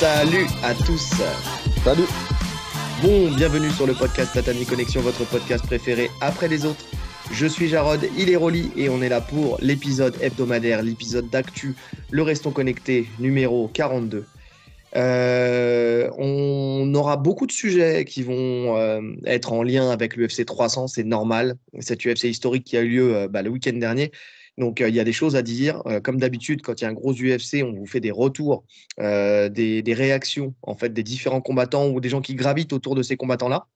Salut à tous. Salut. Bon, bienvenue sur le podcast Tatami Connexion, votre podcast préféré après les autres. Je suis Jarod, il est Rolly et on est là pour l'épisode hebdomadaire, l'épisode d'actu, le Restons Connectés numéro 42. On aura beaucoup de sujets qui vont être en lien avec l'UFC 300, c'est normal. Cette UFC historique qui a eu lieu le week-end dernier. Donc, il y a des choses à dire. Comme d'habitude, quand il y a un gros UFC, on vous fait des retours, des réactions en fait, des différents combattants ou des gens qui gravitent autour de ces combattants-là.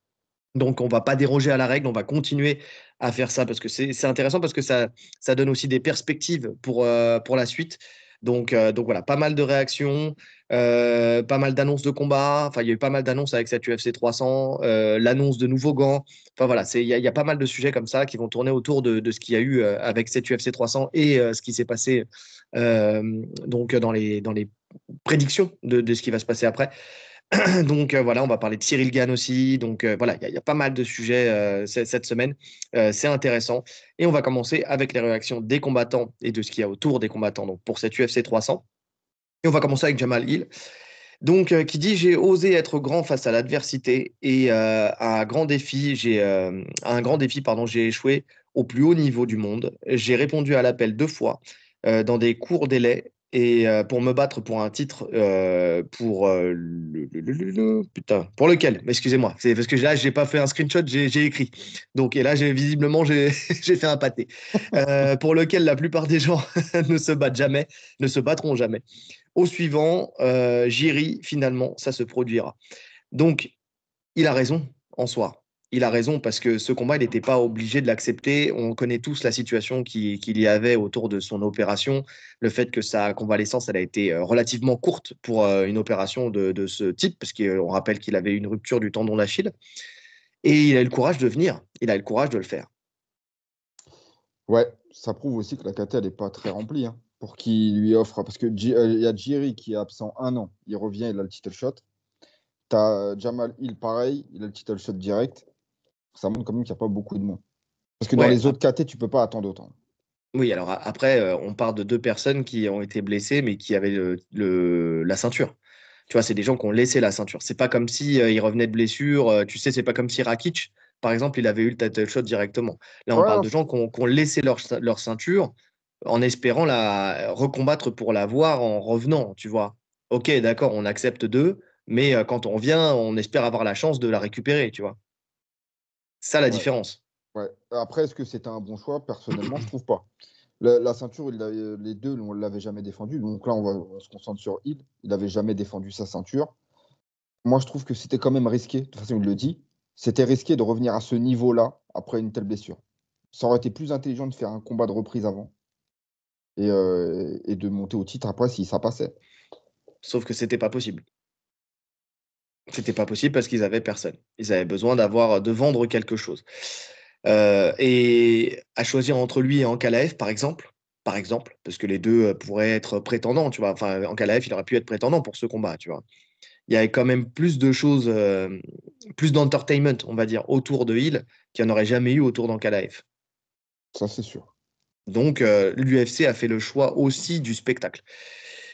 Donc, on ne va pas déroger à la règle, on va continuer à faire ça parce que c'est intéressant parce que ça donne aussi des perspectives pour la suite. Donc voilà, pas mal de réactions, pas mal d'annonces de combats. Enfin, il y a eu pas mal d'annonces avec cette UFC 300, l'annonce de nouveaux gants. Enfin voilà, il y a pas mal de sujets comme ça qui vont tourner autour de ce qu'il y a eu avec cette UFC 300 et ce qui s'est passé donc dans les prédictions de ce qui va se passer après. Donc voilà, on va parler de Cyril Gane aussi. Donc voilà, il y a pas mal de sujets cette semaine. C'est intéressant. Et on va commencer avec les réactions des combattants et de ce qu'il y a autour des combattants donc, pour cette UFC 300. Et on va commencer avec Jamal Hill. Donc, qui dit j'ai osé être grand face à l'adversité et à un grand défi, pardon, j'ai échoué au plus haut niveau du monde. J'ai répondu à l'appel 2 fois dans des courts délais et pour me battre pour un titre putain, pour lequel? Excusez-moi, c'est parce que là j'ai pas fait un screenshot, j'ai écrit. Donc et là visiblement j'ai j'ai fait un pâté pour lequel la plupart des gens ne se battent jamais, ne se battront jamais. Au suivant, Jiri, finalement, ça se produira. Donc, il a raison en soi. Il a raison parce que ce combat, il n'était pas obligé de l'accepter. On connaît tous la situation qu'il y avait autour de son opération. Le fait que sa convalescence, elle a été relativement courte pour une opération de ce type, parce qu'on rappelle qu'il avait une rupture du tendon d'Achille. Et il a eu le courage de venir. Il a eu le courage de le faire. Ouais, ça prouve aussi que la KT, elle n'est pas très remplie. Pour qu'il lui offre. Parce qu'il y a Jiri qui est absent 1 an. Il revient, il a le title shot. Tu as Jamal Hill, pareil, il a le title shot direct. Ça montre quand même qu'il n'y a pas beaucoup de monde. Parce que dans Ouais, les autres KT, tu ne peux pas attendre autant. oui, alors après, on parle de 2 personnes qui ont été blessées, mais qui avaient la ceinture. Tu vois, c'est des gens qui ont laissé la ceinture. C'est pas comme si ils revenaient de blessure. Tu sais, c'est pas comme si Rakic, par exemple, il avait eu le title shot directement. Là, on Ouais, parle non, de gens qui ont laissé leur ceinture en espérant la recombattre pour l'avoir en revenant, tu vois. Ok, d'accord, on accepte d'eux, mais quand on vient, on espère avoir la chance de la récupérer, tu vois. Ça, la ouais, différence. ouais. Après, est-ce que c'était un bon choix? Personnellement, je trouve pas. La ceinture, les deux, on ne l'avait jamais défendue. Donc là, on se concentre sur Hill. Il n'avait jamais défendu sa ceinture. Moi, je trouve que c'était quand même risqué. De toute façon, il le dit. C'était risqué de revenir à ce niveau-là après une telle blessure. Ça aurait été plus intelligent de faire un combat de reprise avant et de monter au titre après si ça passait. Sauf que c'était pas possible. C'était pas possible parce qu'ils avaient personne. Ils avaient besoin de vendre quelque chose. Et à choisir entre lui et Ankalaev, par exemple, parce que les deux pourraient être prétendants, tu vois. Enfin, Ankalaev, il aurait pu être prétendant pour ce combat, tu vois. Il y avait quand même plus de choses, plus d'entertainment, on va dire, autour de Hill qu'il n'y en aurait jamais eu autour d'Ankalaev. Ça, c'est sûr. Donc, l'UFC a fait le choix aussi du spectacle.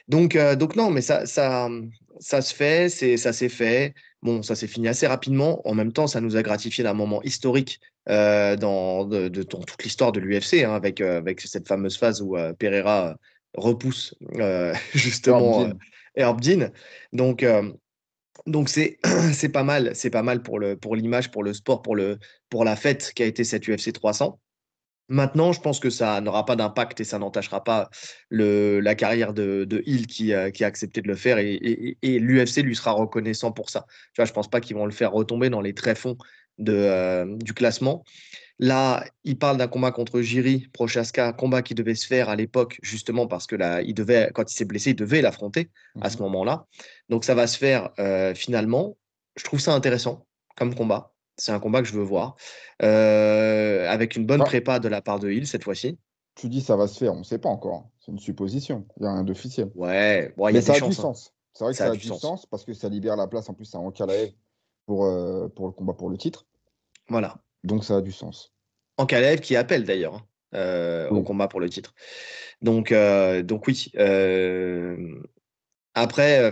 Donc non, mais ça se fait, ça s'est fait. Bon, ça s'est fini assez rapidement. En même temps, ça nous a gratifié d'un moment historique dans toute l'histoire de l'UFC, hein, avec cette fameuse phase où Pereira repousse Herb justement Dean. Herb Dean. Donc, euh, donc c'est pas mal, c'est pas mal pour l'image, pour le sport, pour la fête qu'a été cette UFC 300. Maintenant, je pense que ça n'aura pas d'impact et ça n'entachera pas la carrière de Hill qui a accepté de le faire et l'UFC lui sera reconnaissant pour ça. Tu vois, je pense pas qu'ils vont le faire retomber dans les tréfonds du classement. Là, il parle d'un combat contre Jiri Prochaska, combat qui devait se faire à l'époque, justement parce que là, quand il s'est blessé, il devait l'affronter à ce Mhm. moment-là. Donc ça va se faire finalement. Je trouve ça intéressant comme combat. C'est un combat que je veux voir. Avec une bonne Bah, prépa de la part de Hill cette fois-ci. tu dis ça va se faire, on ne sait pas encore. C'est une supposition. Il n'y a rien d'officiel. Ouais, bon, il y Mais a des ça a du chances, hein. sens. C'est vrai que Ça a ça a du du sens. sens parce que ça libère la place en plus à Ankalaev pour le combat pour le titre. Voilà. Donc ça a du sens. Ankalaev qui appelle d'ailleurs hein, au Oui. combat pour le titre. Donc oui. Après,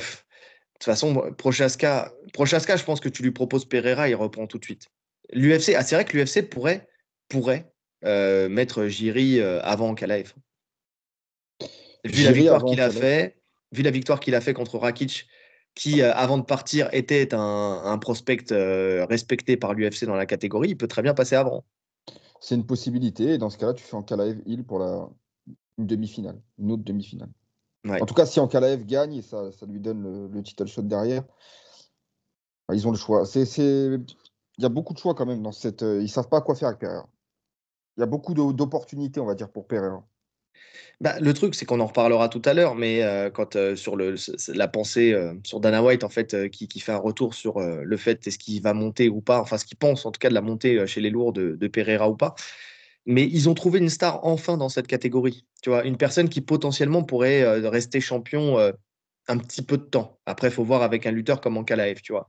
toute façon, Prochaska, je pense que tu lui proposes Pereira, il reprend tout de suite. L'UFC, c'est vrai que l'UFC pourrait mettre Jiri avant Ankalaev. Vu la J'irai victoire avant qu'il a Calais. fait, vu la victoire qu'il a fait contre Rakic, qui avant de partir était un prospect respecté par l'UFC dans la catégorie, il peut très bien passer avant. C'est une possibilité. Et dans ce cas-là, tu fais Ankalaev Hill pour une demi-finale, une autre demi-finale. En Ouais. tout cas, si Ankalaev gagne et ça lui donne le title shot derrière, bah, ils ont le choix. Il y a beaucoup de choix quand même dans cette. Ils savent pas quoi faire avec Pereira. Il y a beaucoup d'opportunités, on va dire, pour Pereira. Bah, le truc, c'est qu'on en reparlera tout à l'heure, mais quand sur la pensée sur Dana White, en fait, qui fait un retour sur le fait est-ce qu'il va monter ou pas, enfin ce qu'il pense en tout cas de la montée chez les lourds de Pereira ou pas. Mais ils ont trouvé une star enfin dans cette catégorie. Tu vois, une personne qui potentiellement pourrait rester champion un petit peu de temps. Après, il faut voir avec un lutteur comme Ankalaev, tu vois.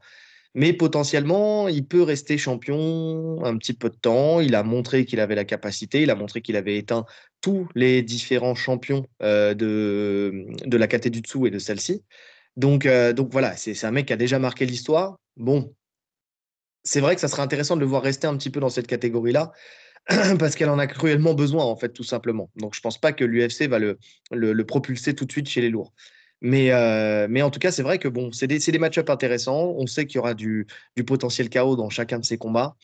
Mais potentiellement, il peut rester champion un petit peu de temps. Il a montré qu'il avait la capacité, il a montré qu'il avait éteint tous les différents champions de la caté du dessous et de celle-ci. Donc voilà, c'est un mec qui a déjà marqué l'histoire. Bon, c'est vrai que ça serait intéressant de le voir rester un petit peu dans cette catégorie-là, parce qu'elle en a cruellement besoin, en fait, tout simplement. Donc je pense pas que l'UFC va le propulser tout de suite chez les lourds. Mais en tout cas, c'est vrai que bon, c'est des match-ups intéressants. On sait qu'il y aura du potentiel chaos dans chacun de ces combats.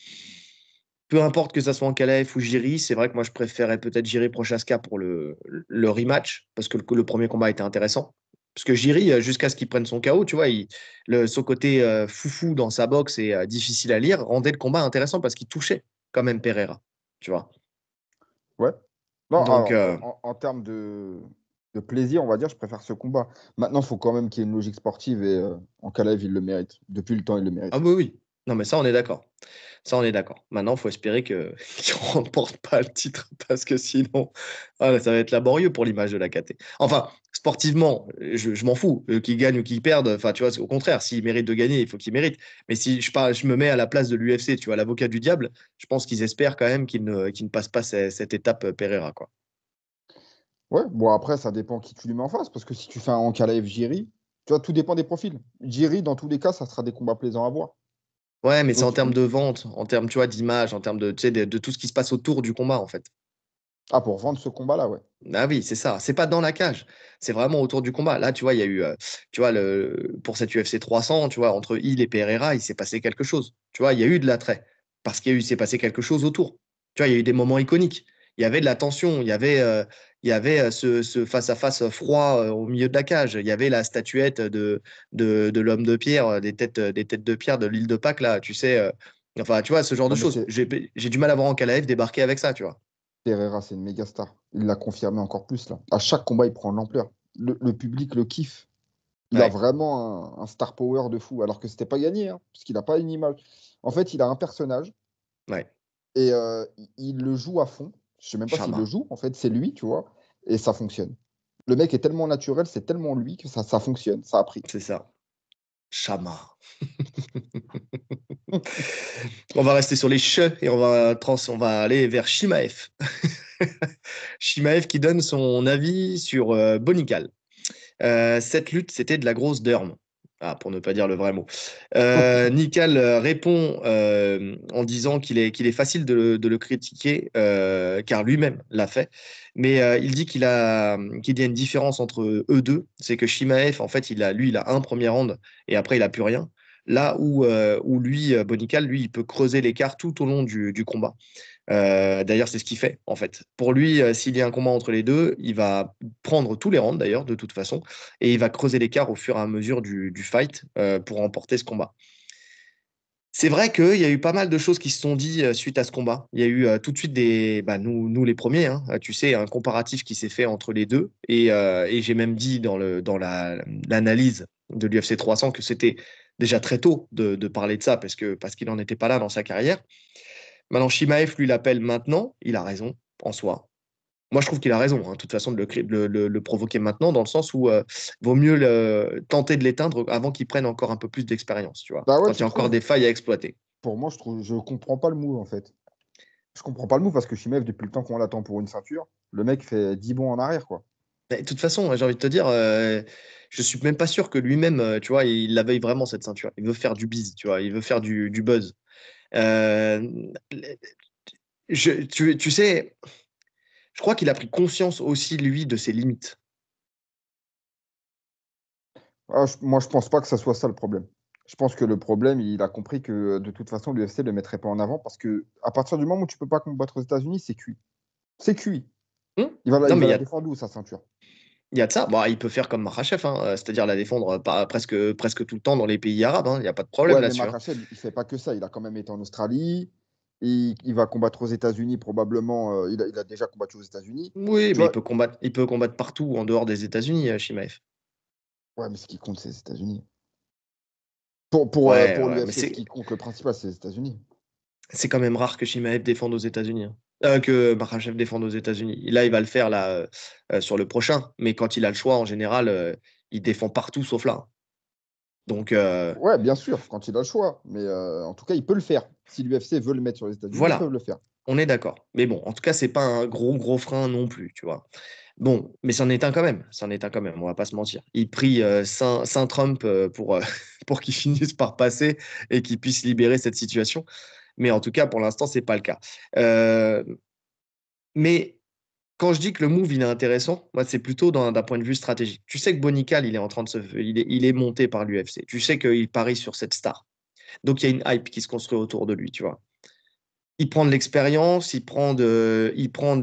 Peu importe que ça soit en Kalaev ou Jiri, c'est vrai que moi je préférais peut-être Jiri Prochaska pour le rematch, parce que le premier combat était intéressant. Parce que Jiri, jusqu'à ce qu'il prenne son KO, tu vois, son côté foufou dans sa boxe et difficile à lire rendait le combat intéressant parce qu'il touchait quand même Pereira, tu vois. Ouais. Non, Donc, alors, en termes de plaisir, on va dire, je préfère ce combat. Maintenant, il faut quand même qu'il y ait une logique sportive et Ankalaev, il le mérite. Depuis le temps, il le ah mérite. oui, oui. Non, mais ça, on est d'accord. Ça, on est d'accord. Maintenant, il faut espérer qu'il ne remporte pas le titre parce que sinon, ça va être laborieux pour l'image de la KT. Enfin, sportivement, je m'en fous. Qu'il gagne ou qu'il perde, enfin, tu vois, c'est au contraire. S'il mérite de gagner, il faut qu'il mérite. Mais si je me mets à la place de l'UFC, tu vois, l'avocat du diable, je pense qu'ils espèrent quand même qu'il ne passe pas cette étape Pereira, quoi. Ouais, bon, après, ça dépend qui tu lui mets en face. Parce que si tu fais un Ankalaev Jiri, tu vois, tout dépend des profils. Jiri, dans tous les cas, ça sera des combats plaisants à voir. Ouais, mais c'est en L'autre, termes de vente, en termes, tu vois, d'image, en termes tu sais, de tout ce qui se passe autour du combat, en fait. ah, pour vendre ce combat-là, ouais. Ah oui, c'est ça. C'est pas dans la cage. C'est vraiment autour du combat. Là, tu vois, il y a eu, tu vois, pour cette UFC 300, tu vois, entre Hill et Pereira, il s'est passé quelque chose. Tu vois, il y a eu de l'attrait parce qu'il s'est passé quelque chose autour. Tu vois, il y a eu des moments iconiques. Il y avait de la tension. Il y avait ce face-à-face froid au milieu de la cage. Il y avait la statuette de l'homme de pierre, des têtes de pierre de l'île de Pâques, là. Tu sais, enfin, tu vois, ce genre de Non, mais choses. c'est J'ai du mal à voir Ankalaev débarquer avec ça, tu vois. Pereira, c'est une méga star. Il l'a confirmé encore plus, là. À chaque combat, il prend l'ampleur. Le public le kiffe. Il a Ouais, vraiment un star power de fou, alors que c'était pas gagné, hein, parce qu'il n'a pas une image. En fait, il a un personnage ouais. et il le joue à fond. Je sais même pas s'il le Chama. joue, en fait, c'est lui, tu vois, et ça fonctionne. Le mec est tellement naturel, c'est tellement lui que ça fonctionne, ça a pris. C'est ça. Chama. On va rester sur les che et on va aller vers Shimaev. Shimaev qui donne son avis sur Bonical. Cette lutte, c'était de la grosse derme. Ah, pour ne pas dire le vrai mot. Nikal répond en disant qu'il est facile de le critiquer, car lui-même l'a fait. Mais il dit qu'il y a une différence entre eux deux. C'est que Shimaev, en fait, lui, il a un premier round et après, il n'a plus rien. Là où lui, Bonical, lui, il peut creuser l'écart tout au long du combat. D'ailleurs, c'est ce qu'il fait, en fait. Pour lui, s'il y a un combat entre les deux, il va prendre tous les rounds, d'ailleurs, de toute façon, et il va creuser l'écart au fur et à mesure du fight pour remporter ce combat. C'est vrai qu'il y a eu pas mal de choses qui se sont dites suite à ce combat. Il y a eu tout de suite nous les premiers, hein, tu sais, un comparatif qui s'est fait entre les deux. Et j'ai même dit dans l'analyse de l'UFC 300 que c'était déjà très tôt de parler de ça parce qu'il n'en était pas là dans sa carrière. Maintenant, Shimaev, lui, l'appelle maintenant. Il a raison, en soi. Moi, je trouve qu'il a raison, hein, de toute façon, de le provoquer maintenant, dans le sens où vaut mieux tenter de l'éteindre avant qu'il prenne encore un peu plus d'expérience, tu vois, Bah ouais, quand il y tu a encore trouves? des failles à exploiter. Pour moi, je comprends pas le move, en fait. Je comprends pas le move parce que Shimev, depuis le temps qu'on l'attend pour une ceinture, le mec fait 10 bons en arrière, quoi. Mais de toute façon, j'ai envie de te dire, je suis même pas sûr que lui-même, tu vois, il la veuille vraiment cette ceinture. Il veut faire du buzz, tu vois, il veut faire du buzz. Euh, tu sais, je crois qu'il a pris conscience aussi, lui, de ses limites. Ah, moi, je pense pas que ça soit ça le problème. Je pense que le problème, il a compris que de toute façon, l'UFC ne le mettrait pas en avant parce que à partir du moment où tu peux pas combattre aux États-Unis, c'est cuit. C'est cuit. Non, Il mais va la défendre où, sa ceinture? il y a de ça. Bon, il peut faire comme Makhachev, hein, c'est-à-dire la défendre presque tout le temps dans les pays arabes. Hein, il n'y a pas de problème Ouais, mais là-dessus. Hein. Makhachev, il fait pas que ça. Il a quand même été en Australie. Il va combattre aux États-Unis probablement. Il a déjà combattu aux États-Unis. Oui, Tu mais vois? il peut combattre partout en dehors des États-Unis, Shimaev. Ouais, mais ce qui compte, c'est les États-Unis. Ouais, Pour ouais, mais l'UFC, ce qui compte, le principal, c'est les États-Unis. c'est quand même rare que Shimaev défende aux États-Unis. Hein. Que Makhachev défende aux États-Unis. Là, il va le faire là, sur le prochain. Mais quand il a le choix, en général, il défend partout sauf là. Donc, Ouais, bien sûr, quand il a le choix. Mais en tout cas, il peut le faire. Si l'UFC veut le mettre sur les États-Unis, ils peuvent voilà, le faire. on est d'accord. Mais bon, en tout cas, c'est pas un gros frein non plus, tu vois. Bon, mais c'en est un quand même. C'en est un quand même, on va pas se mentir. Il prie Saint Trump pour qu'il finisse par passer et qu'il puisse libérer cette situation. Mais en tout cas, pour l'instant, c'est pas le cas. Euh, mais quand je dis que le move il est intéressant, moi, c'est plutôt d'un point de vue stratégique. Tu sais que Bonical, il est en train de il est monté par l'UFC. Tu sais qu'il parie sur cette star. Donc il y a une hype qui se construit autour de lui, tu vois. Il prend de l'expérience, il prend de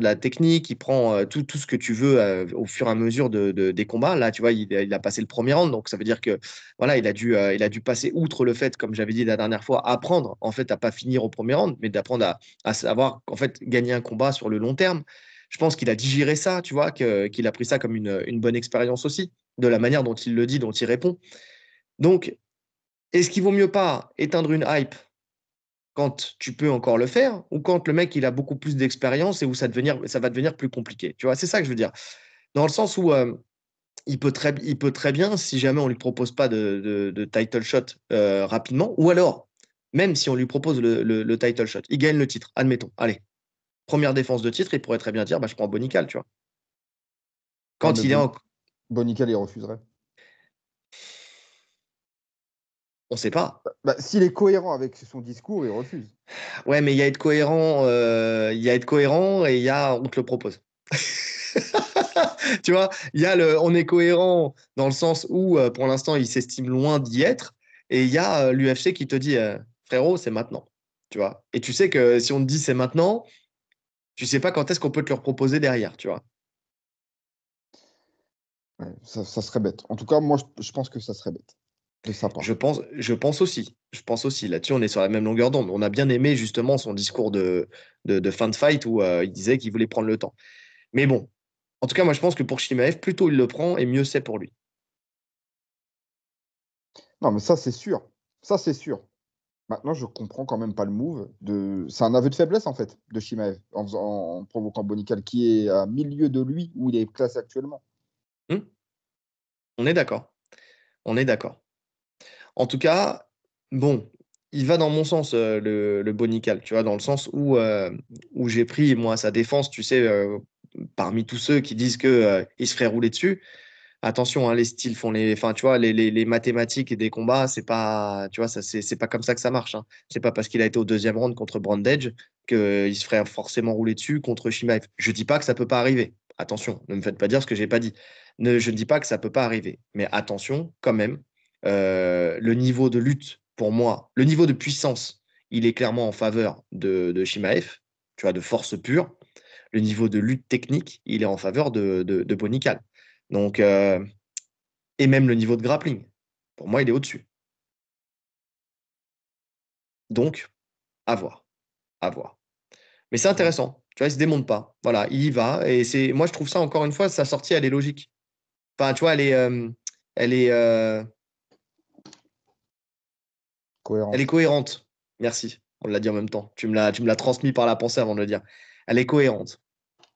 la technique, il prend tout ce que tu veux au fur et à mesure des combats. Là, tu vois, il a passé le premier round, donc ça veut dire que voilà, il a dû passer outre le fait, comme j'avais dit la dernière fois, apprendre en fait à pas finir au premier round, mais d'apprendre à savoir en fait gagner un combat sur le long terme. Je pense qu'il a digéré ça, tu vois, qu'il a pris ça comme une bonne expérience aussi, de la manière dont il le dit, dont il répond. Donc, est-ce qu'il vaut mieux pas éteindre une hype quand tu peux encore le faire ou quand le mec il a beaucoup plus d'expérience et où ça va devenir plus compliqué. Tu vois, c'est ça que je veux dire. Dans le sens où il peut très bien, si jamais on lui propose pas de title shot rapidement, ou alors, même si on lui propose le title shot, il gagne le titre, admettons. Allez, première défense de titre, il pourrait très bien dire bah, je prends Bonical, tu vois. Ouais, Quand mais il est en. Bonical, il refuserait. On sait pas. Bah, s'il est cohérent avec son discours, il refuse. Ouais, mais il y a être cohérent, il y a être cohérent et il y a on te le propose. Tu vois, on est cohérent dans le sens où pour l'instant il s'estime loin d'y être et il y a l'UFC qui te dit frérot, c'est maintenant. Tu vois. Et tu sais que si on te dit c'est maintenant, tu sais pas quand est-ce qu'on peut te le proposer derrière, tu vois. Ouais, ça serait bête. En tout cas, moi, je pense que ça serait bête de sa part. Je pense aussi. Je pense aussi. Là-dessus, on est sur la même longueur d'onde. On a bien aimé justement son discours de fin de fight où il disait qu'il voulait prendre le temps. Mais bon, en tout cas, moi je pense que pour Shimaev, plus tôt il le prend et mieux c'est pour lui. Non, mais ça, c'est sûr. Ça, c'est sûr. Maintenant, je comprends quand même pas le move. C'est un aveu de faiblesse, en fait, de Shimaev, en provoquant Bonical, qui est à milieu de lui, où il est classé actuellement. Hmm. On est d'accord. On est d'accord. En tout cas, bon, il va dans mon sens, le Bonical, tu vois, dans le sens où j'ai pris, moi, sa défense, tu sais, parmi tous ceux qui disent que, il se ferait rouler dessus. Attention, hein, les styles font les. Enfin, tu vois, les mathématiques et des combats, c'est pas. Tu vois, ça, c'est pas comme ça que ça marche. Hein. C'est pas parce qu'il a été au deuxième round contre Brandage qu'il se ferait forcément rouler dessus contre Shimaev. Je dis pas que ça peut pas arriver. Attention, ne me faites pas dire ce que j'ai pas dit. Je ne dis pas que ça peut pas arriver. Mais attention, quand même, le niveau de lutte, pour moi, le niveau de puissance, il est clairement en faveur de Shimaev, tu vois, de force pure. Le niveau de lutte technique, il est en faveur de Bonical. Donc, et même le niveau de grappling, pour moi, il est au-dessus. Donc, à voir, à voir. Mais c'est Ouais. intéressant. Tu vois, il se démonte pas. Voilà, il y va. Et c'est, moi, je trouve ça, encore une fois, sa sortie, elle est logique. Enfin, tu vois, elle est, elle est Cohérente. cohérente. Merci. On l'a dit en même temps. Tu me l'as transmis par la pensée avant de le dire. Elle est cohérente.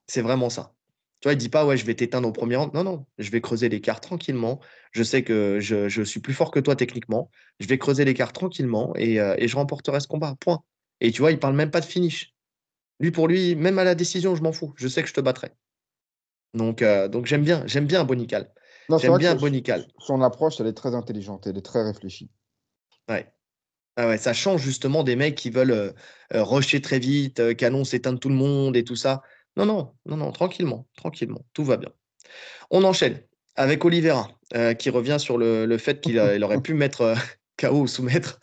C'est vraiment ça. Tu vois, il dit pas, ouais, je vais t'éteindre au premier rang. Non, non, je vais creuser l'écart tranquillement. Je sais que je suis plus fort que toi techniquement. Je vais creuser l'écart tranquillement et je remporterai ce combat. Point. Et tu vois, il parle même pas de finish. Lui, pour lui, même à la décision, je m'en fous. Je sais que je te battrai. Donc j'aime bien Bonical. Non, c'est J'aime vrai que bien Bonical. son approche, elle est très intelligente, elle est très réfléchie. Ouais. Ah ouais, ça change justement des mecs qui veulent rusher très vite, canon s'éteindre tout le monde et tout ça. Non, non, non, non, tranquillement, tranquillement, tout va bien. On enchaîne avec Oliveira, qui revient sur le fait il aurait pu mettre KO ou soumettre,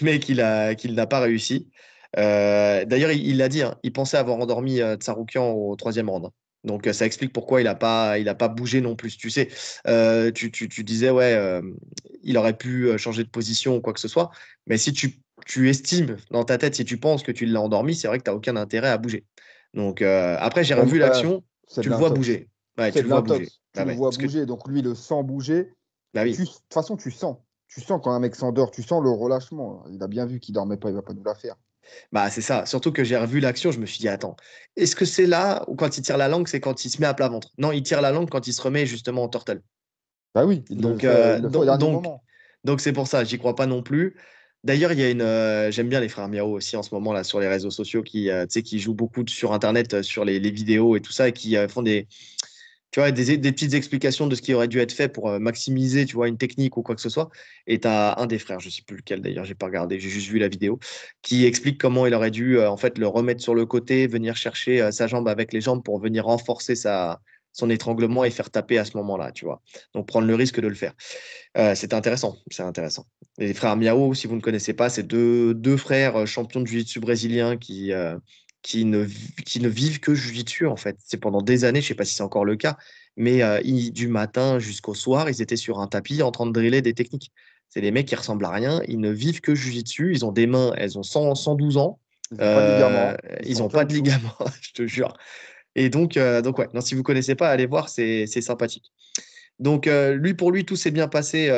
mais qu'il n'a pas réussi. D'ailleurs, il l'a dit, hein, il pensait avoir endormi Tsarukyan au troisième round, hein. Donc, ça explique pourquoi il a pas bougé non plus. Tu sais, tu disais, ouais, il aurait pu changer de position ou quoi que ce soit. Mais si tu estimes dans ta tête, si tu penses que tu l'as endormi, c'est vrai que tu n'as aucun intérêt à bouger. Donc, après, j'ai Pour revu moi, l'action, c'est tu de le vois l'intox. bouger. Ouais, C'est tu de le vois bouger. l'intox. Tu Bah le ouais, vois parce que, bouger, donc lui, il le sent bouger. bah Et oui. de toute façon, tu sens. Tu sens quand un mec s'endort, tu sens le relâchement. Il a bien vu qu'il dormait pas, il va pas nous la faire. Bah, c'est ça. Surtout que j'ai revu l'action, je me suis dit, attends, est-ce que c'est là ou quand il tire la langue, c'est quand il se met à plat ventre? Non, il tire la langue quand il se remet justement en turtle. Bah oui, Donc, il le fait au dernier moment. c'est pour ça, j'y crois pas non plus. D'ailleurs, il y a j'aime bien les frères Miao aussi en ce moment là sur les réseaux sociaux tu sais, qui jouent beaucoup sur Internet, sur les vidéos et tout ça, et qui font tu vois, des petites explications de ce qui aurait dû être fait pour maximiser, tu vois, une technique ou quoi que ce soit. Et tu as un des frères, je sais plus lequel d'ailleurs, j'ai pas regardé, j'ai juste vu la vidéo, qui explique comment il aurait dû en fait le remettre sur le côté, venir chercher sa jambe avec les jambes pour venir renforcer son étranglement et faire taper à ce moment-là, tu vois. Donc prendre le risque de le faire. C'est intéressant, c'est intéressant. Les frères Miao, si vous ne connaissez pas, c'est deux frères champions de jiu-jitsu brésilien qui ne vivent que jiu-jitsu en fait. C'est pendant des années, je ne sais pas si c'est encore le cas, mais du matin jusqu'au soir, ils étaient sur un tapis en train de driller des techniques. C'est des mecs qui ressemblent à rien, ils ne vivent que jiu-jitsu, ils ont des mains, elles ont 112 ans, Ils n'ont pas de ligaments, ils ils sont en n'ont pas de caoutchouc. ligaments, je te jure. Et donc ouais, non, si vous ne connaissez pas, allez voir, c'est sympathique. Donc, pour lui, tout s'est bien passé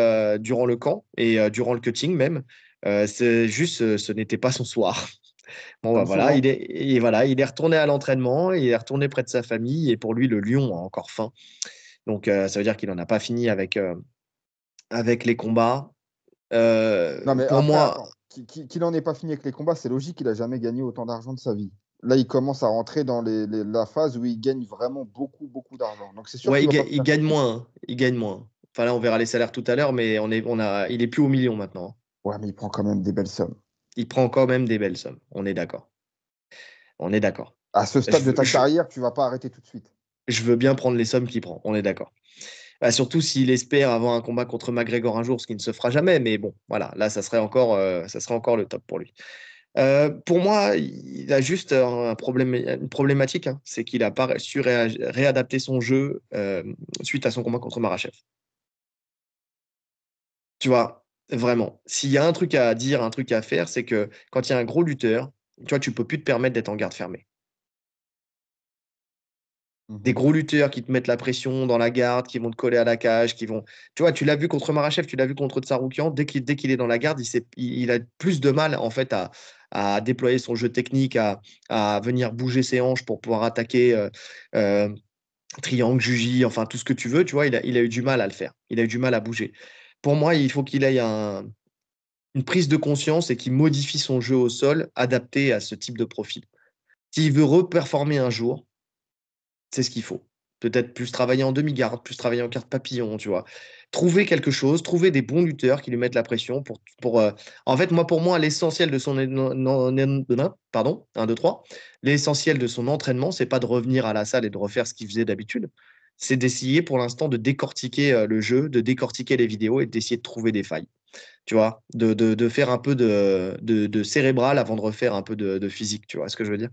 durant le camp et durant le cutting même. C'est juste, ce n'était pas son soir. Bon, bah Comme voilà, souvent. il est retourné à l'entraînement, il est retourné près de sa famille et pour lui, le lion a encore faim. Donc, ça veut dire qu'il n'en a pas fini avec les combats. Non, mais Pour après, moi, attends, qu'il n'en ait pas fini avec les combats, c'est logique, il a jamais gagné autant d'argent de sa vie. Là, il commence à rentrer dans la phase où il gagne vraiment beaucoup, beaucoup d'argent. Donc, c'est sûr ouais, qu'il va pas il finir gagne tout de suite. moins, hein. Il gagne moins. Enfin, là, on verra les salaires tout à l'heure, mais il est plus au million maintenant, hein. Ouais, mais il prend quand même des belles sommes. Il prend quand même des belles sommes. On est d'accord. On est d'accord. À ce Je, stade de veux- ta je, carrière, tu vas pas arrêter tout de suite. je veux bien prendre les sommes qu'il prend. On est d'accord. Bah, surtout s'il espère avoir un combat contre McGregor un jour, ce qui ne se fera jamais. Mais bon, voilà, là, ça serait encore le top pour lui. Pour moi, il a juste un problème, une problématique, hein, c'est qu'il n'a pas su réadapter son jeu suite à son combat contre Marachev. Tu vois, vraiment. S'il y a un truc à dire, un truc à faire, c'est que quand il y a un gros lutteur, tu vois, tu peux plus te permettre d'être en garde fermée. Des Mhm. gros lutteurs qui te mettent la pression dans la garde, qui vont te coller à la cage, qui vont. Tu vois, tu l'as vu contre Marachev, tu l'as vu contre Tsaroukian. Dès qu'il est dans la garde, il a plus de mal en fait à déployer son jeu technique, à venir bouger ses hanches pour pouvoir attaquer euh, triangle, juji, enfin tout ce que tu veux. Tu vois, il a eu du mal à le faire. Il a eu du mal à bouger. Pour moi, il faut qu'il ait une prise de conscience et qu'il modifie son jeu au sol adapté à ce type de profil. S'il veut reperformer un jour, c'est ce qu'il faut. Peut-être plus travailler en demi-garde, plus travailler en carte papillon, tu vois. Trouver quelque chose, trouver des bons lutteurs qui lui mettent la pression En fait, pour moi, l'essentiel de son pardon, 1, 2, 3. L'essentiel de son entraînement, c'est pas de revenir à la salle et de refaire ce qu'il faisait d'habitude. C'est d'essayer pour l'instant de décortiquer le jeu, de décortiquer les vidéos et d'essayer de trouver des failles. Tu vois, de faire un peu de cérébral avant de refaire un peu de physique, tu vois ce que je veux dire?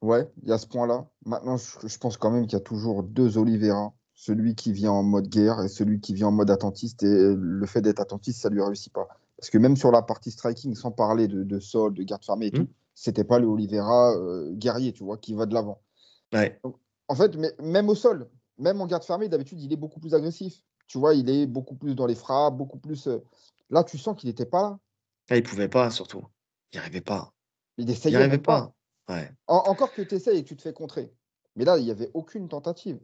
Ouais, il y a ce point-là. Maintenant, je pense quand même qu'il y a toujours deux Oliveira. Celui qui vient en mode guerre et celui qui vient en mode attentiste. Et le fait d'être attentiste, ça lui réussit pas. Parce que même sur la partie striking, sans parler de sol, de garde fermée et Hmm. tout, c'était pas le Oliveira guerrier, tu vois, qui va de l'avant. Ouais. Donc, en fait, mais, même au sol, même en garde fermée, d'habitude, il est beaucoup plus agressif. Tu vois, il est beaucoup plus dans les frappes, beaucoup plus. Là, tu sens qu'il n'était pas là. Ah, il pouvait pas, surtout. Il n'y arrivait pas. Il Il n'y essayait arrivait même pas. pas. Ouais. Encore que tu essayes et que tu te fais contrer. Mais là, il n'y avait aucune tentative.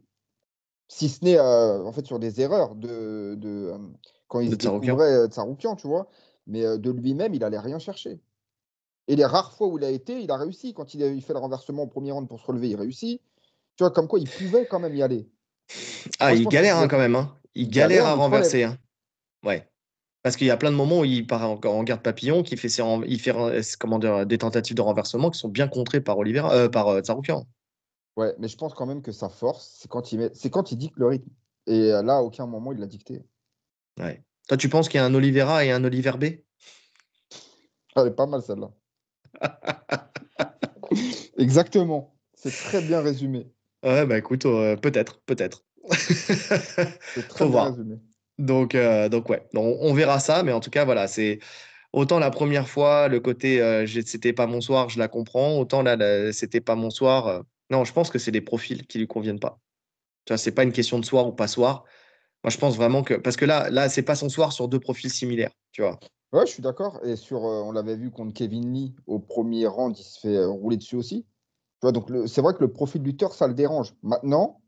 Si ce n'est, en fait, sur des erreurs quand il De se Tsaroukian. découvrait, Tsaroukian, tu vois? Mais, de lui-même, il allait rien chercher et les rares fois où il a été, il a réussi. Quand il fait le renversement au premier round pour se relever, il réussit. Tu vois? Comme quoi il pouvait quand même y aller. Ah, Moi, je il pense qu'il galère hein, pouvait quand même, hein. Il Il galère galère, à mais il se relève. renverser, hein. Ouais. Parce qu'il y a plein de moments où il part en garde papillon, il fait comment dire, des tentatives de renversement qui sont bien contrées par Oliveira, par Tsarukyan. Ouais, mais je pense quand même que sa force, c'est quand il dicte le rythme. Et là, à aucun moment, il l'a dicté. Ouais. Toi, tu penses qu'il y a un Oliveira et un Oliver B? Ah, elle est pas mal celle-là. Exactement. C'est très bien résumé. Ouais, bah écoute, peut-être, peut-être. C'est très Faut bien voir. résumé. Donc ouais, on verra ça, mais en tout cas, voilà, c'est autant la première fois, le côté c'était pas mon soir, je la comprends, autant là, c'était pas mon soir. Non, je pense que c'est des profils qui lui conviennent pas. Tu vois, c'est pas une question de soir ou pas soir. Moi, je pense vraiment que. Parce que là, c'est pas son soir sur deux profils similaires, tu vois. Ouais, je suis d'accord. Et on l'avait vu contre Kevin Lee au premier round, il se fait rouler dessus aussi. Tu vois, donc c'est vrai que le profil lutteur, ça le dérange. Maintenant,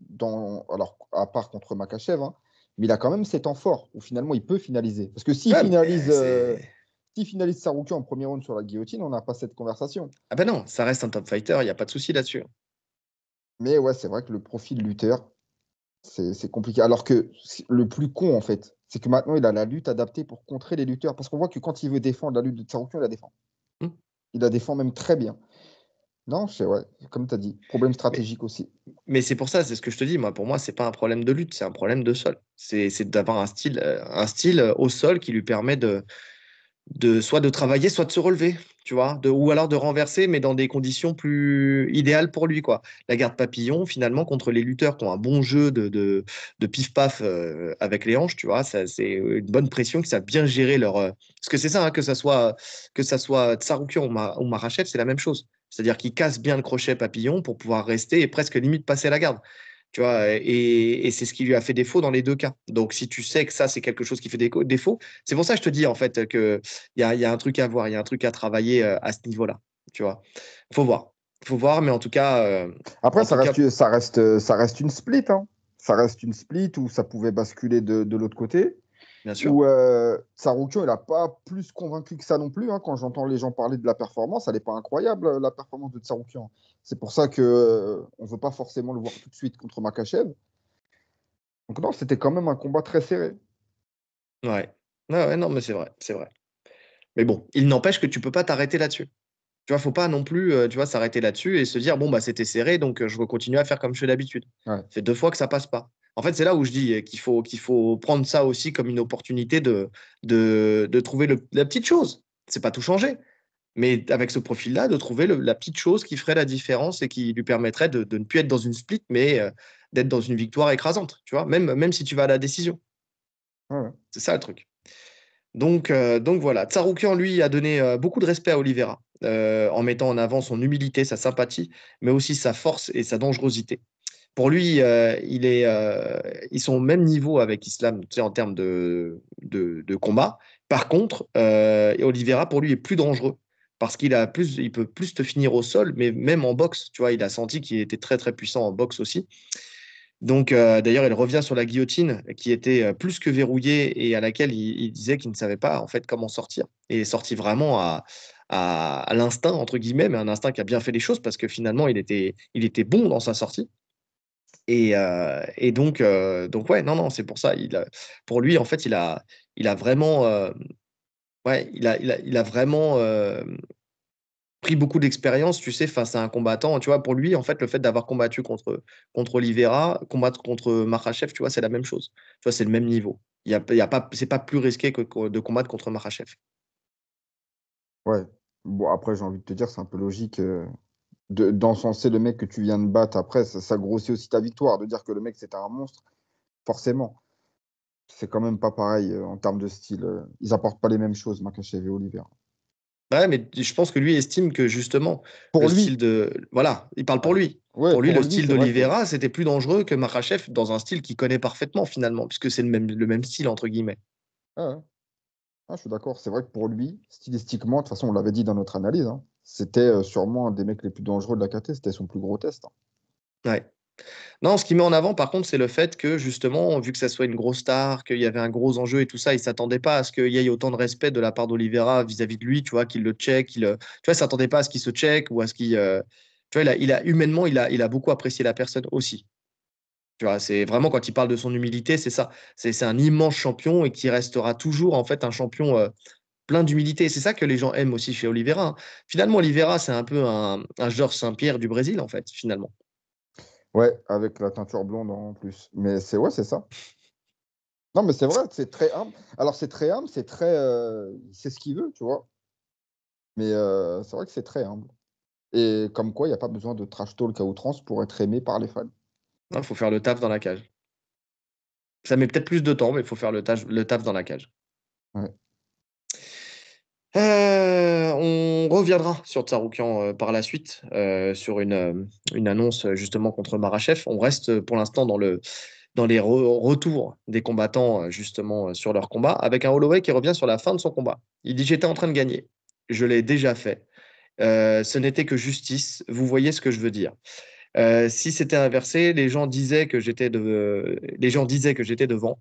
alors à part contre Makachev, hein, mais il a quand même ses temps forts où finalement il peut finaliser. Parce que Ouais, mais c'est. s'il finalise Sarouki en premier round sur la guillotine, on n'a pas cette conversation. Ah ben non, ça reste un top fighter, il n'y a pas de souci là-dessus. Mais ouais, c'est vrai que le profil lutteur, c'est compliqué. Alors que le plus con, en fait, c'est que maintenant, il a la lutte adaptée pour contrer les lutteurs. Parce qu'on voit que quand il veut défendre la lutte de Tsarukyan, il la défend. Hmm. Il la défend même très bien. Non, c'est ouais, comme tu as dit, problème Mais, stratégique aussi. mais c'est pour ça, c'est ce que je te dis. Moi, pour moi, c'est pas un problème de lutte, c'est un problème de sol. C'est d'avoir un style au sol qui lui permet de soit de travailler, soit de se relever, tu vois, ou alors de renverser, mais dans des conditions plus idéales pour lui, quoi. La garde papillon, finalement, contre les lutteurs qui ont un bon jeu de pif-paf avec les hanches, tu vois, ça, c'est une bonne pression, qui savent bien gérer leur. Parce que c'est ça, hein, que ça soit Tsarukyan ou Makhachev, c'est la même chose. C'est-à-dire qu'ils cassent bien le crochet papillon pour pouvoir rester et presque limite passer la garde. Tu vois, et c'est ce qui lui a fait défaut dans les deux cas. Donc, si tu sais que ça, c'est quelque chose qui fait défaut, c'est pour ça que je te dis, en fait, que il y a un truc à voir, il y a un truc à travailler à ce niveau-là. Tu vois, faut voir. Faut voir, mais Après, en tout cas, ça reste une split. Hein. Ça reste une split où ça pouvait basculer de l'autre côté. bien sûr. Où Tsarukyan, il n'a pas plus convaincu que ça non plus. Hein. Quand j'entends les gens parler de la performance, elle n'est pas incroyable, la performance de Tsarukyan. C'est pour ça qu'on ne veut pas forcément le voir tout de suite contre Makachev. Donc non, c'était quand même un combat très serré. Ouais. Ouais, ouais, non, mais c'est vrai, c'est vrai. Mais bon, il n'empêche que tu peux pas t'arrêter là-dessus. Tu vois, faut pas non plus, tu vois, s'arrêter là-dessus et se dire, bon, bah, c'était serré, donc je vais continuer à faire comme je fais d'habitude. Ouais. C'est 2 fois que ça passe pas. En fait, c'est là où je dis qu'il faut prendre ça aussi comme une opportunité de trouver la petite chose. C'est pas tout changer. Mais avec ce profil-là, de trouver la petite chose qui ferait la différence et qui lui permettrait de ne plus être dans une split, mais d'être dans une victoire écrasante, tu vois, même si tu vas à la décision. Ouais, ouais. C'est ça le truc. Donc voilà, Tsarukyan, lui, a donné beaucoup de respect à Oliveira, en mettant en avant son humilité, sa sympathie, mais aussi sa force et sa dangerosité. Pour lui, ils sont au même niveau avec Islam, tu sais, en termes de combat. Par contre, Oliveira, pour lui, est plus dangereux parce il peut plus te finir au sol, mais même en boxe, tu vois, il a senti qu'il était très très puissant en boxe aussi. Donc, d'ailleurs, il revient sur la guillotine qui était plus que verrouillée et à laquelle il disait qu'il ne savait pas en fait comment sortir. Et il est sorti vraiment à l'instinct, entre guillemets, mais un instinct qui a bien fait les choses parce que finalement, il était bon dans sa sortie. Et donc, ouais, non, non, c'est pour ça. Pour lui, en fait, il a vraiment, ouais, il a vraiment pris beaucoup d'expérience, tu sais, face à un combattant. Tu vois, pour lui, en fait, le fait d'avoir combattu contre Oliveira, combattre contre Makhachev, tu vois, c'est la même chose. Tu vois, c'est le même niveau. Il y a pas, c'est pas plus risqué que de combattre contre Makhachev. Ouais. Bon, après, j'ai envie de te dire, c'est un peu logique d'encenser le mec que tu viens de battre. Après, ça grossit aussi ta victoire, de dire que le mec, c'était un monstre, forcément. C'est quand même pas pareil en termes de style. Ils apportent pas les mêmes choses, Makachev et Oliver. Ouais, mais je pense que lui estime que justement, le Pour style lui, de. Voilà, il parle pour ouais, lui. ouais, Pour lui, pour le lui, style c'est vrai que. d'Oliveira, c'était plus dangereux que Makhachev dans un style qu'il connaît parfaitement, finalement, puisque c'est le même style, entre guillemets. Ah, ouais. Ah, je suis d'accord. C'est vrai que pour lui, stylistiquement, de toute façon, on l'avait dit dans notre analyse, hein, c'était sûrement un des mecs les plus dangereux de la KT. C'était son plus gros test. Hein. Ouais. Non, ce qu'il met en avant, par contre, c'est le fait que, justement, vu que ça soit une grosse star, qu'il y avait un gros enjeu et tout ça, il ne s'attendait pas à ce qu'il y ait autant de respect de la part d'Oliveira vis-à-vis de lui, tu vois, qu'il le check. Tu vois, il ne s'attendait pas à ce qu'il se check ou à ce qu'il. Tu vois, humainement, il a beaucoup apprécié la personne aussi. Tu vois, c'est vraiment quand il parle de son humilité, c'est ça. C'est un immense champion et qui restera toujours en fait un champion plein d'humilité. C'est ça que les gens aiment aussi chez Oliveira, hein. Finalement, Oliveira, c'est un peu un Georges Saint-Pierre du Brésil, en fait, finalement. Ouais, avec la teinture blonde en plus. Mais c'est ouais, c'est ça. Non, mais c'est vrai, c'est très humble. Alors, c'est très humble, c'est très. C'est ce qu'il veut, tu vois. Mais c'est vrai que c'est très humble. Et comme quoi, il n'y a pas besoin de trash talk à outrance pour être aimé par les fans. Il faut faire le taf dans la cage. Ça met peut-être plus de temps, mais il faut faire le taf dans la cage. Ouais. On reviendra sur Tsarukyan par la suite, sur une annonce justement contre Makhachev. On reste pour l'instant dans les retours des combattants justement sur leur combat, avec un Holloway qui revient sur la fin de son combat. Il dit: «J'étais en train de gagner. Je l'ai déjà fait. Ce n'était que justice. Vous voyez ce que je veux dire. Si c'était inversé, les gens disaient que j'étais devant,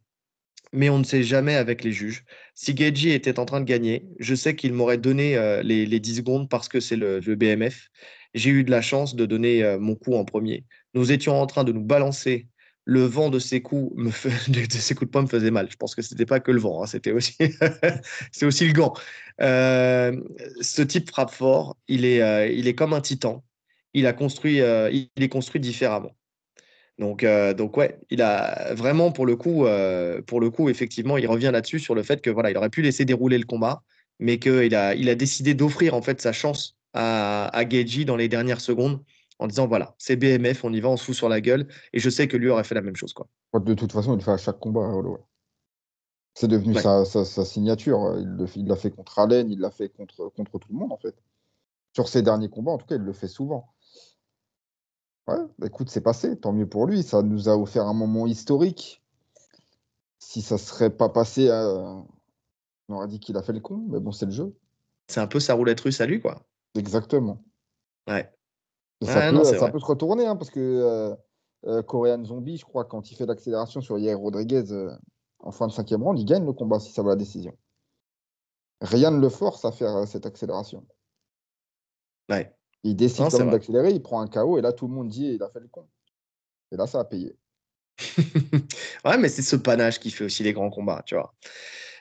mais on ne sait jamais avec les juges. Si Gaethje était en train de gagner, je sais qu'il m'aurait donné les 10 secondes parce que c'est le BMF. J'ai eu de la chance de donner mon coup en premier. Nous étions en train de nous balancer. Le vent de ses coups de ses coups de poing me faisait mal. Je pense que c'était pas que le vent, hein, c'était aussi c'est aussi le gant. Ce type frappe fort. Il est comme un titan. Il est construit différemment. Donc ouais, il a vraiment pour le coup, effectivement, il revient là-dessus sur le fait que voilà, il aurait pu laisser dérouler le combat, mais il a décidé d'offrir en fait sa chance à Gaethje dans les dernières secondes en disant voilà, c'est BMF, on y va, on se fout sur la gueule. Et je sais que lui aurait fait la même chose, quoi. De toute façon, il le fait à chaque combat, Holloway. C'est devenu Ouais. sa signature. Il l'a fait contre Allen, il l'a fait contre tout le monde, en fait. Sur ses derniers combats, en tout cas, il le fait souvent. Ouais, bah, écoute, c'est passé, tant mieux pour lui. Ça nous a offert un moment historique. Si ça serait pas passé, on aurait dit qu'il a fait le con, mais bon, c'est le jeu. C'est un peu sa roulette russe à lui, quoi. Exactement. Ouais. Et Ouais, non, c'est ça vrai. peut se retourner, hein, parce que Korean Zombie, je crois, quand il fait l'accélération sur Yair Rodriguez en fin de 5e round, il gagne le combat si ça va à la décision. Rien ne le force à faire cette accélération. Ouais. Il décide Non, quand c'est même vrai. d'accélérer, il prend un KO, et là, tout le monde dit il a fait le con. Et là, ça a payé. Ouais, mais c'est ce panache qui fait aussi les grands combats, tu vois.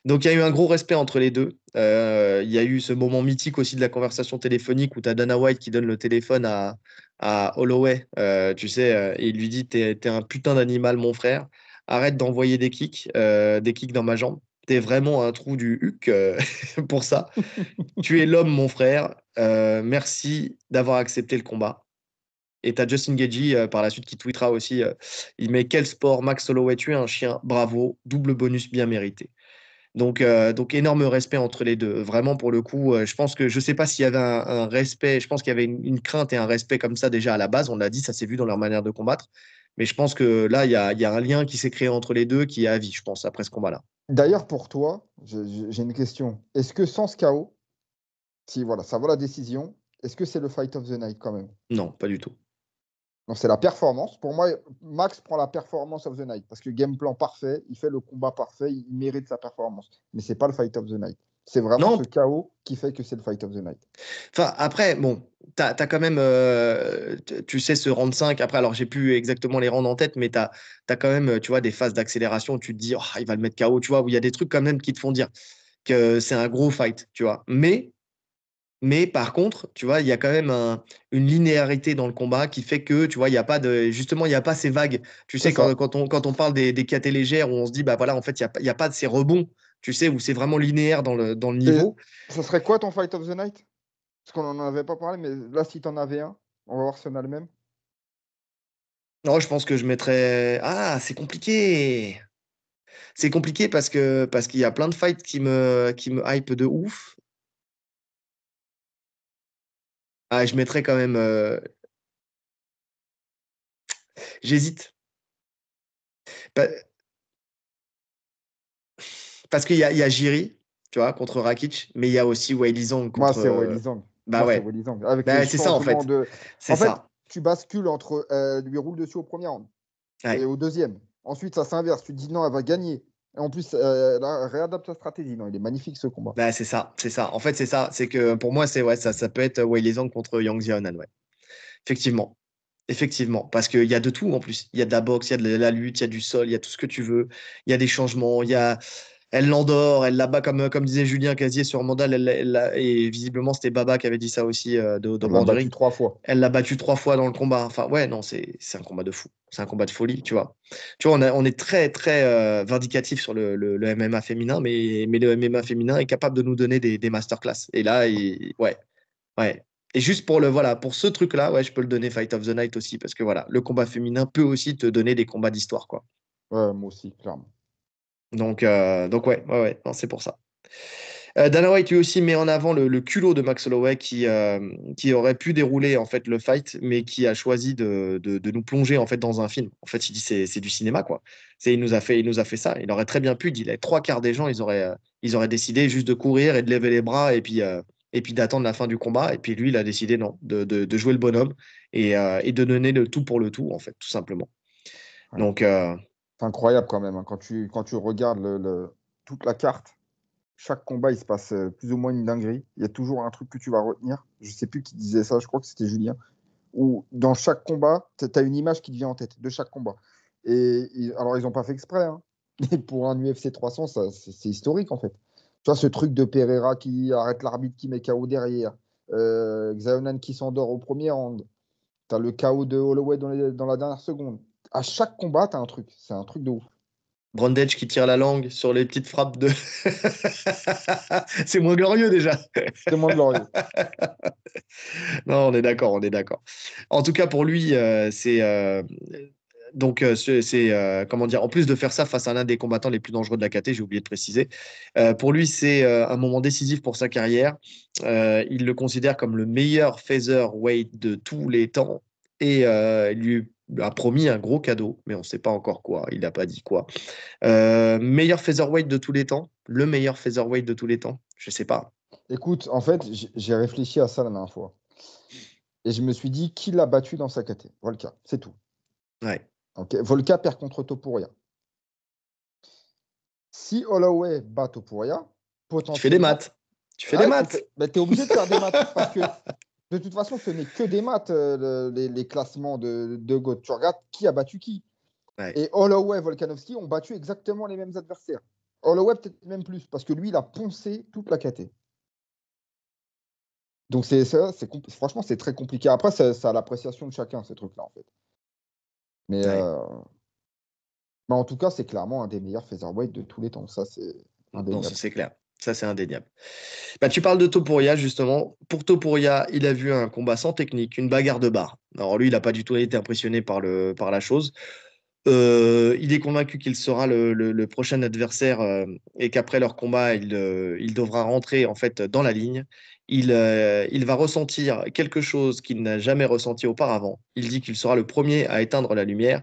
Donc il y a eu un gros respect entre les deux. Il y a eu ce moment mythique aussi de la conversation téléphonique où tu as Dana White qui donne le téléphone à Holloway, tu sais, et il lui dit: t'es un putain d'animal, mon frère. Arrête d'envoyer des kicks dans ma jambe. T'es vraiment un trou du huc pour ça. Tu es l'homme, mon frère. Merci d'avoir accepté le combat. Et tu as Justin Gaethje par la suite qui tweetera aussi, il met: «Quel sport, Max Holloway, tu es un chien, bravo, double bonus bien mérité». Donc énorme respect entre les deux. Vraiment, pour le coup, je pense que je sais pas s'il y avait un respect, je pense qu'il y avait une crainte et un respect comme ça déjà à la base. On l'a dit, ça s'est vu dans leur manière de combattre. Mais je pense que là, il y a un lien qui s'est créé entre les deux qui est à vie, je pense, après ce combat-là. D'ailleurs, pour toi, j'ai une question. Est-ce que sans ce KO, si voilà, ça vaut la décision, est-ce que c'est le fight of the night quand même? Non, pas du tout. Non, c'est la performance. Pour moi, Max prend la performance of the night parce que game plan parfait, il fait le combat parfait, il mérite sa performance. Mais c'est pas le fight of the night. C'est vraiment Non, ce KO qui fait que c'est le fight of the night. enfin, après, bon, t'as quand même, tu sais, ce round 5. Après, alors, j'ai plus exactement les rounds en tête, mais t'as quand même, tu vois, des phases d'accélération où tu te dis: «Oh, il va le mettre KO», tu vois, où il y a des trucs quand même qui te font dire que c'est un gros fight, tu vois. Mais par contre, tu vois, il y a quand même une linéarité dans le combat qui fait que, tu vois, il y a pas de, justement, il n'y a pas ces vagues. Tu C'est sais, ça. quand on parle des KT légères où on se dit, bah voilà, en fait, il y a pas de ces rebonds, tu sais, où c'est vraiment linéaire dans le Et niveau. ça serait quoi ton fight of the night? Parce qu'on n'en avait pas parlé, mais là, si tu en avais un, on va voir si on a le même. Non, je pense que je mettrais. Ah, c'est compliqué. C'est compliqué parce qu'il y a plein de fights qui me hype de ouf. Ah, je mettrais quand même. J'hésite. Pa- Parce il y a Jiri, tu vois, contre Rakic, mais il y a aussi Weili Zhang Moi, contre. c'est Weili Zhang. Bah Moi, c'est ouais. Weili Zhang. Avec les Bah, c'est ça, en changements fait. de. C'est En fait, ça. tu bascules entre lui roule dessus au premier round et Ouais. au deuxième. Ensuite, ça s'inverse. Tu te dis non, elle va gagner. Et en plus, là, réadapte ta stratégie. Non, il est magnifique ce combat. Bah, c'est ça. C'est ça. En fait, c'est ça. C'est que pour moi, c'est ouais, ça peut être Weili Zhang contre Yang Xiaonan, ouais. Effectivement. Effectivement, parce qu'il y a de tout en plus. Il y a de la boxe, il y a de la lutte, il y a du sol, il y a tout ce que tu veux. Il y a des changements, il y a... Elle l'endort, elle la bat comme disait Julien Casier sur Mandal, et visiblement c'était Baba qui avait dit ça aussi de On l'a bord du battu ring. 3 fois. Elle l'a battu 3 fois dans le combat. Enfin, ouais, non, c'est un combat de fou. C'est un combat de folie, tu vois. Tu vois, on est très, très vindicatif sur le MMA féminin, mais le MMA féminin est capable de nous donner des masterclass. Et là, ouais, ouais. Et juste voilà, pour ce truc-là, ouais, je peux le donner Fight of the Night aussi, parce que voilà, le combat féminin peut aussi te donner des combats d'histoire, quoi. Ouais, moi aussi, clairement. Donc ouais, ouais, ouais, non, c'est pour ça. Dana White lui aussi met en avant le culot de Max Holloway qui aurait pu dérouler en fait le fight, mais qui a choisi de nous plonger en fait dans un film. En fait, il dit c'est du cinéma quoi. Il nous a fait ça. Il aurait très bien pu. Il dit les 3 quarts des gens ils auraient décidé juste de courir et de lever les bras et puis d'attendre la fin du combat. Et puis lui il a décidé non de jouer le bonhomme et de donner le tout pour le tout en fait tout simplement. Ouais. Donc C'est incroyable quand même, hein. Quand tu regardes toute la carte, chaque combat, il se passe plus ou moins une dinguerie. Il y a toujours un truc que tu vas retenir. Je sais plus qui disait ça, je crois que c'était Julien. Où dans chaque combat, tu as une image qui te vient en tête de chaque combat. Alors, ils n'ont pas fait exprès, hein. Mais pour un UFC 300, c'est historique en fait. Tu vois, ce truc de Pereira qui arrête l'arbitre qui met KO derrière. Xayonan qui s'endort au premier round. Tu as le KO de Holloway dans la dernière seconde. À chaque combat, tu as un truc. C'est un truc de ouf. Brundage qui tire la langue sur les petites frappes de. C'est moins glorieux déjà. C'est moins glorieux. Non, on est d'accord, on est d'accord. En tout cas, pour lui, c'est comment dire, en plus de faire ça face à l'un des combattants les plus dangereux de la KT, j'ai oublié de préciser. Pour lui, c'est un moment décisif pour sa carrière. Il le considère comme le meilleur featherweight de tous les temps et il lui a promis un gros cadeau, mais on ne sait pas encore quoi. Il n'a pas dit quoi. Meilleur featherweight de tous les temps, le meilleur featherweight de tous les temps, je sais pas. Écoute, en fait, j'ai réfléchi à ça la dernière fois. Et je me suis dit, qui l'a battu dans sa KT? Volka, c'est tout. Ouais. Ok, Volka perd contre Topuria. Si Holloway bat Topuria, Tu fais des potentiellement. maths. Tu fais des maths. Tu es obligé de faire des maths. Parce que de toute façon, ce n'est que des maths, les classements de GOAT. Tu regardes qui a battu qui. Ouais. Et Holloway et Volkanovski ont battu exactement les mêmes adversaires. Holloway, peut-être même plus, parce que lui, il a poncé toute la KT. Donc, franchement, c'est très compliqué. Après, c'est à l'appréciation de chacun, ces trucs-là, en fait. Mais, Ouais. en tout cas, c'est clairement un des meilleurs featherweight de tous les temps. Ça, c'est Non, ça indéniable. c'est clair. Ça, c'est indéniable. Bah, tu parles de Topuria, justement. Pour Topuria, il a vu un combat sans technique, une bagarre de bar. Alors lui, il n'a pas du tout été impressionné par la chose. Il est convaincu qu'il sera le prochain adversaire et qu'après leur combat, il devra rentrer en fait dans la ligne. Il va ressentir quelque chose qu'il n'a jamais ressenti auparavant. Il dit qu'il sera le premier à éteindre la lumière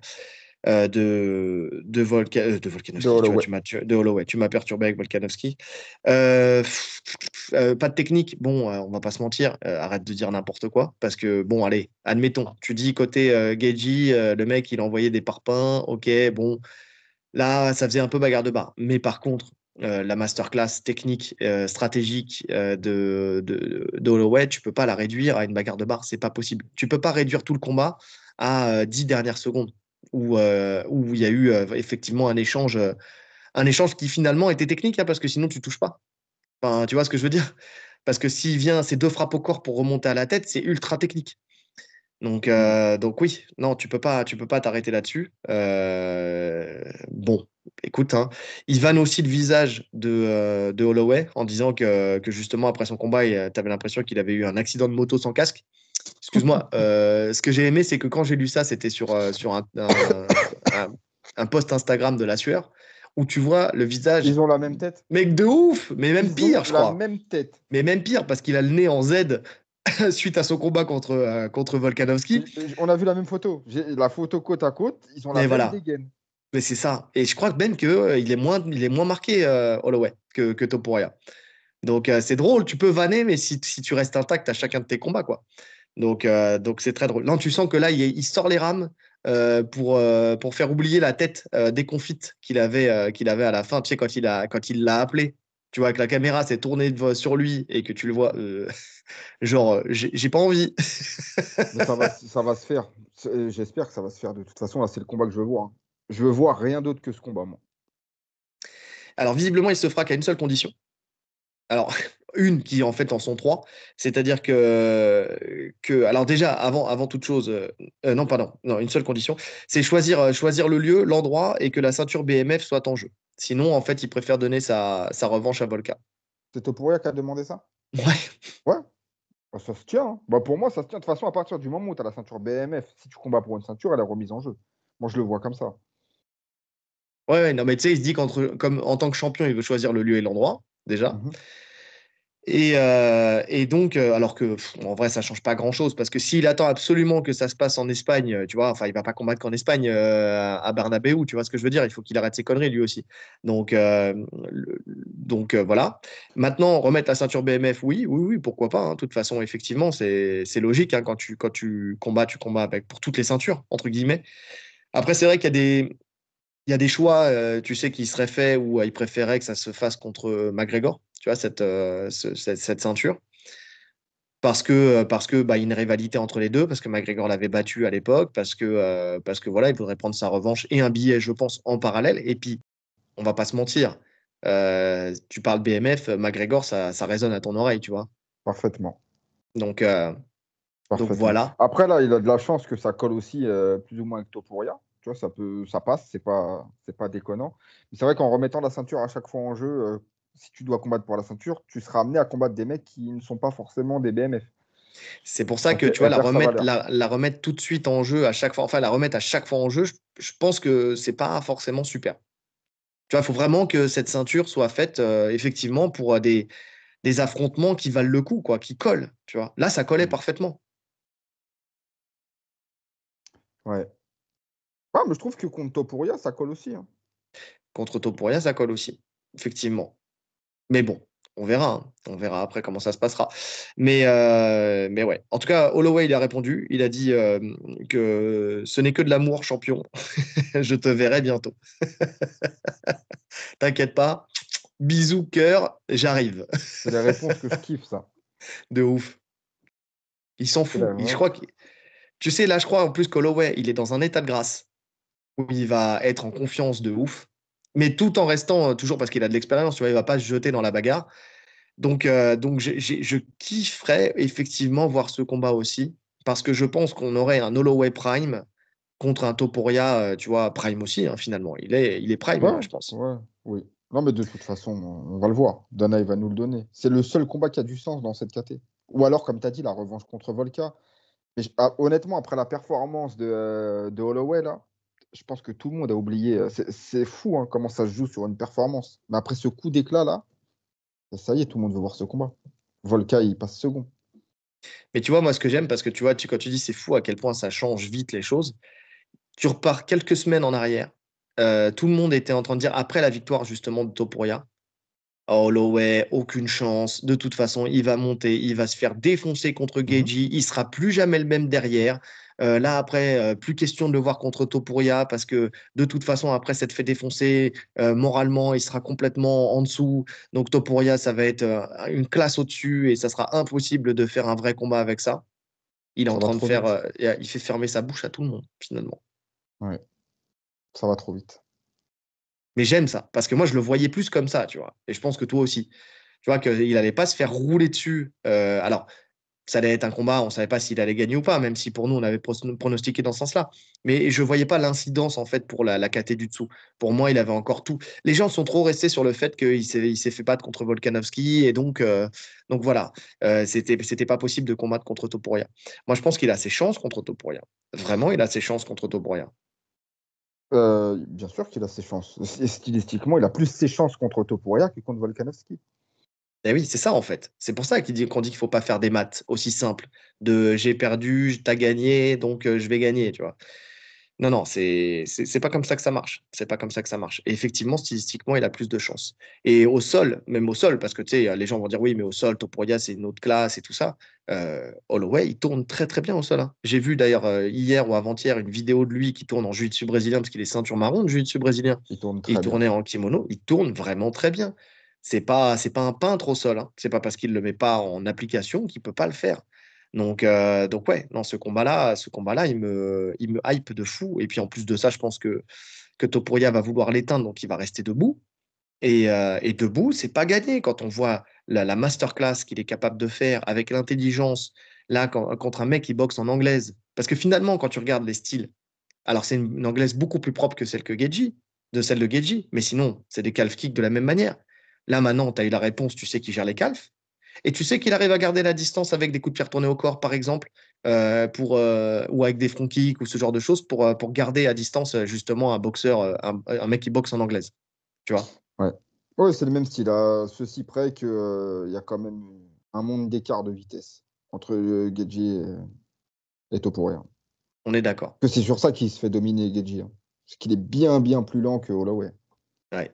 de De Volkanovski. Holloway. De Holloway. Tu m'as perturbé avec Volkanovski. Pas de technique. Bon, on va pas se mentir. Arrête de dire n'importe quoi. Parce que, bon, allez, admettons. Tu dis côté Geji, le mec, il envoyait des parpaings. Ok, bon. Là, ça faisait un peu bagarre de bar. Mais par contre, la masterclass technique, stratégique de Holloway, tu peux pas la réduire à une bagarre de bar. C'est pas possible. Tu peux pas réduire tout le combat à 10 dernières secondes où il y a eu effectivement un échange qui finalement était technique, hein, parce que sinon tu touches pas. Enfin, tu vois ce que je veux dire? Parce que s'il vient ces 2 frappes au corps pour remonter à la tête, c'est ultra technique. Mm. Donc oui, non, tu peux pas t'arrêter là-dessus. Bon, écoute, hein, il vanne aussi le visage de Holloway en disant que justement après son combat, tu avais l'impression qu'il avait eu un accident de moto sans casque. Excuse-moi, ce que j'ai aimé, c'est que quand j'ai lu ça, c'était sur un post Instagram de la sueur, où tu vois le visage, Ils ont la même tête. mec de ouf, mais même Ils ont pire, je la crois. même tête. Mais même pire, parce qu'il a le nez en Z suite à son combat contre Volkanovski. On a vu la même photo. J'ai la photo côte à côte. Ils ont la Mais même voilà, dégaine. mais c'est ça. Et je crois que même que, il est moins marqué, Holloway, que Topuria. Donc c'est drôle, tu peux vanner, mais si tu restes intact à chacun de tes combats, quoi. Donc c'est très drôle. Non, tu sens que là, il sort les rames pour faire oublier la tête déconfite qu'il avait à la fin, tu sais, quand il l'a appelé. tu vois que la caméra s'est tournée sur lui et que tu le vois, genre, j'ai pas envie. Mais ça va se faire. J'espère que ça va se faire. De toute façon, là, c'est le combat que je veux voir, hein. Je veux voir rien d'autre que ce combat, moi. Alors, visiblement, il se fera qu'à une seule condition. Alors, une qui en fait en sont trois, c'est-à-dire alors déjà, avant toute chose, non, pardon, non, une seule condition, c'est choisir le lieu, l'endroit et que la ceinture BMF soit en jeu. Sinon, en fait, il préfère donner sa revanche à Volka. C'est Topuria qui a demandé ça? Ouais, Ouais, bah, ça se tient, hein. Bah, pour moi, ça se tient. De toute façon, à partir du moment où tu as la ceinture BMF, si tu combats pour une ceinture, elle est remise en jeu. Moi, je le vois comme ça. ouais, ouais, non, mais tu sais, il se dit comme en tant que champion, il veut choisir le lieu et l'endroit, déjà. Mhm. Et donc, alors que en vrai, ça change pas grand-chose, parce que s'il attend absolument que ça se passe en Espagne, tu vois, enfin, il va pas combattre qu'en Espagne, à Bernabéu, tu vois ce que je veux dire? Il faut qu'il arrête ses conneries lui aussi. Donc, voilà. Maintenant, remettre la ceinture BMF, oui, oui, oui, pourquoi pas, hein. De toute façon, effectivement, c'est logique, hein, quand tu combats, tu combats pour toutes les ceintures, entre guillemets. Après, c'est vrai qu'il y a des choix, tu sais, qui seraient faits où il préférait que ça se fasse contre McGregor, tu vois, cette ceinture. Parce que bah, une rivalité entre les deux, parce que McGregor l'avait battu à l'époque, parce que voilà, il voudrait prendre sa revanche et un billet, je pense, en parallèle. Et puis, on va pas se mentir, tu parles BMF, McGregor, ça résonne à ton oreille, tu vois. Parfaitement. Donc, euh, donc Parfaitement. voilà. Après, là, il a de la chance que ça colle aussi plus ou moins avec Topuria. Tu vois, ça passe, c'est pas déconnant. Mais c'est vrai qu'en remettant la ceinture à chaque fois en jeu, si tu dois combattre pour la ceinture, tu seras amené à combattre des mecs qui ne sont pas forcément des BMF. C'est pour ça Donc, que tu vois, elle la perd sa remettre, valeur. la remettre tout de suite en jeu à chaque fois, enfin, la remettre à chaque fois en jeu, je pense que c'est pas forcément super. Tu vois, il faut vraiment que cette ceinture soit faite effectivement pour des affrontements qui valent le coup, quoi, qui collent. Tu vois. Là, ça collait Mm. parfaitement. Ouais. Ah, mais je trouve que contre Topuria, ça colle aussi, hein. Contre Topuria, ça colle aussi, effectivement. Mais bon, on verra, hein. On verra après comment ça se passera. Mais ouais. En tout cas, Holloway, il a répondu. Il a dit que ce n'est que de l'amour, champion. Je te verrai bientôt. T'inquiète pas. Bisous, cœur, j'arrive. C'est les réponses que je kiffe, ça. De ouf. Il s'en C'est là, fout. Je ouais. crois que, tu sais, là, je crois en plus qu'Holloway, il est dans un état de grâce où il va être en confiance de ouf, mais tout en restant toujours parce qu'il a de l'expérience, tu vois, il va pas se jeter dans la bagarre. Donc je kifferais effectivement voir ce combat aussi, parce que je pense qu'on aurait un Holloway Prime contre un Topuria, tu vois, Prime aussi, hein, finalement. Il est Prime, Ouais, là, je pense. ouais, oui. Non, mais de toute façon, on va le voir. Dana, il va nous le donner. C'est le seul combat qui a du sens dans cette KT. Ou alors, comme tu as dit, la revanche contre Volka. Mais honnêtement, après la performance de Holloway, là, je pense que tout le monde a oublié. C'est fou, hein, comment ça se joue sur une performance. Mais après ce coup d'éclat, là, ça y est, tout le monde veut voir ce combat. Volka, il passe second. Mais tu vois, moi, ce que j'aime, parce que tu vois, quand tu dis c'est fou à quel point ça change vite les choses, tu repars quelques semaines en arrière. Tout le monde était en train de dire, après la victoire justement de Topuria, Holloway, aucune chance. De toute façon, il va monter, il va se faire défoncer contre Mhm. Geji. Il sera plus jamais le même derrière. Là, après, plus question de le voir contre Topuria parce que de toute façon, après s'être fait défoncer moralement, il sera complètement en dessous. Donc Topuria, ça va être une classe au-dessus et ça sera impossible de faire un vrai combat avec ça. Il est en Ça va train de trop faire, vite. il fait fermer sa bouche à tout le monde finalement. Ouais, ça va trop vite. Mais j'aime ça parce que moi, je le voyais plus comme ça, tu vois. Et je pense que toi aussi. Tu vois qu'il n'allait pas se faire rouler dessus. Alors, ça allait être un combat, on ne savait pas s'il allait gagner ou pas, même si pour nous, on avait pronostiqué dans ce sens-là. Mais je ne voyais pas l'incidence, en fait, pour la KT du dessous. Pour moi, il avait encore tout. Les gens sont trop restés sur le fait qu'il s'est fait battre contre Volkanovski, et donc voilà, c'était pas possible de combattre contre Topuria. Moi, je pense qu'il a ses chances contre Topuria. Vraiment, il a ses chances contre Topuria. Bien sûr qu'il a ses chances. Et stylistiquement, il a plus ses chances contre Topuria que contre Volkanovski. Et oui, c'est ça en fait. C'est pour ça qu'on dit qu'il faut pas faire des maths aussi simples. De j'ai perdu, t'as gagné, donc je vais gagner, tu vois. Non, non, c'est pas comme ça que ça marche. C'est pas comme ça que ça marche. Et effectivement, stylistiquement, il a plus de chance. Et au sol, même au sol, parce que tu sais, les gens vont dire oui, mais au sol, Topuria, c'est une autre classe et tout ça. Holloway, il tourne très très bien au sol, hein. J'ai vu d'ailleurs hier ou avant-hier une vidéo de lui qui tourne en jiu-jitsu brésilien, parce qu'il est ceinture marron de jiu-jitsu brésilien. Il tourne Et il très bien. tournait en kimono, il tourne vraiment très bien. c'est pas un peintre au sol, hein. C'est pas parce qu'il le met pas en application qu'il peut pas le faire. Donc ouais, non, ce combat-là, il me hype de fou. Et puis en plus de ça, je pense que Topuria va vouloir l'éteindre, donc il va rester debout. Et debout, c'est pas gagné quand on voit la masterclass qu'il est capable de faire avec l'intelligence, là, contre un mec qui boxe en anglaise. Parce que finalement, quand tu regardes les styles, alors c'est une anglaise beaucoup plus propre que celle de Geji, mais sinon, c'est des calf kicks de la même manière. Là, maintenant, tu as eu la réponse, tu sais qu'il gère les calfs, et tu sais qu'il arrive à garder la distance avec des coups de pied retournés au corps, par exemple, ou avec des front kicks ou ce genre de choses pour garder à distance, justement, un boxeur, un mec qui boxe en anglaise. Tu vois? Ouais. Ouais, c'est le même style, à ceci près qu'il y a quand même un monde d'écart de vitesse entre Gedji et Topuria. On est d'accord. Que c'est sur ça qu'il se fait dominer, Gedji. Parce qu'il est bien, bien plus lent que Holloway. Ouais.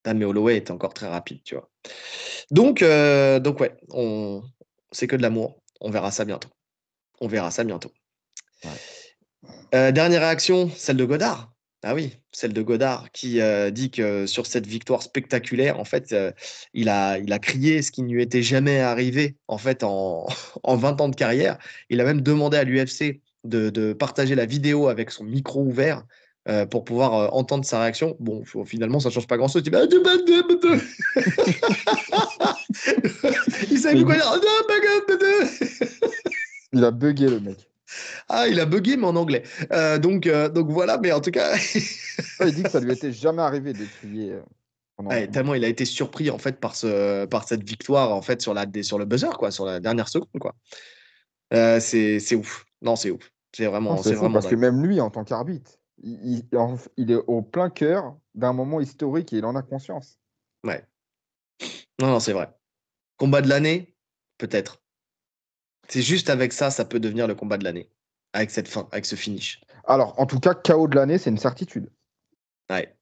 Ah, mais Holloway était encore très rapide, tu vois. Donc ouais, c'est que de l'amour. On verra ça bientôt. On verra ça bientôt. Ouais. Dernière réaction, celle de Godard. Ah oui, celle de Godard qui dit que sur cette victoire spectaculaire, en fait, il a crié ce qui ne lui était jamais arrivé en fait en 20 ans de carrière. Il a même demandé à l'UFC de partager la vidéo avec son micro ouvert pour pouvoir entendre sa réaction. Bon, finalement, ça ne change pas grand-chose. Il dit, il savait Mais plus quoi dire. il a bugué, le mec. Ah, il a bugué, mais en anglais. Donc voilà, mais en tout cas, Ouais, il dit que ça lui était jamais arrivé de crier pendant un ouais, combat. tellement il a été surpris en fait par cette victoire en fait sur le buzzer quoi, sur la dernière seconde quoi. C'est ouf. Non, c'est ouf. C'est Non, vraiment, c'est c'est fou vraiment parce que dingue. même lui, en tant qu'arbitre, il est au plein cœur d'un moment historique et il en a conscience. Ouais. Non, non, c'est vrai. Combat de l'année, peut-être. C'est juste avec ça, ça peut devenir le combat de l'année. Avec cette fin, avec ce finish. Alors, en tout cas, KO de l'année, c'est une certitude. Ouais.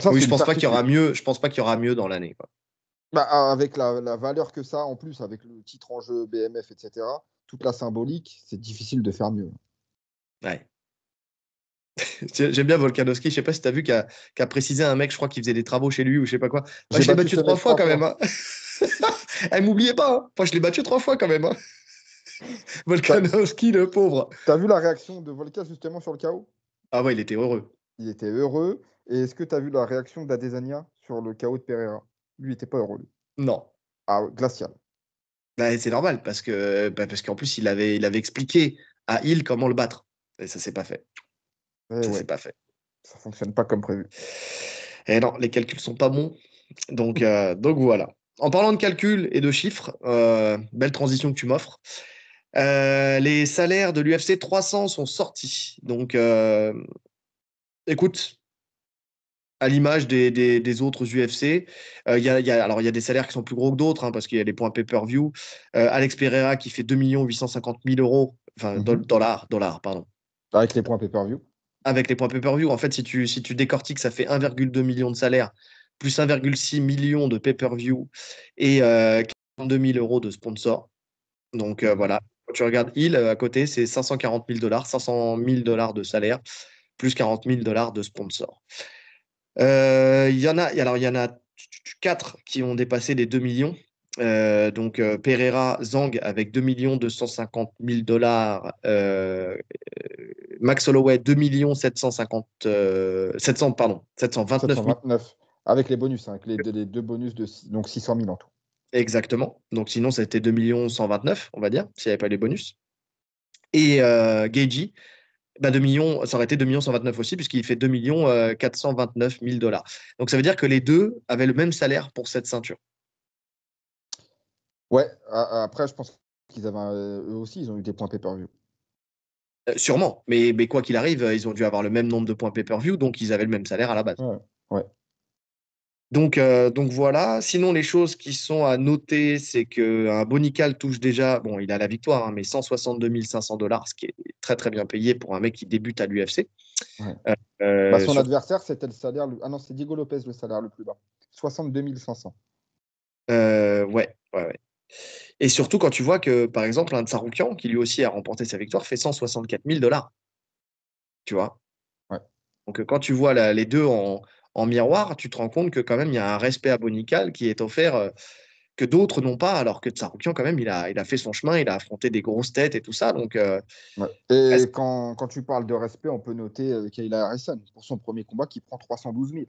Ça, Oui, c'est je une pense pas qu'il y aura certitude. mieux. Je pense pas qu'il y aura mieux dans l'année, quoi. Bah, avec la valeur que ça, en plus, avec le titre en jeu, BMF, etc., toute la symbolique, c'est difficile de faire mieux. Ouais. J'aime bien Volkanovski. Je sais pas si tu as vu qu'a précisé un mec, je crois, qui faisait des travaux chez lui ou je sais pas quoi. Moi, J'ai je l'ai battu battu ce 3 mec fois trois quand même, fois. hein. Elle m'oubliait pas, hein. Moi, je l'ai battu 3 fois quand même, hein. T'as Volkanovski, le pauvre. as vu la réaction de Volka justement sur le KO? Ah ouais, il était heureux. Il était heureux. Et est-ce que tu as vu la réaction d'Adesanya sur le KO de Pereira? Lui, il était pas heureux, lui. Non. Ah, glacial. Bah, c'est normal parce qu'en plus, il avait expliqué à Hill comment le battre. Et ça s'est pas fait. Eh Ça s'est ouais, pas fait. ça fonctionne pas comme prévu. Et non, les calculs sont pas bons. Donc voilà. En parlant de calculs et de chiffres, belle transition que tu m'offres. Les salaires de l'UFC 300 sont sortis. Donc, écoute, à l'image des autres UFC, alors il y a des salaires qui sont plus gros que d'autres, hein, parce qu'il y a les points pay-per-view. Alex Pereira qui fait 2 850 000 euros, enfin Mhm. dollars, pardon. Avec les points pay-per-view. Avec les points pay-per-view, en fait, si tu décortiques, ça fait 1,2 million de salaires, plus 1,6 million de pay-per-view et 42 000 euros de sponsor. Donc Mhm. voilà, quand tu regardes Hill à côté, c'est 540 000 dollars, 500 000 dollars de salaire, plus 40 000 dollars de sponsor. Il y en a 4 qui ont dépassé les 2 millions. Donc Pereira, Zhang avec 2 250 000 dollars. Max Holloway, 2 750, 700, pardon, 729 000. 729. Avec les bonus, hein, avec les deux bonus de donc 600 000 en tout. Exactement. Donc sinon, c'était 2 129 on va dire, s'il n'y avait pas les bonus. Et Geji, bah 2 millions, ça aurait été 2 129 aussi, puisqu'il fait 2 429 000 dollars. Donc ça veut dire que les deux avaient le même salaire pour cette ceinture. Ouais, après, je pense qu'ils avaient, eux aussi, ils ont eu des points pay-per-view. Sûrement, mais quoi qu'il arrive, ils ont dû avoir le même nombre de points pay-per-view, donc ils avaient le même salaire à la base. Ouais, ouais. Donc voilà. Sinon, les choses qui sont à noter, c'est qu'un Bonical touche déjà, bon, il a la victoire, hein, mais 162 500 dollars, ce qui est très très bien payé pour un mec qui débute à l'UFC. Ouais. Euh, Bah, son sur, adversaire, c'était le salaire. Ah non, c'est Diego Lopez, le salaire le plus bas. 62 500. ouais, ouais, ouais. Et surtout quand tu vois que, par exemple, un Tsaroukian, qui lui aussi a remporté sa victoire, fait 164 000 dollars. Tu vois? Ouais. Donc quand tu vois les deux en miroir, tu te rends compte que quand même, il y a un respect abonical qui est offert que d'autres n'ont pas, alors que Tsarukyan, quand même, il a fait son chemin, il a affronté des grosses têtes et tout ça. Donc, Ouais. Et quand tu parles de respect, on peut noter Kayla Harrison pour son premier combat qui prend 312 000.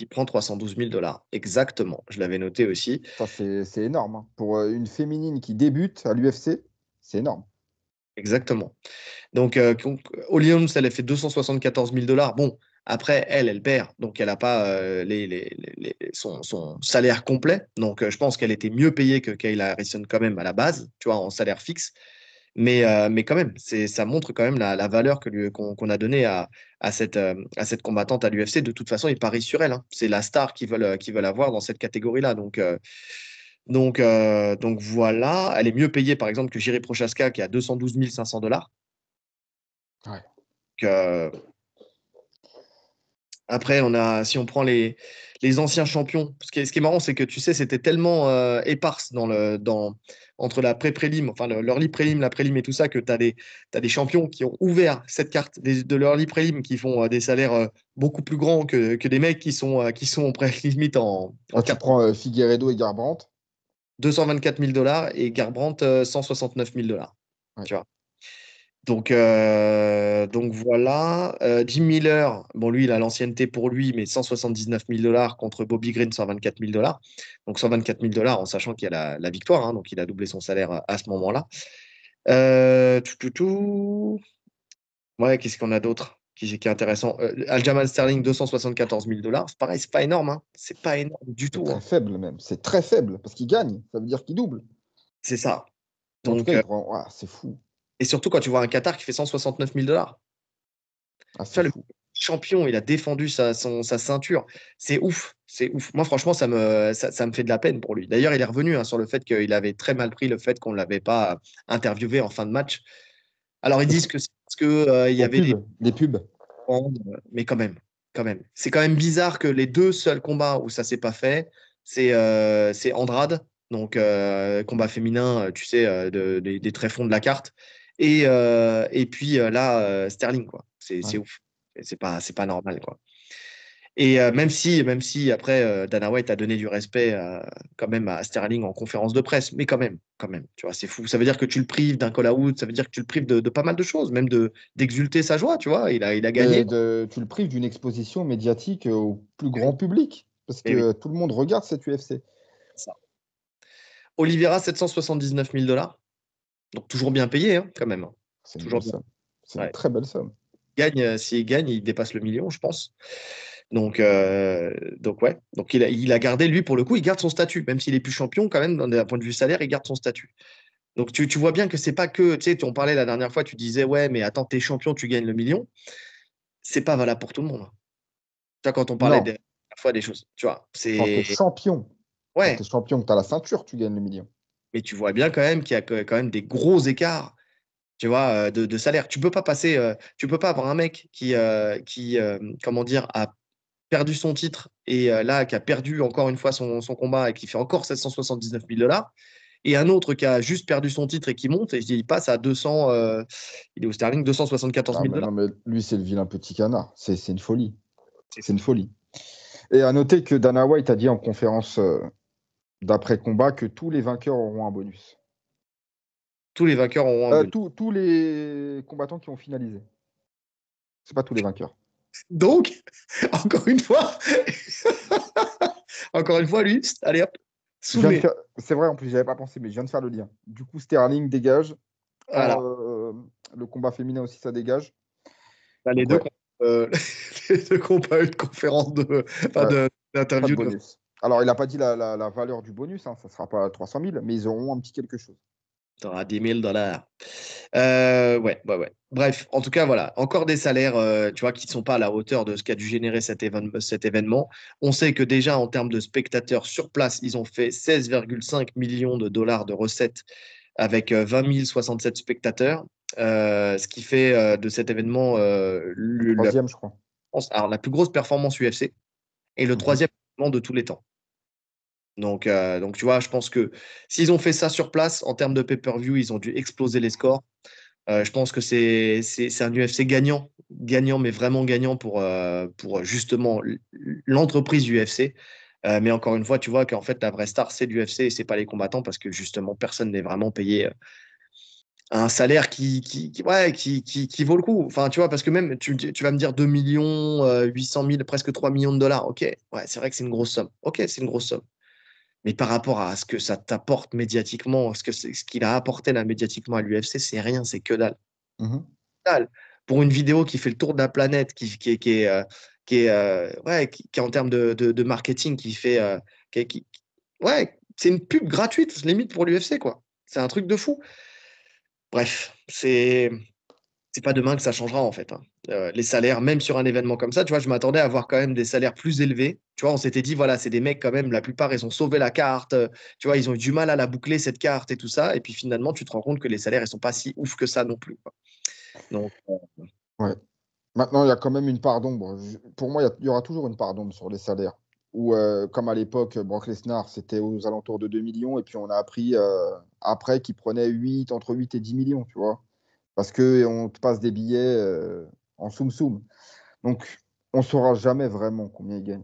il prend 312 000 $. Exactement. Je l'avais noté aussi. Ça, c'est énorme, hein. Pour une féminine qui débute à l'UFC, c'est énorme. Exactement. Donc, Holly Holmes, elle a fait 274 000 $. Bon, après, elle perd. Donc, elle n'a pas son salaire complet. Donc, je pense qu'elle était mieux payée que Kayla Harrison quand même à la base, tu vois, en salaire fixe. Mais quand même, ça montre quand même la valeur qu'on a donnée à cette combattante à l'UFC. De toute façon, ils parient sur elle, hein. C'est la star qu'ils veulent avoir dans cette catégorie-là. Donc voilà, elle est mieux payée par exemple que Jiri Prochaska qui a 212 500 $. Ouais. Après, si on prend les anciens champions, ce qui est marrant, c'est que tu sais, c'était tellement éparse entre la pré-prélim, enfin l'early prélim, la prélim et tout ça, que t'as des champions qui ont ouvert cette carte de l'early prélim qui font des salaires beaucoup plus grands que des mecs qui sont limite en Là, tu 4, prends Figueiredo et Garbrandt. 224 000 $ et Garbrandt 169 000 $. Ouais. Tu vois. Donc voilà. Jim Miller, bon, lui, il a l'ancienneté pour lui, mais 179 000 $ contre Bobby Green, 124 000 $. Donc 124 000 $ en sachant qu'il y a la victoire, hein, donc il a doublé son salaire à ce moment-là. Tout. Ouais, qu'est-ce qu'on a d'autre qui est intéressant? Aljamain Sterling, 274 000 $. C'est pareil, c'est pas énorme, hein. C'est pas énorme du C'est tout, très hein. faible même. C'est très faible parce qu'il gagne. Ça veut dire qu'il double. C'est ça. En tout cas, Donc, il prend. Ah, c'est fou. et surtout quand tu vois un Qatar qui fait 169 000 $. Ah, Tu vois, c'est le fou. champion, il a défendu sa ceinture. C'est ouf, c'est ouf. Moi, franchement, ça me fait de la peine pour lui. D'ailleurs, il est revenu hein, sur le fait qu'il avait très mal pris le fait qu'on ne l'avait pas interviewé en fin de match. Alors, ils disent que c'est parce qu'il y Aux avait des pubs, les pubs. bandes, mais quand même, quand même. C'est quand même bizarre que les deux seuls combats où ça s'est pas fait, c'est Andrade, donc combat féminin, tu sais, des tréfonds de la carte, et puis là, Sterling, quoi. C'est Ouais. ouf. C'est pas normal, quoi. Et même si après, Dana White a donné du respect quand même à Sterling en conférence de presse, mais quand même, tu vois, c'est fou. Ça veut dire que tu le prives d'un call-out, ça veut dire que tu le prives de pas mal de choses, même d'exulter sa joie, tu vois. Il a gagné. Tu le prives d'une exposition médiatique au plus grand public parce Et oui, que tout le monde regarde cette UFC. c'est ça. Oliveira, 779 000 $. Donc toujours bien payé, hein, quand même, hein. C'est une Toujours belle bien. somme. C'est une Ouais. très belle somme. S'il gagne, il dépasse le million, je pense. Donc ouais. Donc il a gardé, lui, pour le coup, il garde son statut. Même s'il est plus champion, quand même, d'un point de vue salaire, il garde son statut. Donc tu vois bien que c'est pas que, tu sais, on parlait la dernière fois, tu disais, ouais, mais attends, t'es champion, tu gagnes le million. C'est pas valable pour tout le monde, hein. Tu vois, quand on parlait Non, des fois des choses, tu vois, quand tu es c'est. champion, quand tu Ouais, es champion, que tu as la ceinture, tu gagnes le million. mais tu vois bien quand même qu'il y a quand même des gros écarts, tu vois, de salaire. Tu peux pas avoir un mec qui comment dire, a perdu son titre et là, qui a perdu encore une fois son combat et qui fait encore 779 000 $. Et un autre qui a juste perdu son titre et qui monte, et il passe à 200, il est au Sterling, 274 Ah, 000 mais $. non, mais lui, c'est le vilain petit canard. C'est une folie. C'est C'est une fou. folie. Et à noter que Dana White a dit en conférence d'après-combat que tous les vainqueurs auront un bonus. Tous les vainqueurs auront un bonus. Tous les combattants qui ont finalisé. C'est pas tous les vainqueurs. Donc, encore une fois, encore une fois, lui, allez hop, Je sous le viens de nez. faire... C'est vrai, en plus, j'avais pas pensé, mais je viens de faire le lien. Du coup, Sterling dégage. Voilà. Le combat féminin aussi, ça dégage. Bah, les Donc, deux, ouais, qui les deux qui n'ont pas eu de conférence enfin ouais, pas de d'interview. bonus. Alors, il n'a pas dit la valeur du bonus, hein, ça ne sera pas 300 000, mais ils auront un petit quelque chose. Tu auras 10 000 $. Ouais, ouais, ouais. Bref, en tout cas, voilà. Encore des salaires, tu vois, qui ne sont pas à la hauteur de ce qu'a dû générer cet événement. On sait que déjà, en termes de spectateurs sur place, ils ont fait 16,5 millions de dollars de recettes avec 20 067 spectateurs. Ce qui fait de cet événement Troisième, je crois. la plus grosse performance UFC et le Mhm. troisième événement de tous les temps. Donc, tu vois, je pense que s'ils ont fait ça sur place, en termes de pay-per-view, ils ont dû exploser les scores. Je pense que c'est un UFC gagnant gagnant, mais vraiment gagnant pour justement l'entreprise UFC. Mais encore une fois, tu vois qu'en fait, la vraie star, c'est l'UFC et c'est pas les combattants parce que justement, personne n'est vraiment payé un salaire ouais, qui vaut le coup. Enfin, tu vois, parce que même, tu vas me dire 2 millions, 800 000, presque 3 millions de dollars. OK, ouais, c'est vrai que c'est une grosse somme. OK, c'est une grosse somme. Mais par rapport à ce que ça t'apporte médiatiquement, ce qu'il a apporté là médiatiquement à l'UFC, c'est rien, c'est que dalle. Mhm. Dalle. Pour une vidéo qui fait le tour de la planète, qui est en termes de marketing, ouais, c'est une pub gratuite, limite pour l'UFC, quoi. C'est un truc de fou. Bref, c'est pas demain que ça changera en fait, hein. Les salaires, même sur un événement comme ça, tu vois, je m'attendais à avoir quand même des salaires plus élevés. Tu vois, on s'était dit, voilà, c'est des mecs quand même, la plupart, ils ont sauvé la carte. Tu vois, ils ont eu du mal à la boucler, cette carte et tout ça. Et puis finalement, tu te rends compte que les salaires, ils sont pas si ouf que ça non plus, quoi. Donc, Ouais. Maintenant, il y a quand même une part d'ombre. Pour moi, il y aura toujours une part d'ombre sur les salaires. Ou comme à l'époque, Brock Lesnar, c'était aux alentours de 2 millions, et puis on a appris après qu'il prenait entre 8 et 10 millions, tu vois. Parce qu'on te passe des billets en soum-soum. Donc, on ne saura jamais vraiment combien il gagne.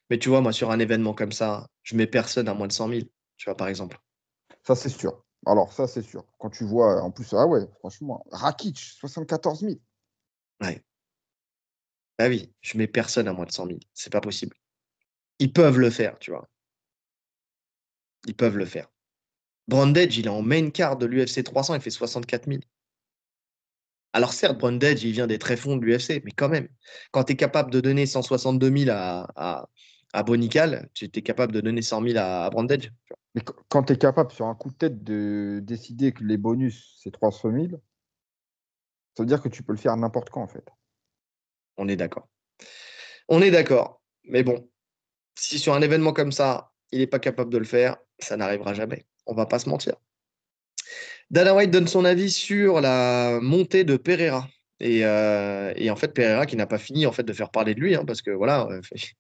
mais tu vois, moi, sur un événement comme ça, je mets personne à moins de 100 000, tu vois, par exemple. Ça, c'est sûr. Alors, ça, c'est sûr. Quand tu vois, en plus, ah ouais, franchement, Rakic, 74 000. Ouais. Bah oui, je mets personne à moins de 100 000. C'est pas possible. Ils peuvent le faire, tu vois. Ils peuvent le faire. Brandage, il est en main card de l'UFC 300, il fait 64 000. Alors certes, Brundage, il vient des tréfonds de l'UFC, mais quand même, quand tu es capable de donner 162 000 à Bonical, tu es capable de donner 100 000 à Brundage. Mais quand tu es capable, sur un coup de tête, de décider que les bonus, c'est 300 000, ça veut dire que tu peux le faire n'importe quand, en fait. On est d'accord. On est d'accord. Mais bon, si sur un événement comme ça, il n'est pas capable de le faire, ça n'arrivera jamais. On va pas se mentir. Dana White donne son avis sur la montée de Pereira. Et en fait, Pereira qui n'a pas fini en fait, de faire parler de lui, hein, parce que voilà,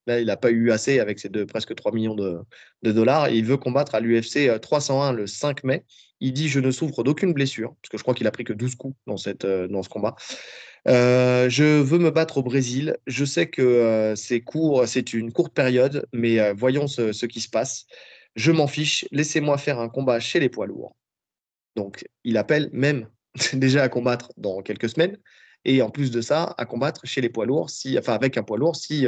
là, il n'a pas eu assez avec ses presque 3 millions de dollars. Et il veut combattre à l'UFC 301 le 5 mai. Il dit: Je ne souffre d'aucune blessure, parce que je crois qu'il a pris que 12 coups dans ce combat. Je veux me battre au Brésil. Je sais que c'est court, c'est une courte période, mais voyons ce qui se passe. Je m'en fiche. Laissez-moi faire un combat chez les poids lourds. Donc, il appelle même déjà à combattre dans quelques semaines. Et en plus de ça, à combattre chez les poids lourds, enfin avec un poids lourd, si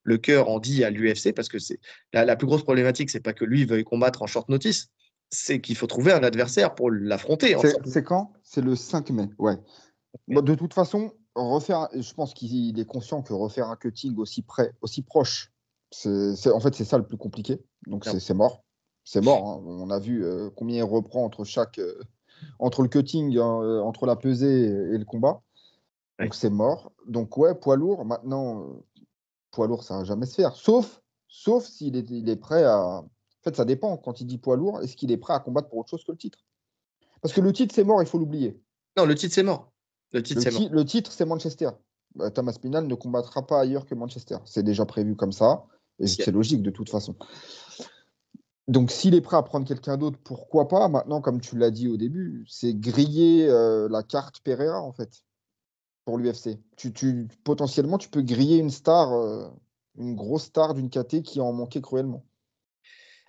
le cœur en dit à l'UFC, parce que c'est la plus grosse problématique, c'est pas que lui veuille combattre en short notice, c'est qu'il faut trouver un adversaire pour l'affronter en short notice. C'est quand? C'est le 5 mai, ouais. Bon, de toute façon, je pense qu'il est conscient que refaire un cutting aussi près, aussi proche, en fait, c'est ça le plus compliqué. Donc, Non. c'est mort. C'est mort, hein. On a vu combien il reprend entre le cutting, entre la pesée et le combat. Ouais. Donc, c'est mort. Donc, ouais, poids lourd. Maintenant, poids lourd, ça va jamais se faire. Sauf s'il il est prêt à. En fait, ça dépend. Quand il dit poids lourd, est-ce qu'il est prêt à combattre pour autre chose que le titre? Parce que le titre, c'est mort, il faut l'oublier. Non, le titre, c'est mort. Le titre, c'est mort. Le titre, c'est Manchester. Thomas Pinal ne combattra pas ailleurs que Manchester. C'est déjà prévu comme ça. Et Si- c'est logique de toute façon. Donc, s'il est prêt à prendre quelqu'un d'autre, pourquoi pas? Maintenant, comme tu l'as dit au début, c'est griller la carte Pereira, en fait, pour l'UFC. Potentiellement, tu peux griller une star, une grosse star d'une KT qui en manquait cruellement.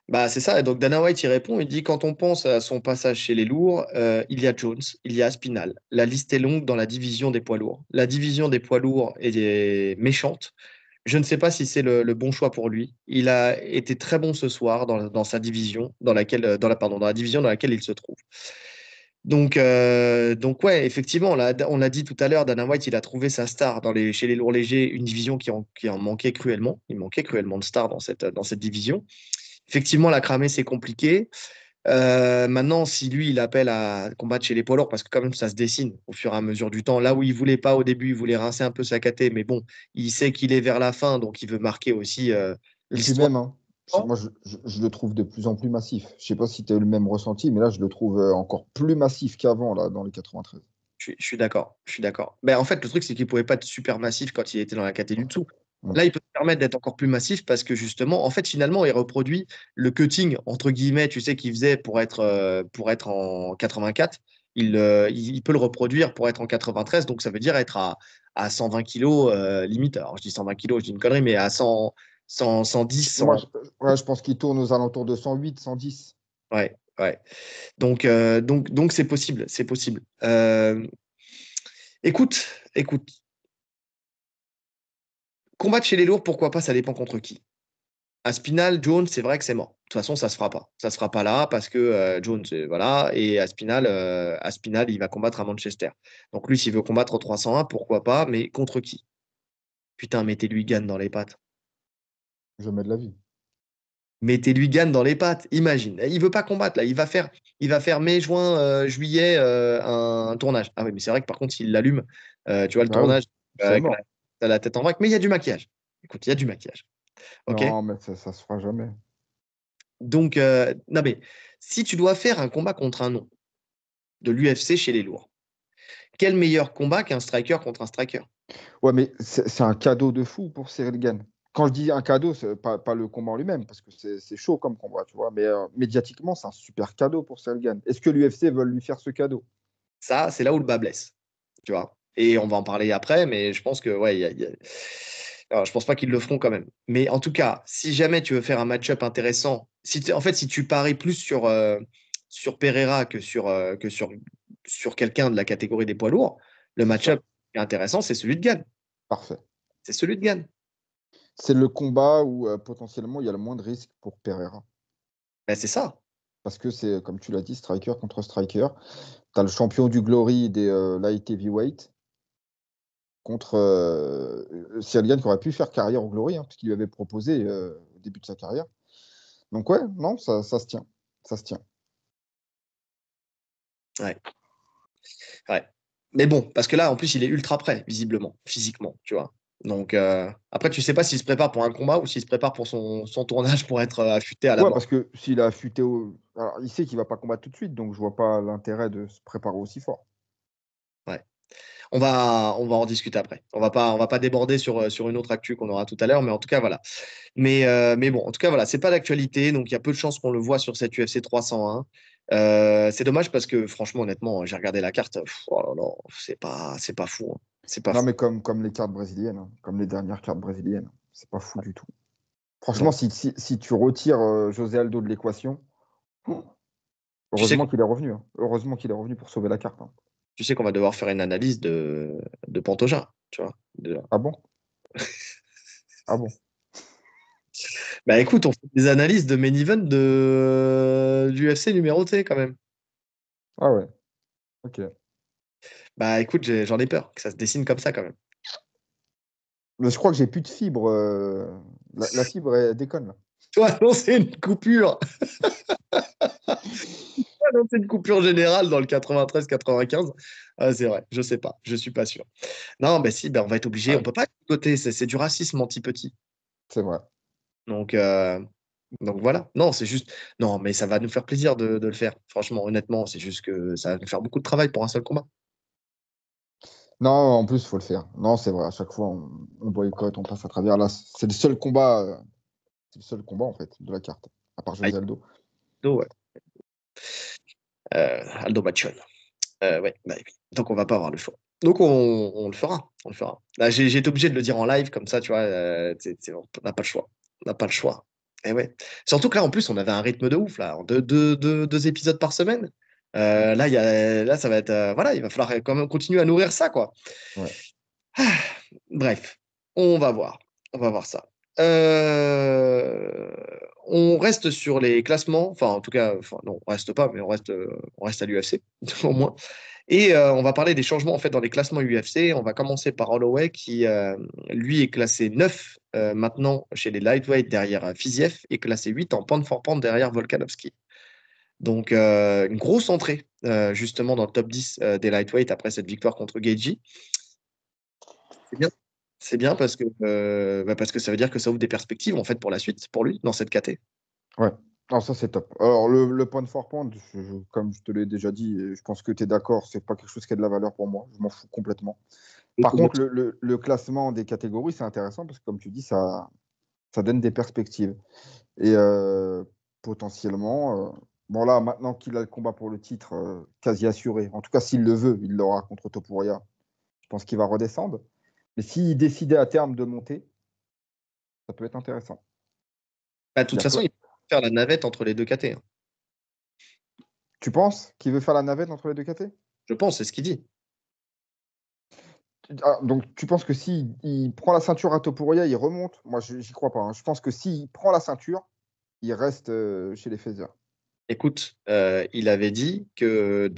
Bah, c'est ça. Et donc, Dana White, il répond, il dit: Quand on pense à son passage chez les lourds, il y a Jones, il y a Spinal. La liste est longue dans la division des poids lourds. La division des poids lourds est méchante. Je ne sais pas si c'est le bon choix pour lui. Il a été très bon ce soir dans sa division, pardon, dans la division dans laquelle il se trouve. Donc ouais, effectivement, là, on l'a dit tout à l'heure, Dana White, il a trouvé sa star chez les lourds légers, une division qui en manquait cruellement. Il manquait cruellement de stars dans cette division. Effectivement, la cramer, c'est compliqué. Maintenant, si lui, il appelle à combattre chez les poids lourds, parce que quand même, ça se dessine au fur et à mesure du temps. Là où il voulait pas au début, il voulait rincer un peu sa caté, mais bon, il sait qu'il est vers la fin, donc il veut marquer aussi Et puis l'histoire. même, hein, moi, je le trouve de plus en plus massif. Je sais pas si tu as eu le même ressenti, mais là, je le trouve encore plus massif qu'avant, là, dans les 93. Je suis d'accord. Je suis d'accord. Ben, en fait, le truc, c'est qu'il pouvait pas être super massif quand il était dans la caté du dessous. Mm. Là, il peut se permettre d'être encore plus massif parce que justement, en fait, finalement, il reproduit le cutting, entre guillemets, tu sais, qu'il faisait pour être en 84. il peut le reproduire pour être en 93, donc ça veut dire être à 120 kilos limite. Alors je dis 120 kilos, je dis une connerie, mais à 110, Moi, 100. ouais, je pense qu'il tourne aux alentours de 108, 110. Ouais, ouais. Donc c'est possible, c'est possible. Écoute, écoute, combattre chez les lourds, pourquoi pas, ça dépend contre qui. Aspinal, Jones, c'est vrai que c'est mort. De toute façon, ça se fera pas. Ça se fera pas là parce que Jones, voilà, et Aspinal, il va combattre à Manchester. Donc lui, s'il veut combattre au 301, pourquoi pas, mais contre qui? Putain, mettez-lui Gann dans les pattes. Jamais de la vie. Mettez-lui Gann dans les pattes. Imagine. Il veut pas combattre là. Il va faire mai, juin, juillet un tournage. Ah oui, mais c'est vrai que par contre, s'il l'allume, tu vois le Ah oui, tournage c'est avec mort. la tête en vrac, mais il y a du maquillage. Écoute, il y a du maquillage. Ok. Non, mais ça se fera jamais. Donc, non, mais si tu dois faire un combat contre un nom de l'UFC chez les lourds, quel meilleur combat qu'un striker contre un striker? Ouais, mais c'est un cadeau de fou pour Cyril Gane. Quand je dis un cadeau, c'est pas le combat en lui-même, parce que c'est chaud comme combat, tu vois. Mais médiatiquement, c'est un super cadeau pour Cyril Gane. Est-ce que l'UFC veut lui faire ce cadeau? Ça, c'est là où le bas blesse, tu vois. Et on va en parler après, mais je pense que, ouais, alors, je pense pas qu'ils le feront quand même. Mais en tout cas, si jamais tu veux faire un match-up intéressant, en fait, si tu paries plus sur Pereira que sur quelqu'un de la catégorie des poids lourds, le C'est ça. match-up qui est intéressant, c'est celui de Gann. Parfait. C'est celui de Gann. C'est le combat où potentiellement il y a le moins de risques pour Pereira. Ben, c'est ça. Parce que c'est, comme tu l'as dit, striker contre striker. Tu as le champion du Glory des light heavyweight contre Cyril Gane qui aurait pu faire carrière au Glory, hein, parce qu'il lui avait proposé au début de sa carrière. Donc ouais, non, ça se tient. Ça se tient. Ouais. Ouais. Mais bon, parce que là, en plus, il est ultra prêt, visiblement, physiquement, tu vois. Donc, après, tu sais pas s'il se prépare pour un combat ou s'il se prépare pour son tournage pour être affûté à la Ouais, mort. parce que s'il a affûté au... Alors, il sait qu'il va pas combattre tout de suite, donc je vois pas l'intérêt de se préparer aussi fort. Ouais. On va en discuter après. On va pas déborder sur une autre actu qu'on aura tout à l'heure, mais en tout cas, voilà. Mais bon, en tout cas, voilà, c'est pas d'actualité, donc il y a peu de chances qu'on le voit sur cette UFC 301. C'est dommage parce que, franchement, honnêtement, j'ai regardé la carte. Oh là là, c'est pas fou, hein. C'est pas Non, fou. mais comme les cartes brésiliennes, hein, comme les dernières cartes brésiliennes, c'est pas fou du tout. Franchement, Non. si tu retires José Aldo de l'équation, Tu sais heureusement qu'il est revenu, hein. Heureusement qu'il est revenu pour sauver la carte, hein. tu sais qu'on va devoir faire une analyse de Pantoja, tu vois, déjà. Ah bon? Ah bon? Bah écoute, on fait des analyses de main event du UFC numéroté quand même. Ah ouais, ok. Bah écoute, j'en ai peur que ça se dessine comme ça quand même. Mais je crois que j'ai plus de fibre. La fibre, elle déconne, là. Tu vois, annoncer une coupure, annoncer une coupure générale dans le 93-95. Ah, c'est vrai, je sais pas, je suis pas sûr. Non, bah si, bah, on va être obligé, on Ouais, peut pas côté, c'est du racisme anti-petit. c'est vrai. Donc, donc voilà. Non, c'est juste. Non, mais ça va nous faire plaisir de le faire. Franchement, honnêtement, c'est juste que ça va nous faire beaucoup de travail pour un seul combat. Non, en plus, il faut le faire. Non, c'est vrai. À chaque fois, on boycotte, on passe à travers. Là, c'est le seul combat. C'est le seul combat, en fait, de la carte, à part Aïe, José Aldo. ouais. Aldo Baccion. Ouais, bah oui. Donc on va pas avoir le choix. Donc on le fera. On le fera. Là, j'ai été obligé de le dire en live, comme ça, tu vois, on n'a pas le choix. On n'a pas le choix. Et ouais. Surtout que là, en plus, on avait un rythme de ouf, là. Deux épisodes par semaine. Là, ça va être. Voilà, il va falloir quand même continuer à nourrir ça, quoi. Ouais. Ah, bref, on va voir. On va voir ça. Euh, on reste sur les classements. Enfin, en tout cas, enfin, non, on reste pas, mais on reste à l'UFC, au moins. Et on va parler des changements en fait dans les classements UFC. On va commencer par Holloway qui, lui, est classé 9 maintenant chez les lightweight derrière Fiziev et classé 8 en pound for pound derrière Volkanovski. Donc, une grosse entrée justement dans le top 10 des lightweight après cette victoire contre Gaethje. C'est bien. C'est bien parce que ça veut dire que ça ouvre des perspectives en fait pour la suite, pour lui, dans cette KT. Ouais. Alors, ça, c'est top. Alors, le point for point, comme je te l'ai déjà dit, et je pense que tu es d'accord, c'est pas quelque chose qui a de la valeur pour moi. Je m'en fous complètement. Par contre, le classement des catégories, c'est intéressant parce que, comme tu dis, ça donne des perspectives. Et potentiellement, Bon, là, maintenant qu'il a le combat pour le titre quasi assuré, en tout cas, s'il le veut, il l'aura contre Topuria. Je pense qu'il va redescendre. Mais s'il décidait à terme de monter, ça peut être intéressant. Bah, de Il y toute a façon, plein- il peut faire la navette entre les deux KT, hein. Tu penses qu'il veut faire la navette entre les deux KT? Je pense, c'est ce qu'il dit. Donc, tu penses que s'il il prend la ceinture à Topuria, il remonte? Moi, j'y crois pas, hein. Je pense que s'il prend la ceinture, il reste chez les Feather. Écoute, il avait dit que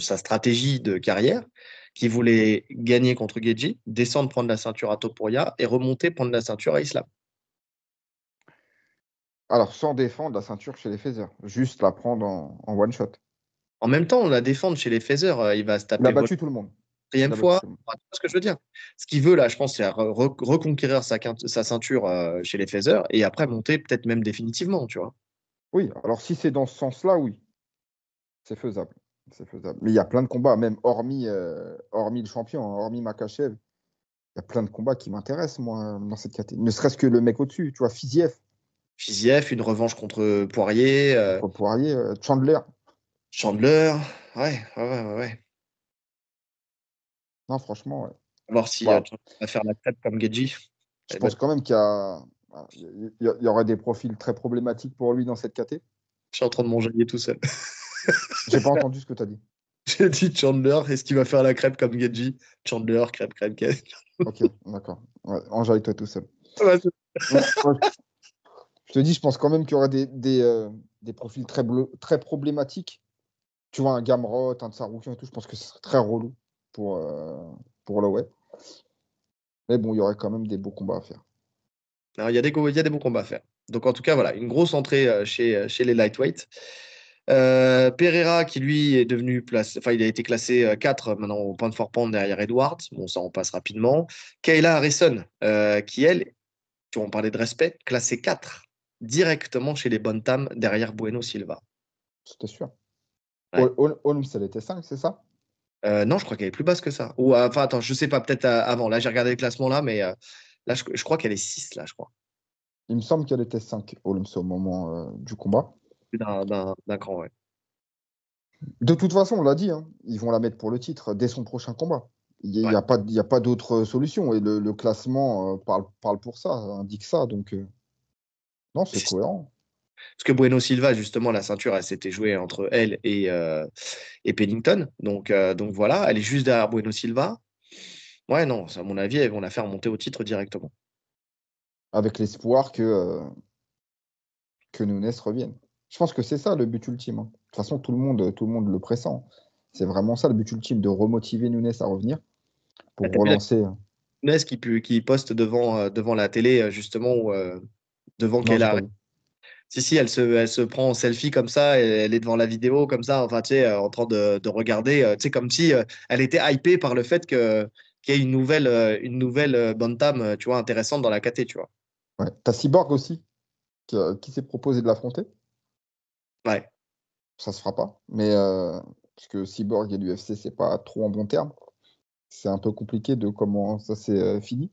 sa stratégie de carrière, qu'il voulait gagner contre Geji, descendre prendre la ceinture à Topuria et remonter prendre la ceinture à Islam. Alors, sans défendre la ceinture chez les Feather, juste la prendre en one shot. En même temps, la défendre chez les Feather, il va se Il a taper Volk battu tout le monde. Il quatrième a battu fois. tout le monde. Enfin, tu vois ce que je veux dire? Ce qu'il veut là, je pense, c'est reconquérir sa ceinture chez les Feather et après monter peut-être même définitivement, tu vois. Oui, alors si c'est dans ce sens-là, oui, c'est faisable. C'est faisable. Mais il y a plein de combats, même hormis le champion, hein, hormis Makachev, il y a plein de combats qui m'intéressent, moi, dans cette catégorie. Ne serait-ce que le mec au-dessus, tu vois, Fiziev Fiziev, une revanche contre Poirier, contre Poirier, Chandler. Chandler. Ouais, ouais, ouais, ouais, ouais. Non, franchement, ouais. Voir si Bah, Chandler va faire la tête comme Geji. je pense quand même qu'il y aurait des profils très problématiques pour lui dans cette catégorie. Je suis en train de manger tout seul. J'ai pas entendu ce que tu as dit. J'ai dit Chandler, est-ce qu'il va faire la crêpe comme Geji? Chandler, crêpe, crêpe, crêpe. Ok, d'accord. Ouais, enjaille-toi tout seul. Ouais, Ouais, je te dis, je pense quand même qu'il y aurait des profils très problématiques. Tu vois, un Gamrot, un Tsaroukian et tout, je pense que ce serait très relou pour, euh, pour Holloway. Mais bon, il y aurait quand même des beaux combats à faire. alors, il y a des bons combats à faire. Donc, en tout cas, voilà, une grosse entrée chez les lightweights. Pereira, qui lui est devenu enfin, il a été classé 4 maintenant au point de fort pound derrière Edwards. Bon, ça, on passe rapidement. Kayla Harrison, qui elle, tu en parlais de respect, classé 4 directement chez les Bantam derrière Bueno Silva. C'était sûr. Ouais. Holmes, elle était 5, c'est ça? Non, je crois qu'elle est plus basse que ça. Ou, enfin, attends, je sais pas, peut-être avant. Là, j'ai regardé le classement là, mais là, je crois qu'elle est 6 là, je crois. Il me semble qu'elle était 5, Holmes, au moment du combat. Plus d'un cran, ouais. De toute façon, on l'a dit, hein, ils vont la mettre pour le titre dès son prochain combat. Il n'y Ouais. a, pas, il y a pas d'autre solution. Et le classement parle pour ça, indique ça. Donc, non, c'est cohérent. Parce que Bueno Silva, justement, la ceinture, elle s'était jouée entre elle et Pennington. Donc voilà, elle est juste derrière Bueno Silva. Ouais, non, à mon avis, elles vont la faire monter au titre directement. Avec l'espoir que Nunes revienne. Je pense que c'est ça le but ultime, hein. De toute façon, tout le monde le pressent. C'est vraiment ça le but ultime, de remotiver Nunes à revenir Ah, pour t'as vu la relancer. Nunes qui poste devant la télé, justement, ou devant Non, qu'elle j'ai pas arrive. vu. Si, si, elle se prend en selfie comme ça, et elle est devant la vidéo comme ça, enfin, tu sais, en train de regarder, tu sais, comme si elle était hypée par le fait qu'il y ait une nouvelle Bantam, tu vois, intéressante dans la KT, tu vois. Ouais. T'as Cyborg aussi, qui s'est proposé de l'affronter. Ouais. Ça se fera pas. Mais parce que Cyborg et l'UFC, c'est pas trop en bon terme. C'est un peu compliqué de comment ça s'est fini.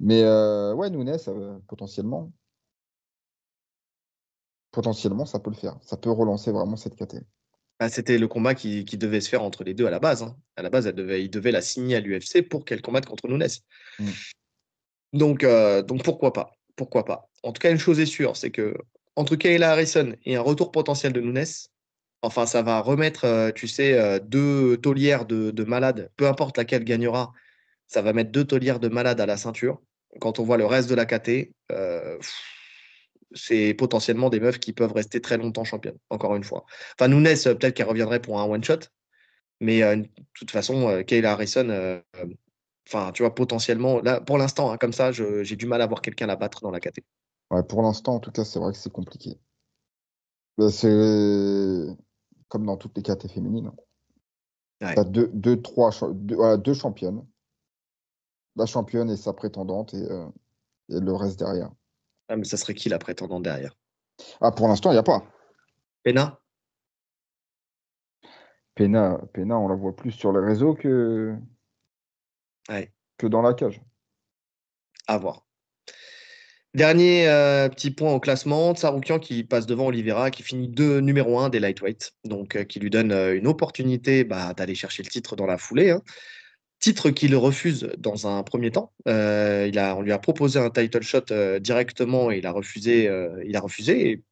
Mais ouais, Nunes, potentiellement, ça peut le faire. Ça peut relancer vraiment cette catégorie. Bah, c'était le combat qui devait se faire entre les deux à la base, hein. À la base, il devait la signer à l'UFC pour qu'elle combatte contre Nunes. Mm. Donc pourquoi pas? Pourquoi pas? En tout cas, une chose est sûre, c'est que entre Kayla Harrison et un retour potentiel de Nunes, enfin, ça va remettre, tu sais, deux taulières de malades, peu importe laquelle gagnera, ça va mettre deux taulières de malades à la ceinture. Quand on voit le reste de la KT, c'est potentiellement des meufs qui peuvent rester très longtemps championnes, encore une fois. Enfin, Nunes, peut-être qu'elle reviendrait pour un one-shot, mais de toute façon, Kayla Harrison, enfin, tu vois, potentiellement, là, pour l'instant, hein, comme ça, j'ai du mal à voir quelqu'un la battre dans la KT. Ouais, pour l'instant, en tout cas, c'est vrai que c'est compliqué. C'est comme dans toutes les catégories féminines, hein. Ouais. T'as voilà, deux championnes. La championne et sa prétendante et le reste derrière. Ah, mais ça serait qui la prétendante derrière? Ah, pour l'instant, il n'y a pas. Pena? Pena, on la voit plus sur les réseaux Ouais, que dans la cage. à voir. Dernier petit point au classement, Tsarukyan qui passe devant Oliveira, qui finit numéro un des lightweights, donc qui lui donne une opportunité d'aller chercher le titre dans la foulée, hein. Titre qu'il refuse dans un premier temps. On lui a proposé un title shot directement et il a refusé. Il a refusé, et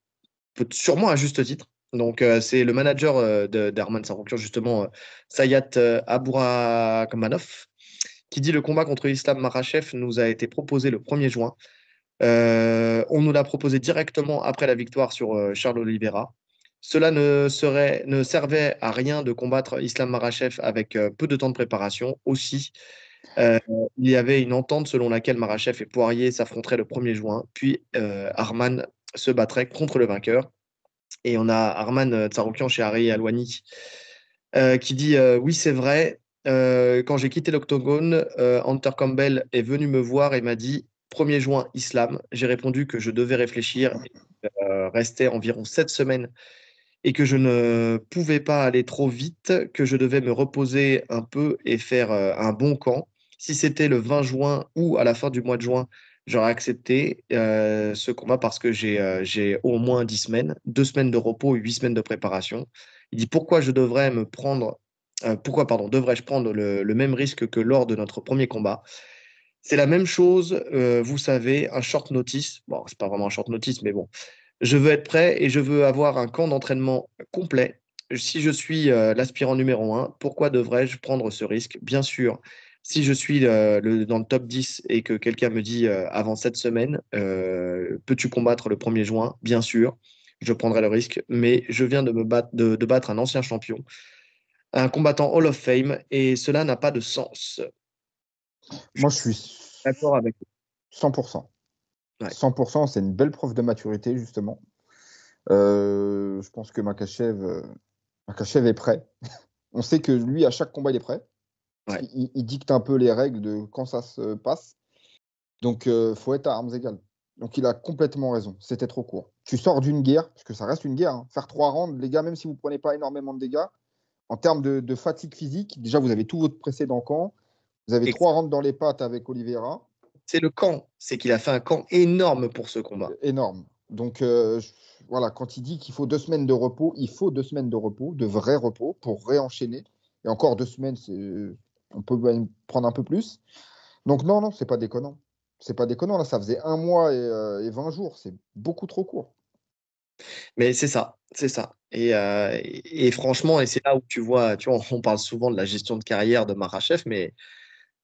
sûrement à juste titre. Donc c'est le manager d'Arman Tsarukyan, justement, Sayat Aburakhmanov, qui dit: le combat contre Islam Makhachev nous a été proposé le 1er juin. On nous l'a proposé directement après la victoire sur Charles Oliveira. Cela ne servait à rien de combattre Islam Makhachev avec peu de temps de préparation. Aussi, euh, il y avait une entente selon laquelle Makhachev et Poirier s'affronteraient le 1er juin, puis Arman se battrait contre le vainqueur. Et on a Arman Tsarukyan chez Ari Alwani qui dit: oui, c'est vrai. Quand j'ai quitté l'octogone, Hunter Campbell est venu me voir et m'a dit: 1er juin, Islam. J'ai répondu que je devais réfléchir et rester environ 7 semaines et que je ne pouvais pas aller trop vite, que je devais me reposer un peu et faire un bon camp. Si c'était le 20 juin ou à la fin du mois de juin, j'aurais accepté ce combat parce que j'ai au moins 10 semaines, 2 semaines de repos et 8 semaines de préparation. Il dit: pourquoi pardon, devrais-je prendre le même risque que lors de notre premier combat? C'est la même chose, vous savez, un short notice. Bon, c'est pas vraiment un short notice, mais bon, je veux être prêt et je veux avoir un camp d'entraînement complet. Si je suis l'aspirant numéro un, pourquoi devrais-je prendre ce risque? Bien sûr, si je suis dans le top 10 et que quelqu'un me dit avant cette semaine, peux-tu combattre le 1er juin? Bien sûr, je prendrai le risque, mais je viens de battre un ancien champion, un combattant Hall of Fame, et cela n'a pas de sens. Je Moi, je suis suis d'accord avec 100%. vous. Ouais. 100%, c'est une belle preuve de maturité, justement. Je pense que Makachev est prêt. On sait que lui, à chaque combat, il est prêt. Parce Ouais. qu'il dicte un peu les règles de quand ça se passe. Donc, faut être à armes égales. Donc, il a complètement raison. C'était trop court. Tu sors d'une guerre, parce que ça reste une guerre, hein. Faire 3 rounds, les gars, même si vous ne prenez pas énormément de dégâts, en termes de fatigue physique, déjà, vous avez tout votre précédent camp. Vous avez 3 rounds dans les pattes avec Oliveira. C'est le camp, c'est qu'il a fait un camp énorme pour ce combat. Énorme. Donc, voilà, quand il dit qu'il faut 2 semaines de repos, il faut 2 semaines de repos, de vrai repos, pour réenchaîner. Et encore 2 semaines, on peut même prendre un peu plus. Donc, non, non, c'est pas déconnant. C'est pas déconnant. Là, ça faisait 1 mois et 20 jours. C'est beaucoup trop court. Mais c'est ça, c'est ça. Et franchement, et c'est là où tu vois, on parle souvent de la gestion de carrière de Marachev, mais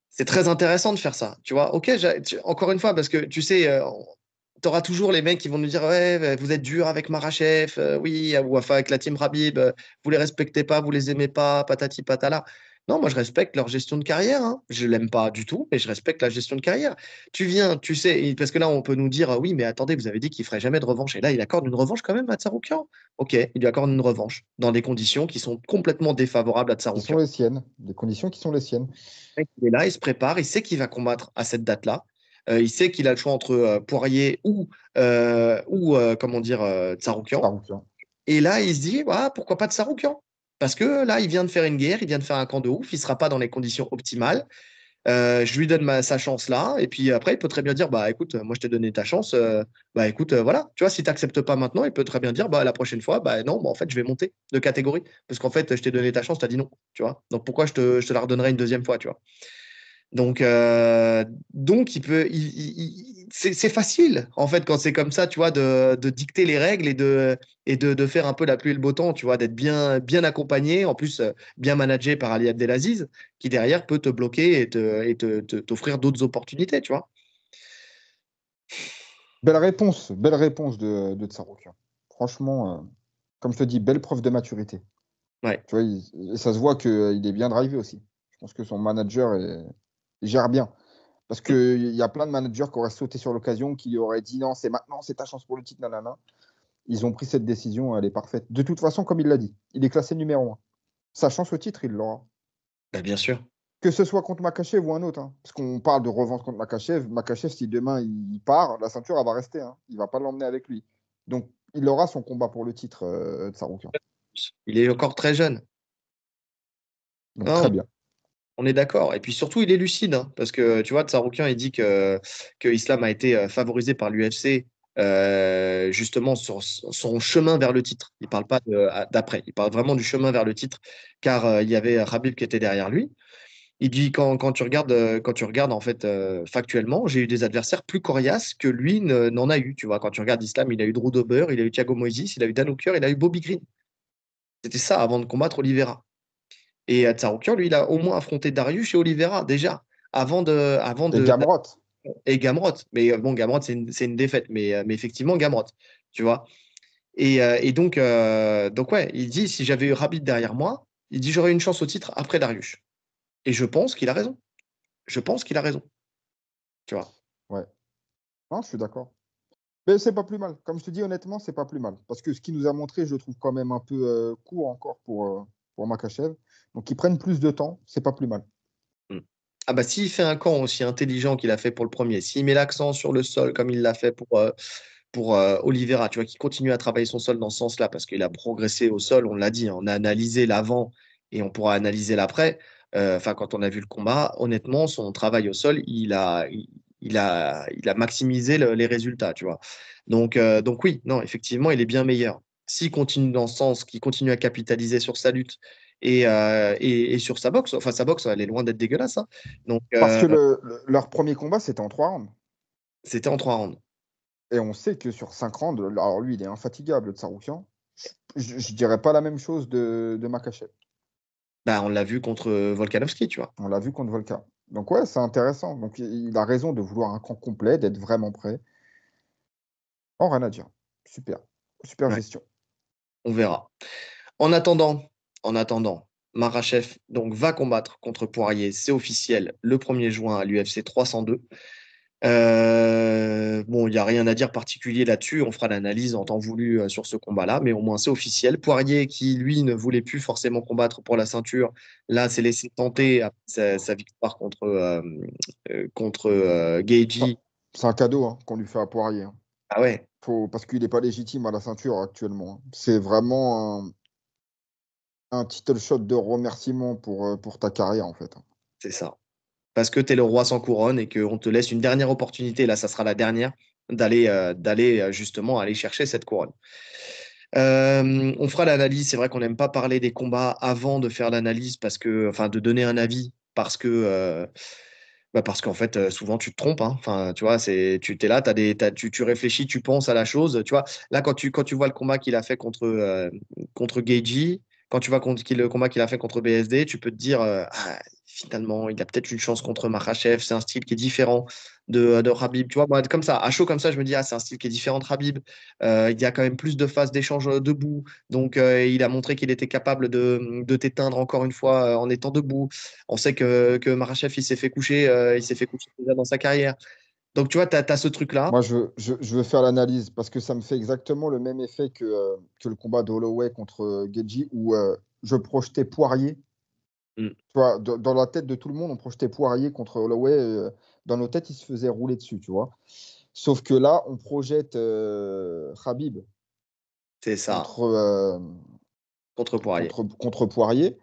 c'est très intéressant de faire ça. Tu vois, ok, encore une fois, parce que tu sais, tu auras toujours les mecs qui vont nous dire: ouais, vous êtes dur avec Marachev, oui, ou enfin avec la team Rabib, vous les respectez pas, vous les aimez pas, patati patala. Non, moi je respecte leur gestion de carrière, hein. Je l'aime pas du tout, mais je respecte la gestion de carrière. Tu viens, tu sais, parce que là on peut nous dire: oui, mais attendez, vous avez dit qu'il ferait jamais de revanche. Et là, il accorde une revanche quand même à Tsaroukian. Ok, il lui accorde une revanche dans des conditions qui sont complètement défavorables à Qui sont Tsaroukian. les siennes. Des conditions qui sont les siennes. Mec, il est là, il se prépare, il sait qu'il va combattre à cette date-là. Il sait qu'il a le choix entre Poirier ou comment dire, Tsarukyan. Saroukian. Et là, il se dit: ah, pourquoi pas Tsarukyan? Parce que là, il vient de faire une guerre, il vient de faire un camp de ouf, il ne sera pas dans les conditions optimales. Je lui donne sa chance là. Et puis après, il peut très bien dire: bah écoute, moi je t'ai donné ta chance. Bah écoute, voilà. Tu vois, si tu n'acceptes pas maintenant, il peut très bien dire: bah la prochaine fois, bah non, bah, en fait, je vais monter de catégorie. Parce qu'en fait, je t'ai donné ta chance, tu as dit non. Tu vois. Donc pourquoi je te la redonnerai une deuxième fois, tu vois. Donc, donc c'est facile, en fait, quand c'est comme ça, tu vois, de dicter les règles et de faire un peu la pluie et le beau temps, tu vois, d'être bien, bien accompagné, en plus, bien managé par Ali Abdelaziz, qui derrière peut te bloquer t'offrir d'autres opportunités, tu vois. Belle réponse de Saroukian. Franchement, comme je te dis, belle preuve de maturité. Ouais. Tu vois, et ça se voit qu'il est bien drivé aussi. Je pense que son manager il gère bien. Parce qu'il y a plein de managers qui auraient sauté sur l'occasion, qui auraient dit non, c'est maintenant, c'est ta chance pour le titre, nanana. Ils ont pris cette décision, elle est parfaite. De toute façon, comme il l'a dit, il est classé numéro 1. Sa chance au titre, il l'aura. Bah, bien sûr. Que ce soit contre Makachev ou un autre, hein. Parce qu'on parle de revanche contre Makachev. Makachev, si demain il part, la ceinture, elle va rester, hein. Il ne va pas l'emmener avec lui. Donc, il aura son combat pour le titre de Saroukian. Il est encore très jeune. Donc, Non, très bien. On est d'accord. Et puis surtout, il est lucide, hein, parce que tu vois, Tsaroukian, il dit que Islam a été favorisé par l'UFC justement sur son chemin vers le titre. Il parle pas d'après, il parle vraiment du chemin vers le titre, car il y avait Khabib qui était derrière lui. Il dit quand tu regardes en fait factuellement, j'ai eu des adversaires plus coriaces que lui n'en a eu. Tu vois, quand tu regardes Islam, il a eu Drew Dober, il a eu Thiago Moises, il a eu Dan Hooker, il a eu Bobby Green. C'était ça avant de combattre Oliveira. Et Tsaroukian, lui, il a au moins affronté Darius et Oliveira déjà, avant Et Gamrot. et Gamrot. Mais bon, Gamrot, c'est une défaite, mais effectivement, Gamrot, tu vois. Et donc, ouais, il dit, si j'avais eu Rabid derrière moi, il dit, j'aurais une chance au titre après Darius. Et je pense qu'il a raison. Je pense qu'il a raison, tu vois. Ouais. Non, je suis d'accord. Mais c'est pas plus mal. Comme je te dis, honnêtement, c'est pas plus mal. Parce que ce qu'il nous a montré, je le trouve quand même un peu court encore pour Makhachev. Donc, ils prennent plus de temps, c'est pas plus mal. Mm. Ah bah s'il fait un camp aussi intelligent qu'il a fait pour le premier, s'il met l'accent sur le sol comme il l'a fait pour Oliveira, tu vois, qui continue à travailler son sol dans ce sens-là, parce qu'il a progressé au sol, on l'a dit, hein, on a analysé l'avant et on pourra analyser l'après. Enfin, quand on a vu le combat, honnêtement, son travail au sol, il a maximisé les résultats, tu vois. Donc oui, non, effectivement, il est bien meilleur. S'il continue dans ce sens, qu'il continue à capitaliser sur sa lutte et sur sa boxe, enfin sa boxe, elle est loin d'être dégueulasse, hein. Donc Parce que leur premier combat, c'était en 3 rounds. c'était en 3 rounds. Et on sait que sur 5 rounds, alors lui, il est infatigable, Tsaroukian. Je dirais pas la même chose de Makhachev. Bah, on l'a vu contre Volkanovski, tu vois. On l'a vu contre Volka. Donc ouais, c'est intéressant. Donc il a raison de vouloir un camp complet, d'être vraiment prêt. Oh, rien à dire. Super. Super Ouais, gestion. on verra. En attendant, en attendant, Makhachev donc va combattre contre Poirier, c'est officiel, le 1er juin à l'UFC 302. Bon, il n'y a rien à dire particulier là-dessus. On fera l'analyse en temps voulu sur ce combat-là, mais au moins c'est officiel. Poirier, qui lui ne voulait plus forcément combattre pour la ceinture, là s'est laissé tenter après sa victoire contre Ça, Gaethje. c'est un cadeau hein, qu'on lui fait à Poirier, hein. Ah ouais, Parce qu'il n'est pas légitime à la ceinture actuellement, hein. C'est vraiment un title shot de remerciement pour ta carrière, en fait, hein. c'est ça. Parce que tu es le roi sans couronne et qu'on te laisse une dernière opportunité, là ça sera la dernière, d'aller justement aller chercher cette couronne. On fera l'analyse. C'est vrai qu'on n'aime pas parler des combats avant de faire l'analyse enfin, de donner un avis parce qu'en fait, souvent tu te trompes, hein. Enfin, tu vois, tu es là, tu réfléchis, tu penses à la chose. Tu vois, là, quand tu vois le combat qu'il a fait contre Gaethje, quand tu vois le combat qu'il a fait contre BSD, tu peux te dire, ah, finalement, il a peut-être une chance contre Makhachev. C'est un style qui est différent de Khabib. Tu vois, moi, comme ça, à chaud comme ça, je me dis, ah, c'est un style qui est différent de Khabib. Il y a quand même plus de phases d'échange debout. Donc, il a montré qu'il était capable de t'éteindre encore une fois en étant debout. On sait que Makhachev, il s'est fait coucher déjà dans sa carrière. Donc, tu vois, tu as ce truc-là. Moi, je veux faire l'analyse parce que ça me fait exactement le même effet que le combat de Holloway contre Gaethje où je projetais Poirier. Mm. Tu vois, dans la tête de tout le monde, on projetait Poirier contre Holloway. Dans nos têtes, il se faisait rouler dessus, tu vois. Sauf que là, on projette Khabib C'est ça, contre, contre Poirier. contre Poirier.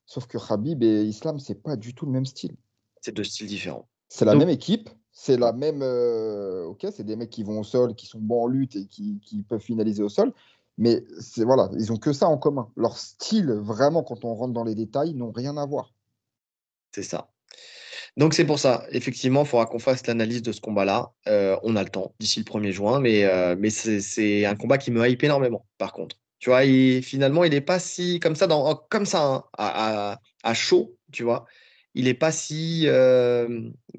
Sauf que Khabib et Islam, c'est pas du tout le même style. C'est deux styles différents. C'est la Donc, même équipe, c'est la même. Ok, c'est des mecs qui vont au sol, qui sont bons en lutte et qui peuvent finaliser au sol. Mais voilà, ils ont que ça en commun. Leur style, vraiment, quand on rentre dans les détails, n'ont rien à voir. c'est ça. Donc, c'est pour ça. Effectivement, il faudra qu'on fasse l'analyse de ce combat-là. On a le temps d'ici le 1er juin, mais c'est un combat qui me hype énormément, par contre. Tu vois, finalement, il n'est pas si, comme ça hein, à chaud, tu vois, il n'est pas si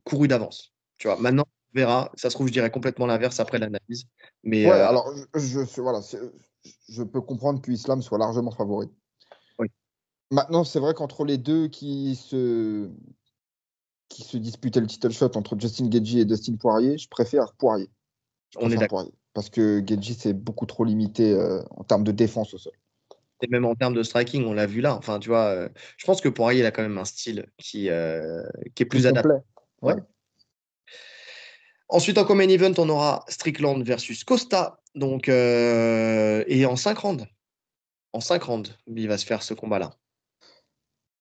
couru d'avance. Tu vois, maintenant, on verra. Ça se trouve, je dirais complètement l'inverse après l'analyse. Mais Ouais, alors, voilà, je peux comprendre que Islam soit largement favori. oui, Maintenant, c'est vrai qu'entre les deux qui se disputaient le title shot, entre Justin Gaethje et Dustin Poirier, je préfère Poirier. Je on est préfère d'accord. Poirier. Parce que Gaethje, c'est beaucoup trop limité en termes de défense au sol. Et même en termes de striking, on l'a vu là. Enfin, tu vois, je pense que Poirier, il a quand même un style qui est Plus plus adapté. complet. Ouais. Ouais. Ensuite, en common event, on aura Strickland versus Costa. Donc, et en 5 rounds. En 5 rounds, il va se faire ce combat-là.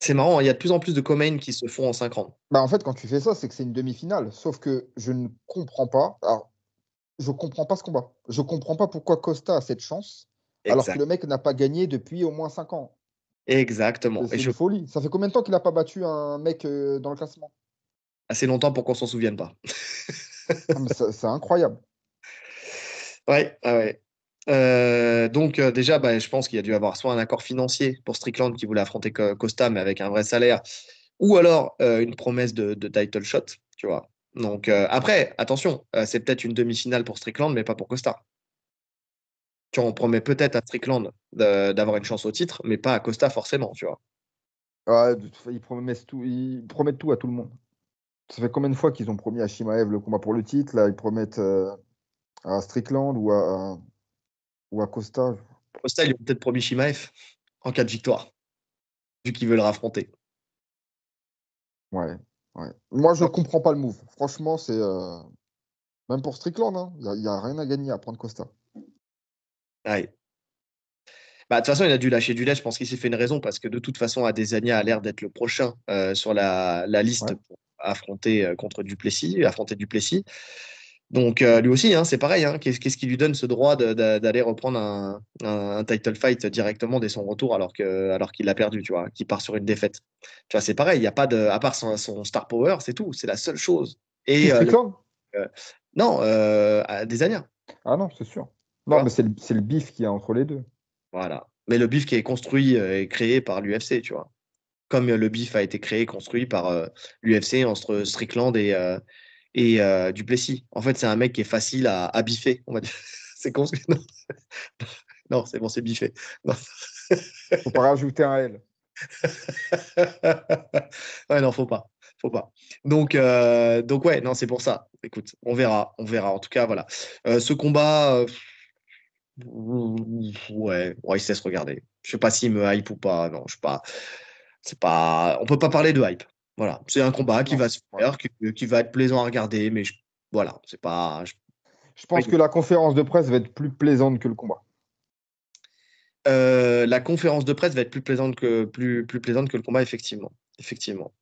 C'est marrant, il y a de plus en plus de co-main qui se font en 5 rounds. Bah, en fait, quand tu fais ça, c'est que c'est une demi-finale. Sauf que je ne comprends pas. Alors, je comprends pas ce combat. Je comprends pas pourquoi Costa a cette chance, alors que Exact. le mec n'a pas gagné depuis au moins 5 ans. Exactement. Et C'est une folie. Ça fait combien de temps qu'il n'a pas battu un mec dans le classement? assez longtemps pour qu'on s'en souvienne pas. Ah, mais c'est incroyable. Ouais, ouais, ouais. Donc déjà, bah, je pense qu'il y a dû avoir soit un accord financier pour Strickland qui voulait affronter Costa, mais avec un vrai salaire, ou alors une promesse de title shot, tu vois. Donc après, attention, c'est peut-être une demi-finale pour Strickland, mais pas pour Costa. Tu vois, on promet peut-être à Strickland d'avoir une chance au titre, mais pas à Costa forcément, tu vois. Ouais, ils promettent tout à tout le monde. Ça fait combien de fois qu'ils ont promis à Shimaev le combat pour le titre? Là, ils promettent à Strickland ou à Costa. Costa, ils lui ont peut-être promis Shimaev en cas de victoire, vu qu'ils veulent le raffronter. Ouais, ouais. Moi, je Non. comprends pas le move. Franchement, c'est même pour Strickland, hein, il y a rien à gagner à prendre Costa. Ouais. Bah, de toute façon, il a dû lâcher du lait. Je pense qu'il s'est fait une raison parce que de toute façon, Adesanya a l'air d'être le prochain sur la liste Ouais. pour affronter contre Duplessis, affronter Duplessis. Donc lui aussi, hein, c'est pareil. Hein. Qu'est-ce qui lui donne ce droit d'aller reprendre un title fight directement dès son retour alors qu'il l'a perdu, tu vois, qu'il part sur une défaite. Tu vois, c'est pareil. Il y a pas de, à part son star power, c'est tout. C'est la seule chose. Qui, Et Strickland? non, Adesanya. Ah non, c'est sûr. Tu Non, mais vois. c'est le bif qu'il y a entre les deux. Voilà. Mais le beef qui est construit et créé par l'UFC, tu vois. Comme le beef a été créé, construit par l'UFC entre Strickland et Duplessis. En fait, c'est un mec qui est facile à biffer, on va dire. C'est con. Non, non, c'est bon, c'est biffé. Non. Faut pas rajouter un L. Ouais, non, faut pas. Faut pas. Donc ouais, non, c'est pour ça. Écoute, on verra. On verra. En tout cas, voilà. Ce combat, ouais, ouais, il se laisse regarder. Je sais pas s'il me hype ou pas. Non, je sais pas. C'est pas. On peut pas parler de hype. Voilà. C'est un combat qui Non. va se Ouais. faire, qui va être plaisant à regarder, mais voilà. C'est pas. Je pense que la conférence de presse va être plus plaisante que le combat. La conférence de presse va être plus plaisante que le combat, effectivement. Effectivement.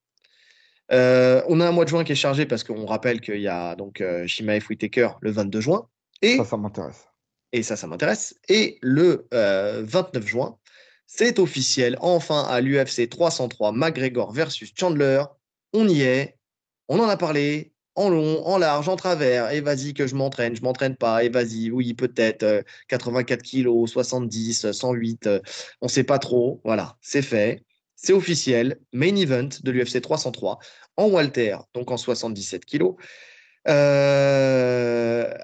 On a un mois de juin qui est chargé parce qu'on rappelle qu'il y a donc Shimaev Whittaker le 22 juin. Et Ça m'intéresse. et ça m'intéresse. Et le 29 juin, c'est officiel, enfin à l'UFC 303, McGregor versus Chandler. On y est, on en a parlé, en long, en large, en travers, et vas-y que je m'entraîne pas, et vas-y, oui, peut-être 84 kilos, 70, 108, on sait pas trop. Voilà, c'est fait. C'est officiel, main event de l'UFC 303 en Walter, donc en 77 kilos.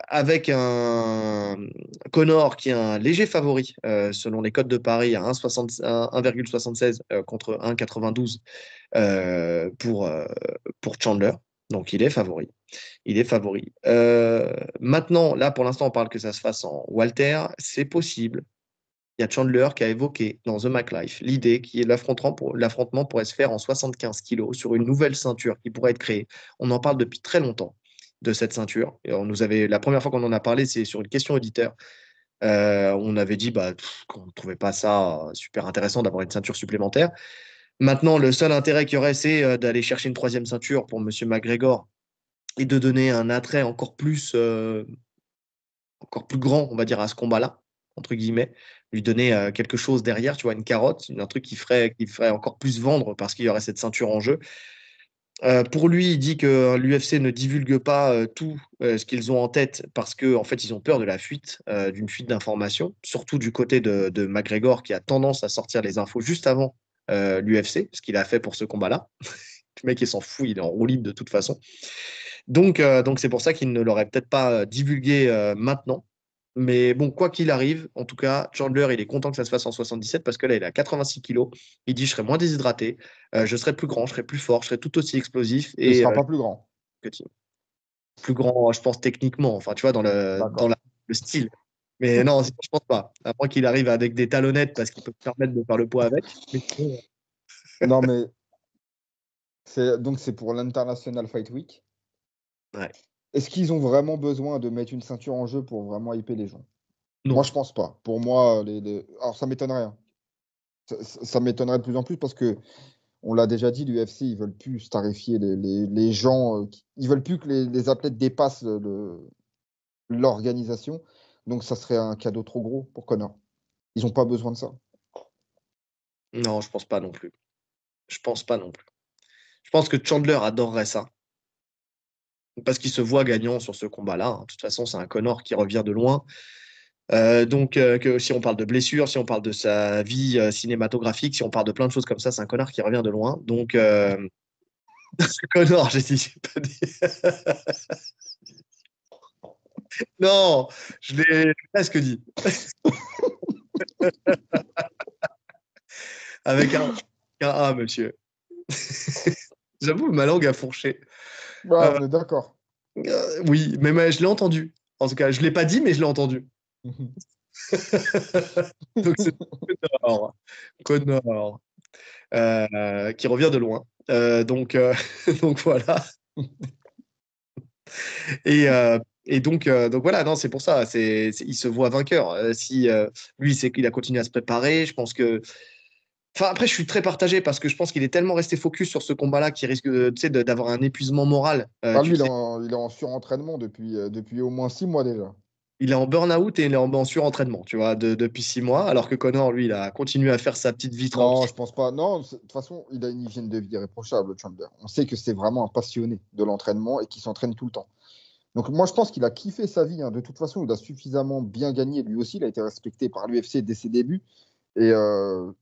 Avec un Connor qui est un léger favori selon les codes de Paris à 1,76 contre 1,92 pour Chandler. Donc il est favori. Il est favori. Maintenant, là pour l'instant, on parle que ça se fasse en Walter. C'est possible. Il y a Chandler qui a évoqué dans The McLife l'idée qui est l'affrontement pourrait se faire en 75 kilos sur une nouvelle ceinture qui pourrait être créée. On en parle depuis très longtemps de cette ceinture. Et la première fois qu'on en a parlé, c'est sur une question auditeur. On avait dit qu'on ne trouvait pas ça super intéressant d'avoir une ceinture supplémentaire. Maintenant, le seul intérêt qu'il y aurait, c'est d'aller chercher une troisième ceinture pour Monsieur McGregor et de donner un attrait encore plus grand, on va dire, à ce combat-là, entre guillemets, lui donner quelque chose derrière, tu vois, une carotte, un truc qui ferait encore plus vendre parce qu'il y aurait cette ceinture en jeu. Pour lui, il dit que l'UFC ne divulgue pas tout ce qu'ils ont en tête parce qu'en fait, ils ont peur de la fuite, d'une fuite d'informations, surtout du côté de McGregor qui a tendance à sortir les infos juste avant l'UFC, ce qu'il a fait pour ce combat-là. Le mec, il s'en fout, il est en roue libre de toute façon. Donc c'est pour ça qu'il ne l'aurait peut-être pas divulgué maintenant. Mais bon, quoi qu'il arrive, en tout cas, Chandler, il est content que ça se fasse en 77 parce que là, il a 86 kilos. Il dit, je serai moins déshydraté, je serai plus grand, je serai plus fort, je serai tout aussi explosif Il et sera pas plus grand. que Tim. Plus grand, je pense, techniquement, enfin, tu vois, D'accord. le style. Mais non, je pense pas. À moins qu'il arrive avec des talonnettes parce qu'il peut se permettre de faire le poids avec. Mais sinon, Non, mais c'est pour l'International Fight Week. ouais. Est-ce qu'ils ont vraiment besoin de mettre une ceinture en jeu pour vraiment hyper les gens? Moi, Non. je pense pas. Pour moi, alors ça m'étonnerait, hein. Ça m'étonnerait de plus en plus parce que On l'a déjà dit, l'UFC, ils veulent plus starifier les gens. Ils veulent plus que les athlètes dépassent l'organisation. Donc, ça serait un cadeau trop gros pour Conor. Ils n'ont pas besoin de ça. Non, je pense pas non plus. Je pense pas non plus. Je pense que Chandler adorerait ça. Parce qu'il se voit gagnant sur ce combat-là, hein. De toute façon, c'est un Conor qui revient de loin. Donc, que si on parle de blessures, si on parle de sa vie cinématographique, si on parle de plein de choses comme ça, c'est un connard qui revient de loin. Donc, Connor, j'ai pas dit. Non, je l'ai presque dit. Avec un A, monsieur. J'avoue, ma langue a fourché. Bah, on est d'accord. Oui, mais je l'ai entendu. En tout cas, je ne l'ai pas dit, mais je l'ai entendu. Donc, c'est Connor. Connor. Qui revient de loin. Donc voilà. Et donc voilà, non, c'est pour ça. Il se voit vainqueur. Si lui, c'est qu'il a continué à se préparer. Je pense que. Enfin, après, je suis très partagé parce que je pense qu'il est tellement resté focus sur ce combat-là qu'il risque tu sais, d'avoir un épuisement moral. Bah, Tu lui, le sais, il est en surentraînement depuis au moins 6 mois déjà. il est en burn-out et il est en surentraînement, tu vois, depuis 6 mois, alors que Connor, lui, il a continué à faire sa petite vie Non, tranquille. je pense pas. Non, de toute façon, il a une hygiène de vie irréprochable, Chandler. On sait que c'est vraiment un passionné de l'entraînement et qu'il s'entraîne tout le temps. Donc moi, je pense qu'il a kiffé sa vie, hein. De toute façon, il a suffisamment bien gagné. Lui aussi, il a été respecté par l'UFC dès ses débuts. Et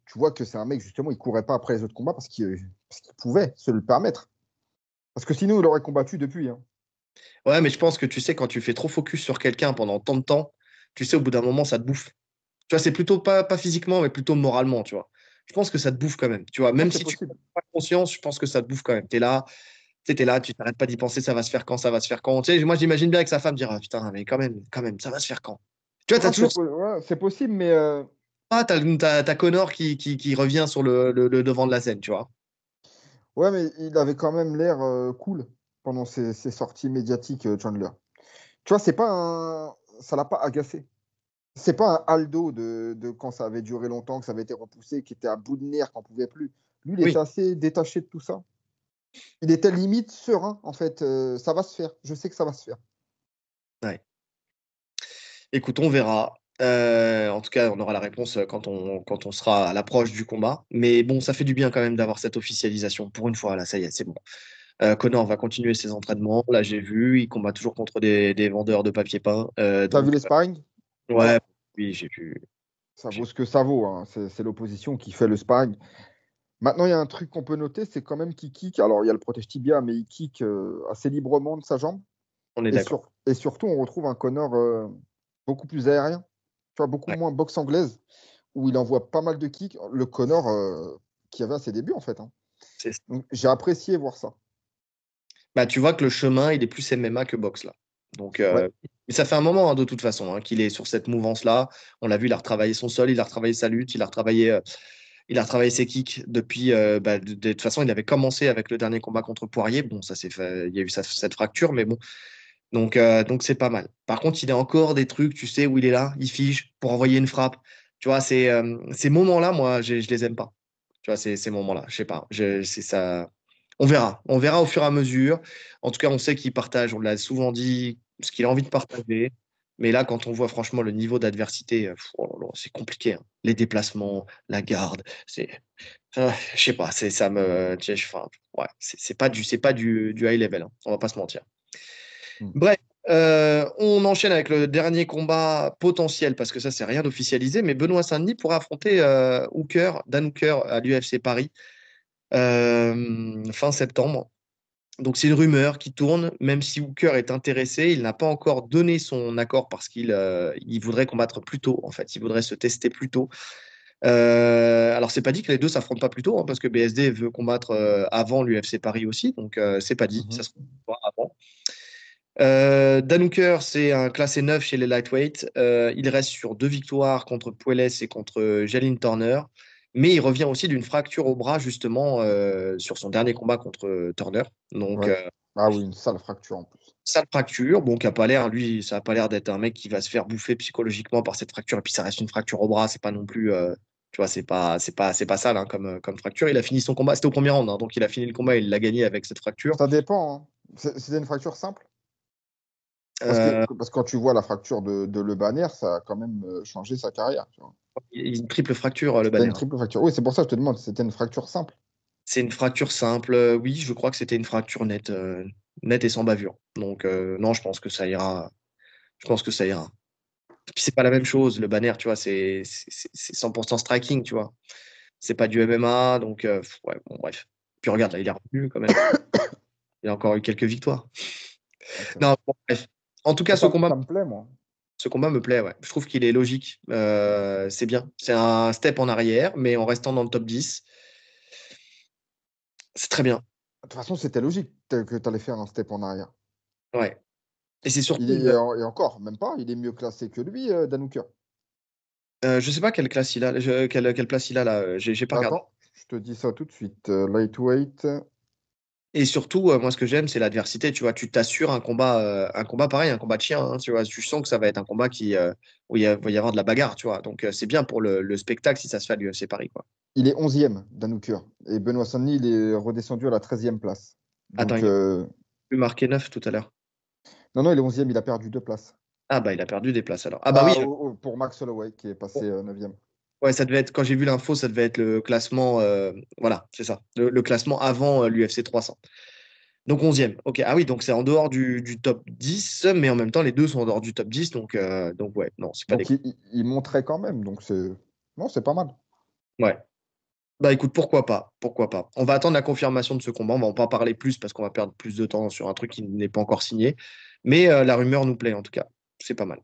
tu vois que c'est un mec, justement, il courait pas après les autres combats parce qu'il pouvait se le permettre. Parce que sinon, il aurait combattu depuis, hein. Ouais, mais je pense que tu sais, quand tu fais trop focus sur quelqu'un pendant tant de temps, tu sais, au bout d'un moment, ça te bouffe. Tu vois, c'est plutôt pas physiquement, mais plutôt moralement, tu vois. Je pense que ça te bouffe quand même. Tu vois, Non, même c'est si tu n'as possible. pas conscience, je pense que ça te bouffe quand même. Tu es là, t'es là, tu t'arrêtes pas d'y penser, ça va se faire quand, ça va se faire quand. Tu sais, moi, j'imagine bien que sa femme dira, putain, mais quand même, ça va se faire quand. Tu vois, t'as Ah, toujours ouais, c'est possible, mais ça, t'as Connor qui revient sur le devant de la scène, tu vois. ouais, mais il avait quand même l'air cool pendant ses sorties médiatiques, Chandler. Tu vois, c'est pas un... ça l'a pas agacé. C'est pas un Aldo de quand ça avait duré longtemps, que ça avait été repoussé, qui était à bout de nerfs, qu'on pouvait plus. Lui, il Oui. était assez détaché de tout ça. Il était limite serein, en fait. Ça va se faire. Je sais que ça va se faire. Ouais. Écoute, on verra. En tout cas, on aura la réponse quand on sera à l'approche du combat. Mais bon, ça fait du bien quand même d'avoir cette officialisation. Pour une fois, là, ça y est, c'est bon. Connor va continuer ses entraînements. Là, j'ai vu, il combat toujours contre des vendeurs de papier peint. T'as vu les sparring? Ouais, Voilà. oui, j'ai vu. Ça vaut ce que ça vaut, hein. C'est l'opposition qui fait le sparring. Maintenant, il y a un truc qu'on peut noter, c'est quand même qu'il kick. Alors, il y a le protège tibia, mais il kick assez librement de sa jambe. On est d'accord. Et surtout, on retrouve un Connor beaucoup plus aérien. Tu vois, beaucoup Ouais. moins boxe anglaise, où il envoie pas mal de kicks. Le Connor qui avait à ses débuts, en fait, hein. C'est- Donc, j'ai apprécié voir ça. Bah, tu vois que le chemin, il est plus MMA que boxe, là. Donc, Ouais. mais ça fait un moment, hein, de toute façon, hein, qu'il est sur cette mouvance-là. On l'a vu, il a retravaillé son sol, il a retravaillé sa lutte, il a retravaillé ses kicks depuis. De toute façon, il avait commencé avec le dernier combat contre Poirier. Bon, ça s'est fait, il y a eu cette fracture, mais bon. Donc c'est pas mal. Par contre, il a encore des trucs, tu sais, où il est là, il fige pour envoyer une frappe. Tu vois, ces moments-là, moi, je les aime pas. Tu vois, ces moments-là, je sais pas. C'est ça. On verra. On verra au fur et à mesure. En tout cas, on sait qu'il partage, on l'a souvent dit, ce qu'il a envie de partager. Mais là, quand on voit franchement le niveau d'adversité, oh là là, c'est compliqué, hein. Les déplacements, la garde, je sais pas, ça me, tu sais, enfin, ouais, c'est pas du high level, hein, on va pas se mentir. Mm. Bref, on enchaîne avec le dernier combat potentiel, parce que ça, c'est rien d'officialisé, mais Benoît Saint-Denis pourra affronter Dan Hooker à l'UFC Paris fin septembre. Donc c'est une rumeur qui tourne, même si Hooker est intéressé, il n'a pas encore donné son accord parce qu'il voudrait combattre plus tôt, en fait, il voudrait se tester plus tôt. Alors c'est pas dit que les deux s'affrontent pas plus tôt, hein, parce que BSD veut combattre avant l'UFC Paris aussi, donc c'est pas dit, ça Mhm. sera avant. Dan Hooker, c'est un classé 9 chez les lightweight. Il reste sur 2 victoires contre Puelles et contre Jalin Turner. Mais il revient aussi d'une fracture au bras, justement, sur son dernier combat contre Turner. Donc, Ouais. Ah oui, une sale fracture en plus. sale fracture. Bon, qui a pas l'air, lui, ça n'a pas l'air d'être un mec qui va se faire bouffer psychologiquement par cette fracture. Et puis, ça reste une fracture au bras. C'est pas non plus, Tu vois, c'est pas sale hein, comme fracture. Il a fini son combat, c'était au premier round, hein, donc il a fini le combat, il l'a gagné avec cette fracture. Ça dépend, hein. C'était une fracture simple? Euh, Parce que quand tu vois la fracture de Le Banner, ça a quand même changé sa carrière. Tu vois. une triple fracture, le C'était Banner. une triple fracture. Oui, c'est pour ça que je te demande, c'était une fracture simple. C'est une fracture simple. Oui, je crois que c'était une fracture nette, nette et sans bavure. Donc, non, je pense que ça ira. Je pense que ça ira. Puis, c'est pas la même chose. Le Banner, tu vois, c'est 100% striking, tu vois. C'est pas du MMA, donc, ouais, bon, bref. Puis, regarde, là, il est revenu quand même. Il a encore eu quelques victoires. Ouais, c'est vrai. Non, bon, bref. En tout cas, Moi, ça me plaît, moi. ce combat me plaît, ouais. Je trouve qu'il est logique. C'est bien. C'est un step en arrière, mais en restant dans le top 10. C'est très bien. De toute façon, c'était logique que tu allais faire un step en arrière. Ouais. Et c'est Il surtout. est, et encore, même pas, il est mieux classé que lui, Dan Hooker. Je sais pas quelle classe il a, quelle place il a là. J'ai pas regardé. Attends, je te dis ça tout de suite. Lightweight. Et surtout, moi, ce que j'aime, c'est l'adversité. Tu vois, tu t'assures un combat pareil, un combat de chien. Hein, tu vois, tu sens que ça va être un combat où il va y avoir de la bagarre. Tu vois, donc c'est bien pour le spectacle si ça se fait à l'UFC Paris, quoi. Il est 11e, Dan Hooker. Et Benoît Saint-Denis, il est redescendu à la 13e place. Attends, Donc, il a pu marquer 9 tout à l'heure. non, non, il est 11e, il a perdu 2 places. Ah bah, il a perdu des places alors. Ah bah oui. Pour Max Holloway, qui est passé 9e. Ouais, ça devait être, quand j'ai vu l'info, ça devait être le classement, voilà, c'est ça, le classement avant l'UFC 300. Donc 11e. Ok, ah oui, donc c'est en dehors du top 10, mais en même temps, les deux sont en dehors du top 10, donc ouais, non, c'est pas des. Donc, il monterait quand même. Donc, c'est non, c'est pas mal. Ouais. Bah écoute, pourquoi pas, pourquoi pas. On va attendre la confirmation de ce combat, on va en pas parler plus parce qu'on va perdre plus de temps sur un truc qui n'est pas encore signé, mais la rumeur nous plaît en tout cas, c'est pas mal.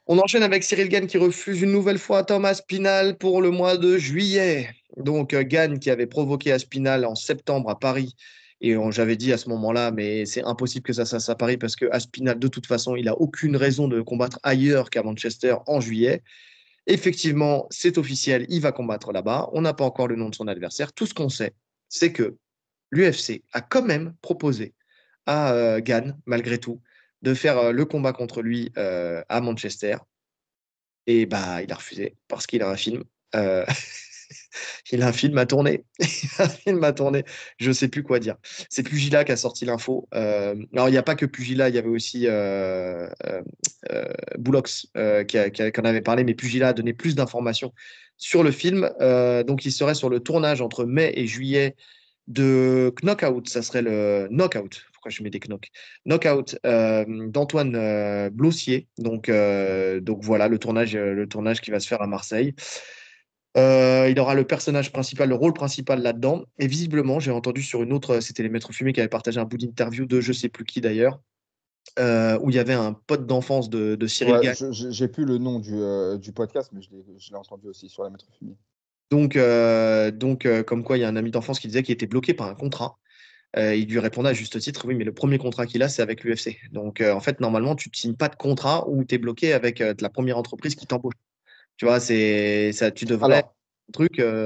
On enchaîne avec Cyril Gane qui refuse une nouvelle fois Thomas Spinal pour le mois de juillet. Donc Gane qui avait provoqué Aspinal en septembre à Paris. Et j'avais dit à ce moment-là, mais c'est impossible que ça se fasse à Paris parce que Aspinal, de toute façon, il n'a aucune raison de combattre ailleurs qu'à Manchester en juillet. Effectivement, c'est officiel, il va combattre là-bas. On n'a pas encore le nom de son adversaire. Tout ce qu'on sait, c'est que l'UFC a quand même proposé à Gane, malgré tout, de faire le combat contre lui à Manchester. Et bah, il a refusé parce qu'il a un film. Euh, il a un film à tourner. Il a un film à tourner. Je sais plus quoi dire. C'est Pugila qui a sorti l'info. Alors, il n'y a pas que Pugila, il y avait aussi Boulox qui en avait parlé, mais Pugila a donné plus d'informations sur le film. Donc, il serait sur le tournage entre mai et juillet de Knockout. Ça serait le Knockout. Pourquoi je mets des knocks? Knockout d'Antoine Blossier. Donc voilà le tournage qui va se faire à Marseille. Il aura le personnage principal, le rôle principal là-dedans. Et visiblement, j'ai entendu sur une autre, c'était les Maîtres Fumés qui avaient partagé un bout d'interview de je sais plus qui d'ailleurs, où il y avait un pote d'enfance de Cyril Ouais, Gane. j'ai plus le nom du podcast, mais je l'ai entendu aussi sur la Maître Fumier. Comme quoi, il y a un ami d'enfance qui disait qu'il était bloqué par un contrat. Il lui répondait à juste titre, oui, mais le premier contrat qu'il a, c'est avec l'UFC. Donc, en fait, normalement, tu ne signes pas de contrat ou tu es bloqué avec la première entreprise qui t'embauche. Tu vois, c'est ça, tu devrais Alors,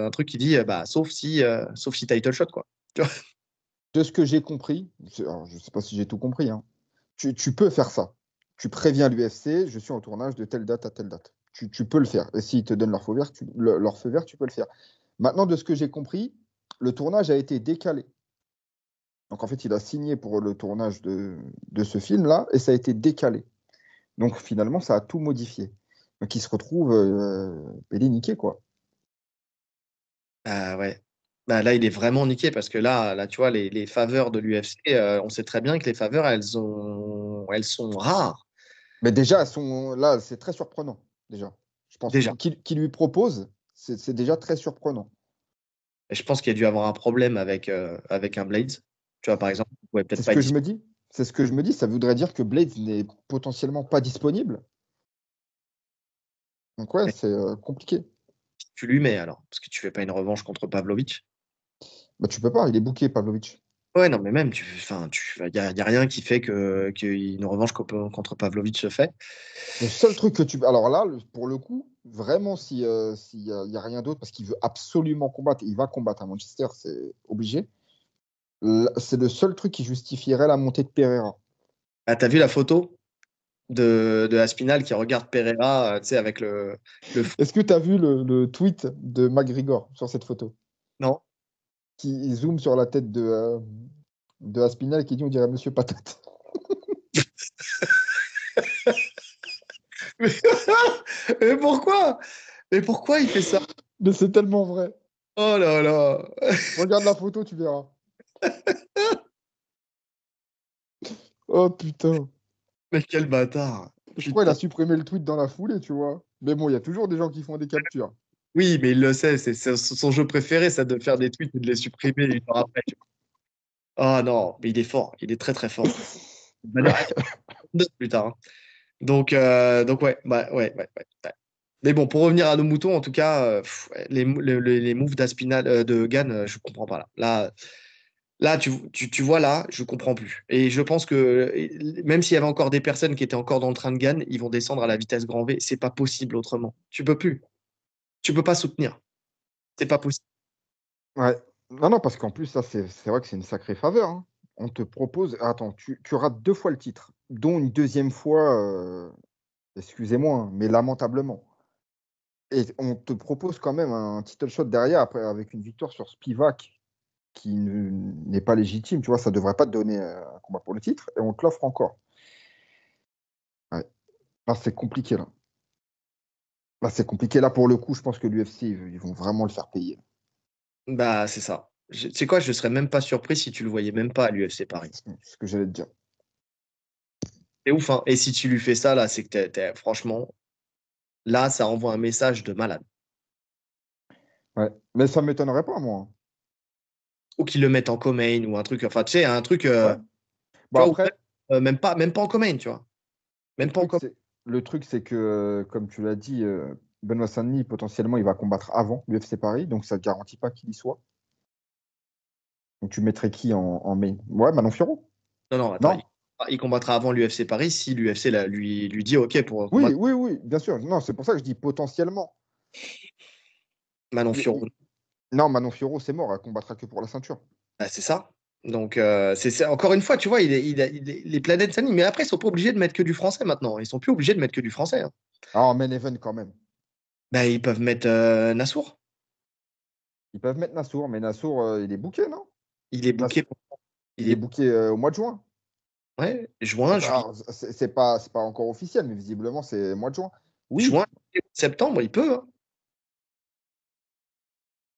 un truc qui dit, bah, sauf si title shot, quoi. Tu vois. de ce que j'ai compris, alors, je ne sais pas si j'ai tout compris, hein, tu peux faire ça. Tu préviens l'UFC, je suis en tournage de telle date à telle date. Tu peux le faire. Et s'ils te donnent leur feu vert, leur feu vert, tu peux le faire. Maintenant, de ce que j'ai compris, le tournage a été décalé. Donc, en fait, il a signé pour le tournage de ce film-là et ça a été décalé. Donc, finalement, ça a tout modifié. Donc, il se retrouve niqué, quoi. Ah ouais. Bah, là, il est vraiment niqué parce que là tu vois, les faveurs de l'UFC, on sait très bien que les faveurs, elles sont rares, Mais déjà, là, c'est très surprenant. Déjà, je pense déjà. qu'il lui propose, c'est déjà très surprenant. Et je pense qu'il y a dû avoir un problème avec un Blades. Tu vois, par exemple, il pouvait C'est peut-être ce pas être que je me disponible. dis. C'est ce que je me dis. Ça voudrait dire que Blade n'est potentiellement pas disponible. Donc ouais, c'est compliqué. Tu lui mets alors, parce que tu fais pas une revanche contre Pavlovich. Bah, tu peux pas, il est booké, Pavlovich. Ouais, non, mais même, y a rien qui fait qu'une revanche contre Pavlovich se fait. Le seul truc que tu... Alors là, pour le coup, vraiment, s'il y a rien d'autre, parce qu'il veut absolument combattre, il va combattre à Manchester, c'est obligé. C'est le seul truc qui justifierait la montée de Pereira. Ah, t'as vu la photo? de Aspinal qui regarde Pereira, tu sais, avec le fou. Est-ce que tu as vu le tweet de McGregor sur cette photo? Non? Qui zoome sur la tête de Aspinal qui dit on dirait Monsieur Patate. Mais, mais pourquoi? Mais pourquoi il fait ça? Mais c'est tellement vrai. Oh là là! Regarde la photo, tu verras. Oh putain. Mais quel bâtard! Je crois qu'il Putain. a supprimé le tweet dans la foulée, tu vois. Mais bon, il y a toujours des gens qui font des captures. Oui, mais il le sait, c'est son jeu préféré, ça de faire des tweets et de les supprimer 1 heure après. Tu vois. Ah non, mais il est fort, il est très très fort. De manière plus tard. Hein. Donc ouais, bah, ouais. Mais bon, pour revenir à nos moutons, en tout cas, ouais, les moves d'Aspinal, de Gann, je comprends pas là. Là, tu vois là, je comprends plus. Et je pense que même s'il y avait encore des personnes qui étaient encore dans le train de Gann, ils vont descendre à la vitesse grand V. C'est pas possible autrement. Tu peux plus. Tu peux pas soutenir. C'est pas possible. Ouais. Non, non, parce qu'en plus, ça, c'est vrai que c'est une sacrée faveur. Hein. On te propose. Attends, tu rates 2 fois le titre, dont une deuxième fois, excusez-moi, hein, mais lamentablement. Et on te propose quand même un title shot derrière, après, avec une victoire sur Spivak, qui n'est pas légitime. Tu vois, ça devrait pas te donner un combat pour le titre, et on te l'offre encore. Ouais. Là, c'est compliqué, là. Là, c'est compliqué. Là, pour le coup, je pense que l'UFC, ils vont vraiment le faire payer. Bah, c'est ça. Tu sais quoi, je serais même pas surpris si tu le voyais même pas à l'UFC Paris. C'est ce que j'allais te dire. C'est ouf, hein. Et si tu lui fais ça, là, c'est que franchement, là, ça envoie un message de malade. Ouais. Mais ça m'étonnerait pas, moi. Ou qu'ils le mettent en co-main ou un truc, enfin, tu sais, un truc, Ouais. tu Bon, vois, ou après, même pas en co-main, tu vois. Même pas en co-main. le truc, c'est que, comme tu l'as dit, Benoît Saint-Denis, potentiellement, il va combattre avant l'UFC Paris, donc ça ne garantit pas qu'il y soit. Donc tu mettrais qui en main? Ouais, Manon Fiorot. Non, non, attends, Non? il combattra avant l'UFC Paris si l'UFC lui dit OK pour Oui, combattre oui, oui, bien sûr. Non, c'est pour ça que je dis potentiellement. Manon Il- Fiorot. il- Non, Manon Fiorot, c'est mort, elle combattra que pour la ceinture. Bah, c'est ça. Donc, encore une fois, tu vois, les planètes s'alignent. Mais après, ils sont pas obligés de mettre que du français maintenant. Ils sont plus obligés de mettre que du français. Hein. Ah, en main event quand même. Bah, ils peuvent mettre Nassour. Ils peuvent mettre Nassour, mais Nassour, il est booké, non? Il est Nassour, booké. Il il est est booké au mois de juin. ouais, juin, juillet, Alors, c'est pas encore officiel, mais visiblement, c'est mois de juin. Oui, juin, septembre, il peut. Hein.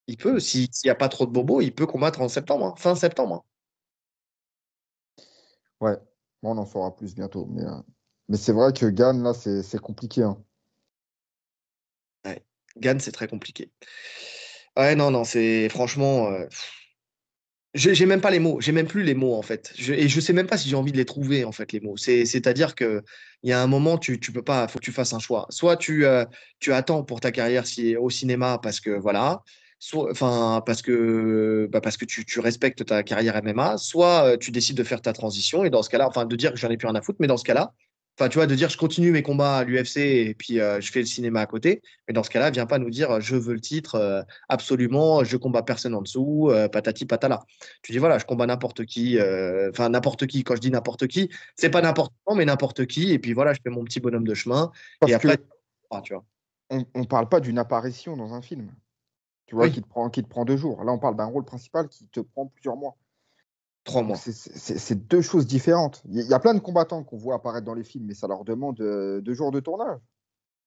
Il peut. S'il n'y a pas trop de bobos, il peut combattre en septembre, hein, fin septembre. Hein. ouais. Bon, on en saura plus bientôt. Mais c'est vrai que Gann, là, c'est compliqué. Hein. Ouais. Gann, c'est très compliqué. Ouais, non, non, c'est franchement. J'ai même pas les mots, j'ai même plus les mots en fait. Et je sais même pas si j'ai envie de les trouver en fait les mots. C'est-à-dire que il y a un moment tu peux pas, faut que tu fasses un choix. Soit tu attends pour ta carrière au cinéma parce que voilà, soit enfin parce que tu respectes ta carrière MMA, soit tu décides de faire ta transition et dans ce cas-là, enfin de dire que j'en ai plus rien à foutre, mais dans ce cas-là, enfin tu vois de dire je continue mes combats à l'UFC et puis je fais le cinéma à côté. Mais dans ce cas-là, viens pas nous dire je veux le titre absolument, je combats personne en dessous, patati patala. Tu dis voilà, je combats n'importe qui, enfin n'importe qui. Quand je dis n'importe qui, c'est pas n'importe quand, mais n'importe qui. Et puis voilà, je fais mon petit bonhomme de chemin. Et Parce après, que ah, tu vois. on parle pas d'une apparition dans un film, tu vois, Oui, qui te prend 2 jours. Là, on parle d'un rôle principal qui te prend plusieurs mois. 3 mois. Donc, c'est 2 choses différentes. Il y a plein de combattants qu'on voit apparaître dans les films, mais ça leur demande 2 jours de tournage.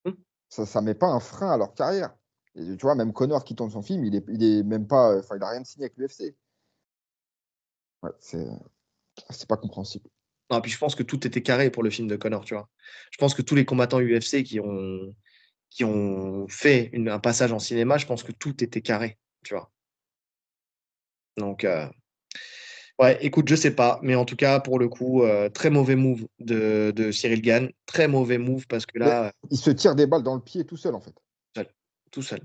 Hum. Ça met pas un frein à leur carrière. Et tu vois, même Connor qui tourne son film, il est même pas, enfin, il a rien de signé avec l'UFC. Ouais, c'est pas compréhensible. Non, puis je pense que tout était carré pour le film de Connor, tu vois. Je pense que tous les combattants UFC qui ont fait un passage en cinéma, je pense que tout était carré, tu vois. Donc, ouais, écoute, je sais pas, mais en tout cas, pour le coup, très mauvais move de Cyril Gane. Très mauvais move parce que Mais là, il se tire des balles dans le pied tout seul, en fait. seul, tout seul.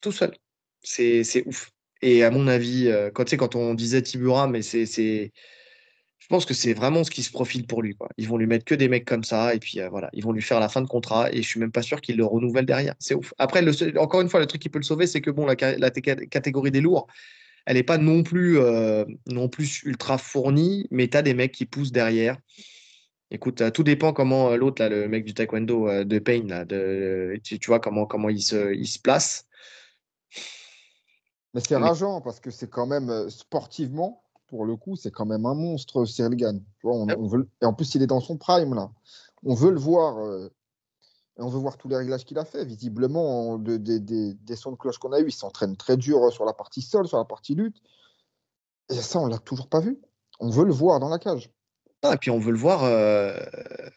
Tout seul. C'est ouf. Et à mon avis, quand on disait Tibura, mais je pense que c'est vraiment ce qui se profile pour lui, quoi. Ils vont lui mettre que des mecs comme ça, et puis voilà, ils vont lui faire la fin de contrat, et je suis même pas sûr qu'il le renouvelle derrière. C'est ouf. Après, encore une fois, le truc qui peut le sauver, c'est que bon, catégorie des lourds, elle n'est pas non plus ultra fournie, mais tu as des mecs qui poussent derrière. Écoute, tout dépend comment l'autre, là, le mec du taekwondo de Pain, là, tu vois comment il se place. Mais c'est Mais rageant parce que c'est quand même sportivement, pour le coup, c'est quand même un monstre, Cyril Gann. Tu vois, euh, on veut, et en plus, il est dans son prime là. On veut le voir. Et on veut voir tous les réglages qu'il a fait. Visiblement, des sons de cloche qu'on a eu, il s'entraîne très dur sur la partie sol, sur la partie lutte. Et ça, on l'a toujours pas vu. On veut le voir dans la cage. et puis on veut le voir.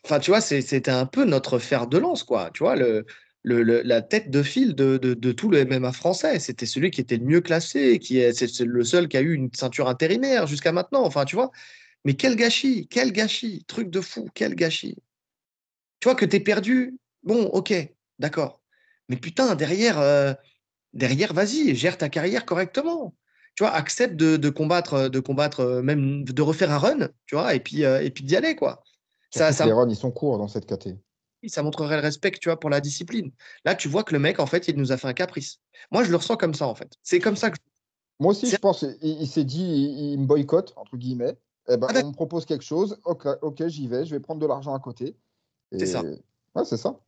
Enfin, tu vois, c'était un peu notre fer de lance, quoi. Tu vois, la tête de file de tout le MMA français. C'était celui qui était le mieux classé, c'est le seul qui a eu une ceinture intérimaire jusqu'à maintenant. Enfin, tu vois. Mais quel gâchis, truc de fou, quel gâchis. Tu vois que t'es perdu. Bon, ok, d'accord. Mais putain, derrière, vas-y, gère ta carrière correctement. Tu vois, accepte de combattre, même de refaire un run, tu vois, et puis d'y aller, quoi. Ça, Surtout que ça, les runs, ils sont courts dans cette KT. ça montrerait le respect, tu vois, pour la discipline. Là, tu vois que le mec, en fait, il nous a fait un caprice. Moi, je le ressens comme ça, en fait. C'est comme ça que. Moi aussi, c'est- je pense, il s'est dit, il me boycotte, entre guillemets. Eh ben, Ah, on d'accord, me propose quelque chose. Ok, ok, j'y vais. Je vais prendre de l'argent à côté. c'est Et ça. ouais, c'est ça.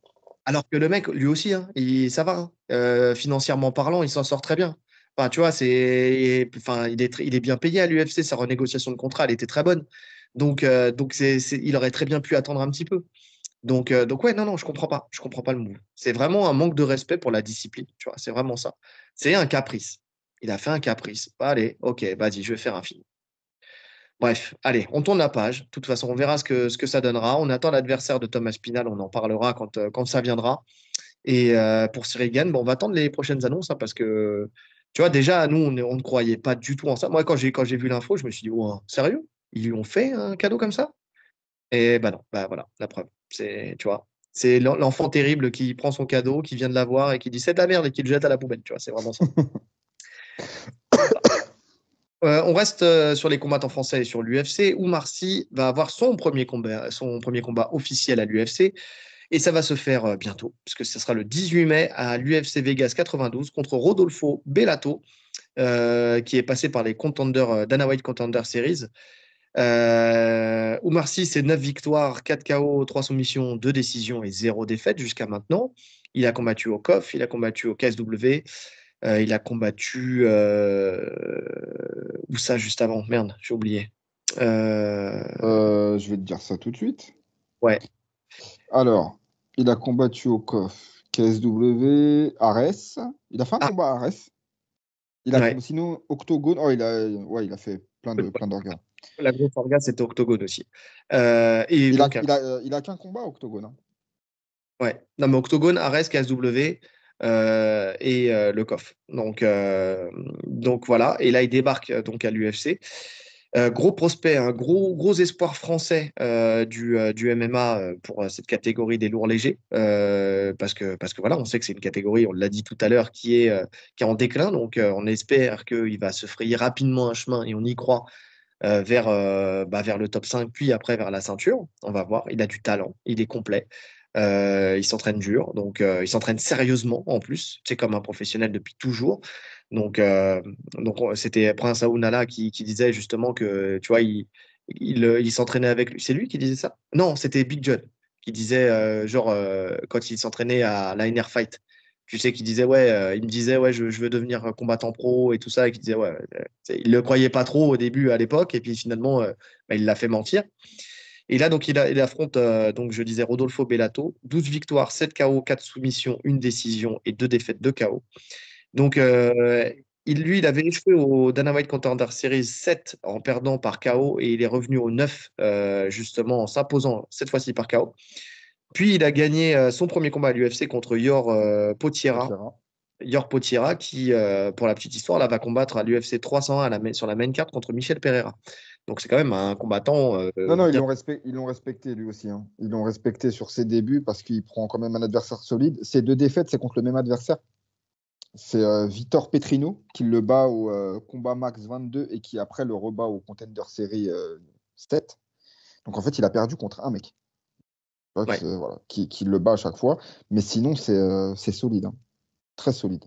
Alors que le mec, lui aussi, hein, ça va, hein. Financièrement parlant, il s'en sort très bien. Enfin, tu vois, enfin, il est bien payé à l'UFC. Sa renégociation de contrat, elle était très bonne. Donc il aurait très bien pu attendre un petit peu. Donc ouais, non, non, je comprends pas. Je comprends pas le move. C'est vraiment un manque de respect pour la discipline. Tu vois, c'est vraiment ça. C'est un caprice. Il a fait un caprice. Bah, allez, ok, vas-y, je vais faire un film. Bref, allez, on tourne la page. De toute façon, on verra ce que ça donnera. On attend l'adversaire de Thomas Pinal. On en parlera quand ça viendra. Et pour Cyril Gann, bon, on va attendre les prochaines annonces, hein, parce que, tu vois, déjà, nous, on ne croyait pas du tout en ça. Moi, quand j'ai vu l'info, je me suis dit, oh, sérieux? Ils lui ont fait un cadeau comme ça? Et bah non, bah voilà, la preuve. Tu vois, c'est l'enfant terrible qui prend son cadeau, qui vient de l'avoir et qui dit c'est de la merde et qui le jette à la poubelle. Tu vois, c'est vraiment ça. On reste sur les combattants français et sur l'UFC, où Marcy va avoir son premier combat officiel à l'UFC. Et ça va se faire bientôt, puisque ce sera le 18 mai à l'UFC Vegas 92 contre Rodolfo Bellato, qui est passé par les contenders, Dana White Contender Series. Oumar Sy, c'est 9 victoires, 4 KO, 3 soumissions, 2 décisions et 0 défaite jusqu'à maintenant. Il a combattu au KOF, il a combattu au KSW, il a combattu. Où ça juste avant? Merde, j'ai oublié. Euh, Je vais te dire ça tout de suite. ouais. Alors, il a combattu au COF, KSW, Ares. Il a fait un Ah, combat à Ares. ouais. Sinon, Octogone. Oh, il a fait plein d'orgas. La grosse orga, c'était Octogone aussi. Et Il a, donc, il a, il a qu'un combat, Octogone, hein. ouais. Non, mais Octogone, Ares, KSW et le COF. Donc voilà. Et là, il débarque donc à l'UFC. Gros prospect, un gros espoir français du MMA pour cette catégorie des lourds légers. Parce que voilà, on sait que c'est une catégorie, on l'a dit tout à l'heure, qui est en déclin. Donc on espère qu'il va se frayer rapidement un chemin et on y croit vers le top 5, puis après vers la ceinture. On va voir. Il a du talent, il est complet. Il s'entraîne dur, donc il s'entraîne sérieusement en plus. C'est comme un professionnel depuis toujours. Donc c'était Prince Aounala qui disait justement que, tu vois, il s'entraînait avec lui. C'est lui qui disait ça? Non, c'était Big John qui disait, genre, quand il s'entraînait à la NR Fight, tu sais, qui disait, ouais, il me disait, ouais, je veux devenir combattant pro et tout ça, et qui disait, ouais, il le croyait pas trop au début, à l'époque, et puis finalement, bah, il l'a fait mentir. Et là, donc, il affronte, donc, je disais, Rodolfo Bellato, 12 victoires, 7 KO, 4 soumissions, une décision et 2 défaites de KO. Donc, il avait échoué au Dana White Contender Series 7 en perdant par KO et il est revenu au 9, justement, en s'imposant cette fois-ci par KO. Puis, il a gagné son premier combat à l'UFC contre Potiera. Potiera. Yor Potiera, qui, pour la petite histoire, là, va combattre à l'UFC 301 sur la main card contre Michel Pereira. Donc, c'est quand même un combattant Non, non, bien. ils l'ont respecté lui aussi, hein. Ils l'ont respecté sur ses débuts parce qu'il prend quand même un adversaire solide. Ses deux défaites, c'est contre le même adversaire. C'est Vitor Petrino qui le bat au combat Max 22 et qui après le rebat au Contender Series 7. Donc en fait, il a perdu contre un mec. Tu vois Ouais, voilà, qui le bat à chaque fois. Mais sinon, c'est solide, hein. Très solide.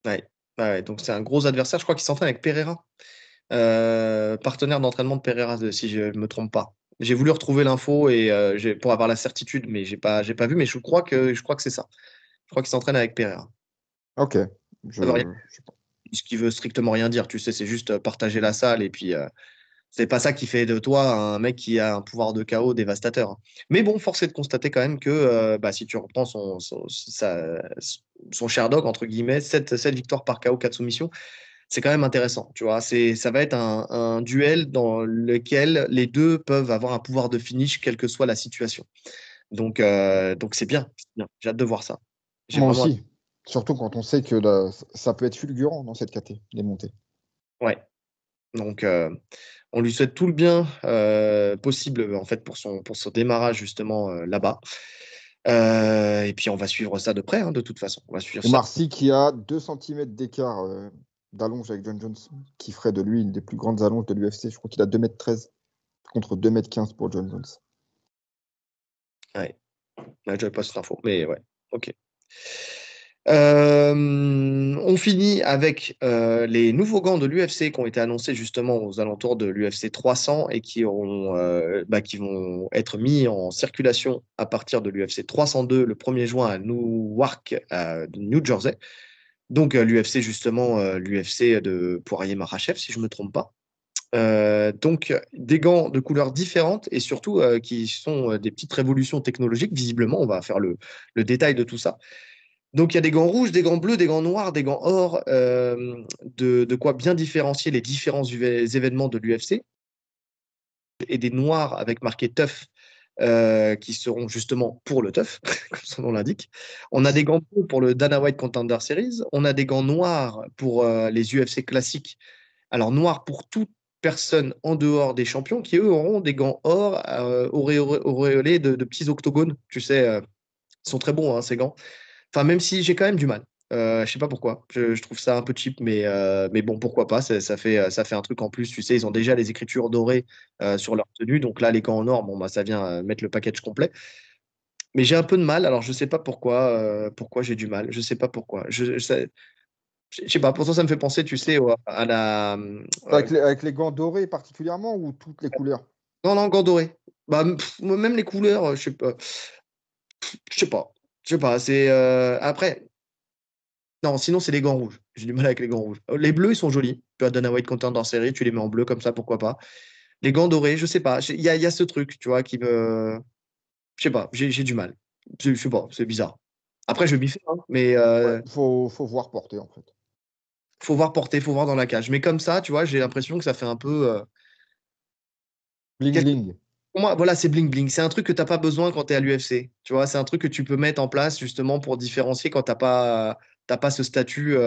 ouais, ouais. Donc, c'est un gros adversaire. Je crois qu'il s'entraîne avec Pereira, partenaire d'entraînement de Pereira, si je ne me trompe pas. J'ai voulu retrouver l'info et pour avoir la certitude, mais j'ai pas vu. Mais je crois que c'est ça. Je crois qu'il s'entraîne avec Pereira. Ok. Ça veut rien, Je sais pas. ce qui veut strictement rien dire. Tu sais, c'est juste partager la salle et puis c'est pas ça qui fait de toi un mec qui a un pouvoir de chaos dévastateur. Mais bon, force est de constater quand même que bah, si tu reprends son Sherdog, entre guillemets, 7 victoires par KO, 4 soumissions, c'est quand même intéressant. Tu vois, ça va être un duel dans lequel les deux peuvent avoir un pouvoir de finish, quelle que soit la situation. Donc c'est bien, c'est bien. J'ai hâte de voir ça. J'ai Moi vraiment. aussi. Surtout quand on sait que ça peut être fulgurant dans cette KT, les montées. Ouais. Donc, on lui souhaite tout le bien possible en fait pour son démarrage justement là-bas. Et puis on va suivre ça de près, hein, de toute façon. On va suivre ça. Omar Sy qui a 2 centimètres d'écart d'allonge avec John Jones, qui ferait de lui une des plus grandes allonges de l'UFC. Je crois qu'il a 2,13 m contre 2,15 m pour John Jones. Ouais. Ouais, j'avais pas cette info, mais ouais. Ok. On finit avec les nouveaux gants de l'UFC qui ont été annoncés justement aux alentours de l'UFC 300 et qui vont être mis en circulation à partir de l'UFC 302 le 1er juin à Newark, New Jersey. Donc l'UFC justement, l'UFC de Poirier Makhachev, si je ne me trompe pas. Donc des gants de couleurs différentes et surtout qui sont des petites révolutions technologiques. Visiblement, on va faire le détail de tout ça. Donc il y a des gants rouges, des gants bleus, des gants noirs, des gants or, de quoi bien différencier les différents événements de l'UFC. Et des noirs avec marqué TUF qui seront justement pour le TUF, comme son nom l'indique. On a des gants bleus pour le Dana White Contender Series. On a des gants noirs pour les UFC classiques. Alors noirs pour toute personne en dehors des champions qui, eux, auront des gants or auréolés de petits octogones. Tu sais, ils sont très bons, hein, ces gants. Enfin, même si j'ai quand même du mal. Je sais pas pourquoi. Je trouve ça un peu cheap, mais bon, pourquoi pas. Ça fait un truc en plus. Tu sais, ils ont déjà les écritures dorées sur leur tenue. Donc là, les gants en or, bon, bah, ça vient mettre le package complet. Mais j'ai un peu de mal. Alors, je sais pas pourquoi j'ai du mal. Je sais pas pourquoi. Je sais pas. Pourtant, ça me fait penser, tu sais, à la. Avec les gants dorés particulièrement ou toutes les couleurs? Non, non, gants dorés. Bah, même les couleurs, je sais pas. Je sais pas. Je sais pas. Après. Non, sinon, c'est les gants rouges. J'ai du mal avec les gants rouges. Les bleus, ils sont jolis. Tu as Dana White Contender Series, tu les mets en bleu comme ça, pourquoi pas. Les gants dorés, je sais pas. Il y a ce truc, tu vois, qui me. Je sais pas, j'ai du mal. Je sais pas, c'est bizarre. Après, je vais biffer, hein, mais Ouais, faut voir porter en fait. faut voir porter, faut voir dans la cage. Mais comme ça, tu vois, j'ai l'impression que ça fait un peu. Bling bling. Pour moi, voilà, c'est bling bling. C'est un truc que tu n'as pas besoin quand tu es à l'UFC. Tu vois, c'est un truc que tu peux mettre en place justement pour différencier quand t'as pas ce statut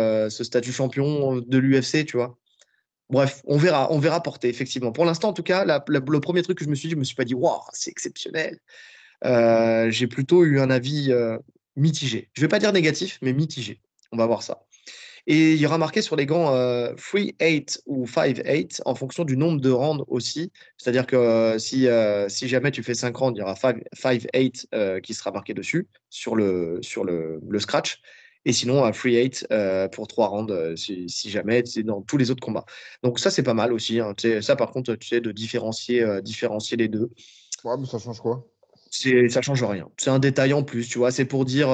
champion de l'UFC, tu vois. Bref, on verra porter, effectivement. Pour l'instant, en tout cas, le premier truc que je me suis dit, je me suis pas dit, waouh, c'est exceptionnel. J'ai plutôt eu un avis mitigé. Je vais pas dire négatif, mais mitigé. On va voir ça. Et il y aura marqué sur les gants 3-8 ou 5-8 en fonction du nombre de rounds aussi. C'est-à-dire que si jamais tu fais 5 rounds, il y aura 5-8 qui sera marqué dessus sur le scratch. Et sinon, un 3-8 pour 3 rounds si jamais c'est dans tous les autres combats. Donc ça, c'est pas mal aussi, hein. Tu sais, ça, par contre, tu sais, de différencier les deux. Ouais, mais ça change quoi? Ça change rien. C'est un détail en plus, tu vois. C'est pour dire,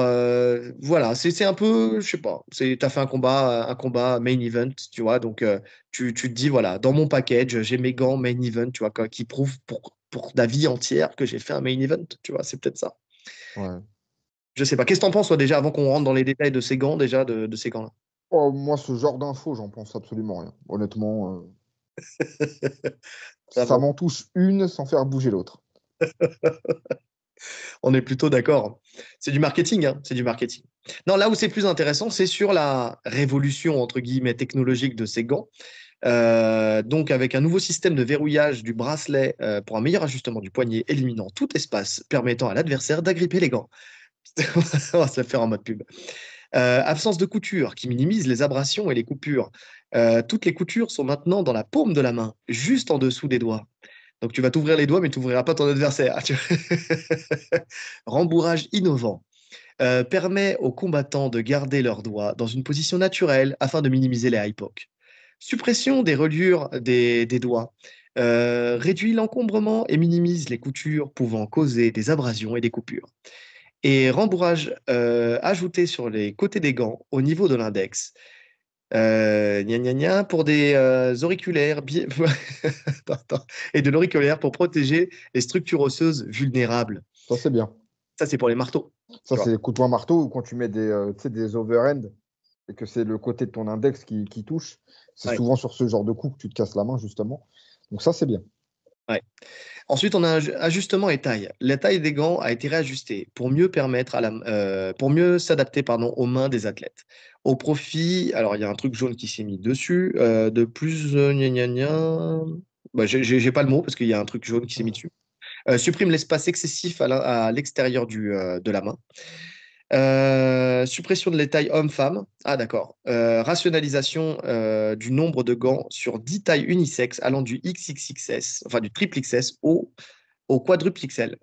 voilà, c'est un peu, je sais pas. T'as fait un combat main event, tu vois. Donc, tu te dis, voilà, dans mon package, j'ai mes gants main event, tu vois, qui prouvent pour la vie entière que j'ai fait un main event, tu vois. C'est peut-être ça. Ouais. Je sais pas. Qu'est-ce que t'en penses, toi, déjà, avant qu'on rentre dans les détails de ces gants, déjà, de ces gants-là? Oh, moi, ce genre d'infos, j'en pense absolument rien. Honnêtement, Ça ça va. m'en touche une sans faire bouger l'autre. On est plutôt d'accord. C'est du marketing, hein, c'est du marketing. Non, là où c'est plus intéressant, c'est sur la révolution, entre guillemets, technologique de ces gants. Donc, avec un nouveau système de verrouillage du bracelet pour un meilleur ajustement du poignet, éliminant tout espace permettant à l'adversaire d'agripper les gants. On va se le faire en mode pub. Absence de couture qui minimise les abrasions et les coupures. Toutes les coutures sont maintenant dans la paume de la main, juste en dessous des doigts. Donc, tu vas t'ouvrir les doigts, mais tu n'ouvriras pas ton adversaire. Rembourrage innovant permet aux combattants de garder leurs doigts dans une position naturelle afin de minimiser les eye poke. Suppression des reliures des doigts. Réduit l'encombrement et minimise les coutures pouvant causer des abrasions et des coupures. Et rembourrage ajouté sur les côtés des gants au niveau de l'index. Gna gna gna, pour des auriculaires Attends, attends. Et de l'auriculaire pour protéger les structures osseuses vulnérables. Ça, c'est bien. Ça, c'est pour les marteaux. Ça, Tu vois. c'est les coups de poing marteau ou quand tu mets tu sais, des overhand et que c'est le côté de ton index qui touche. C'est Ouais, souvent sur ce genre de coup que tu te casses la main, justement. Donc, ça, c'est bien. ouais. Ensuite, on a un ajustement et taille. La taille des gants a été réajustée pour mieux permettre pour mieux s'adapter, pardon, aux mains des athlètes. Au profit, alors il y a un truc jaune qui s'est mis dessus, de plus, gna gna gna. Bah, j'ai pas le mot parce qu'il y a un truc jaune qui s'est mis dessus. Supprime l'espace excessif à l'extérieur de la main. Suppression de la taille homme-femme. Ah, d'accord. Rationalisation du nombre de gants sur 10 tailles unisexes allant du XXXS, enfin du triple XS au quadruple XL,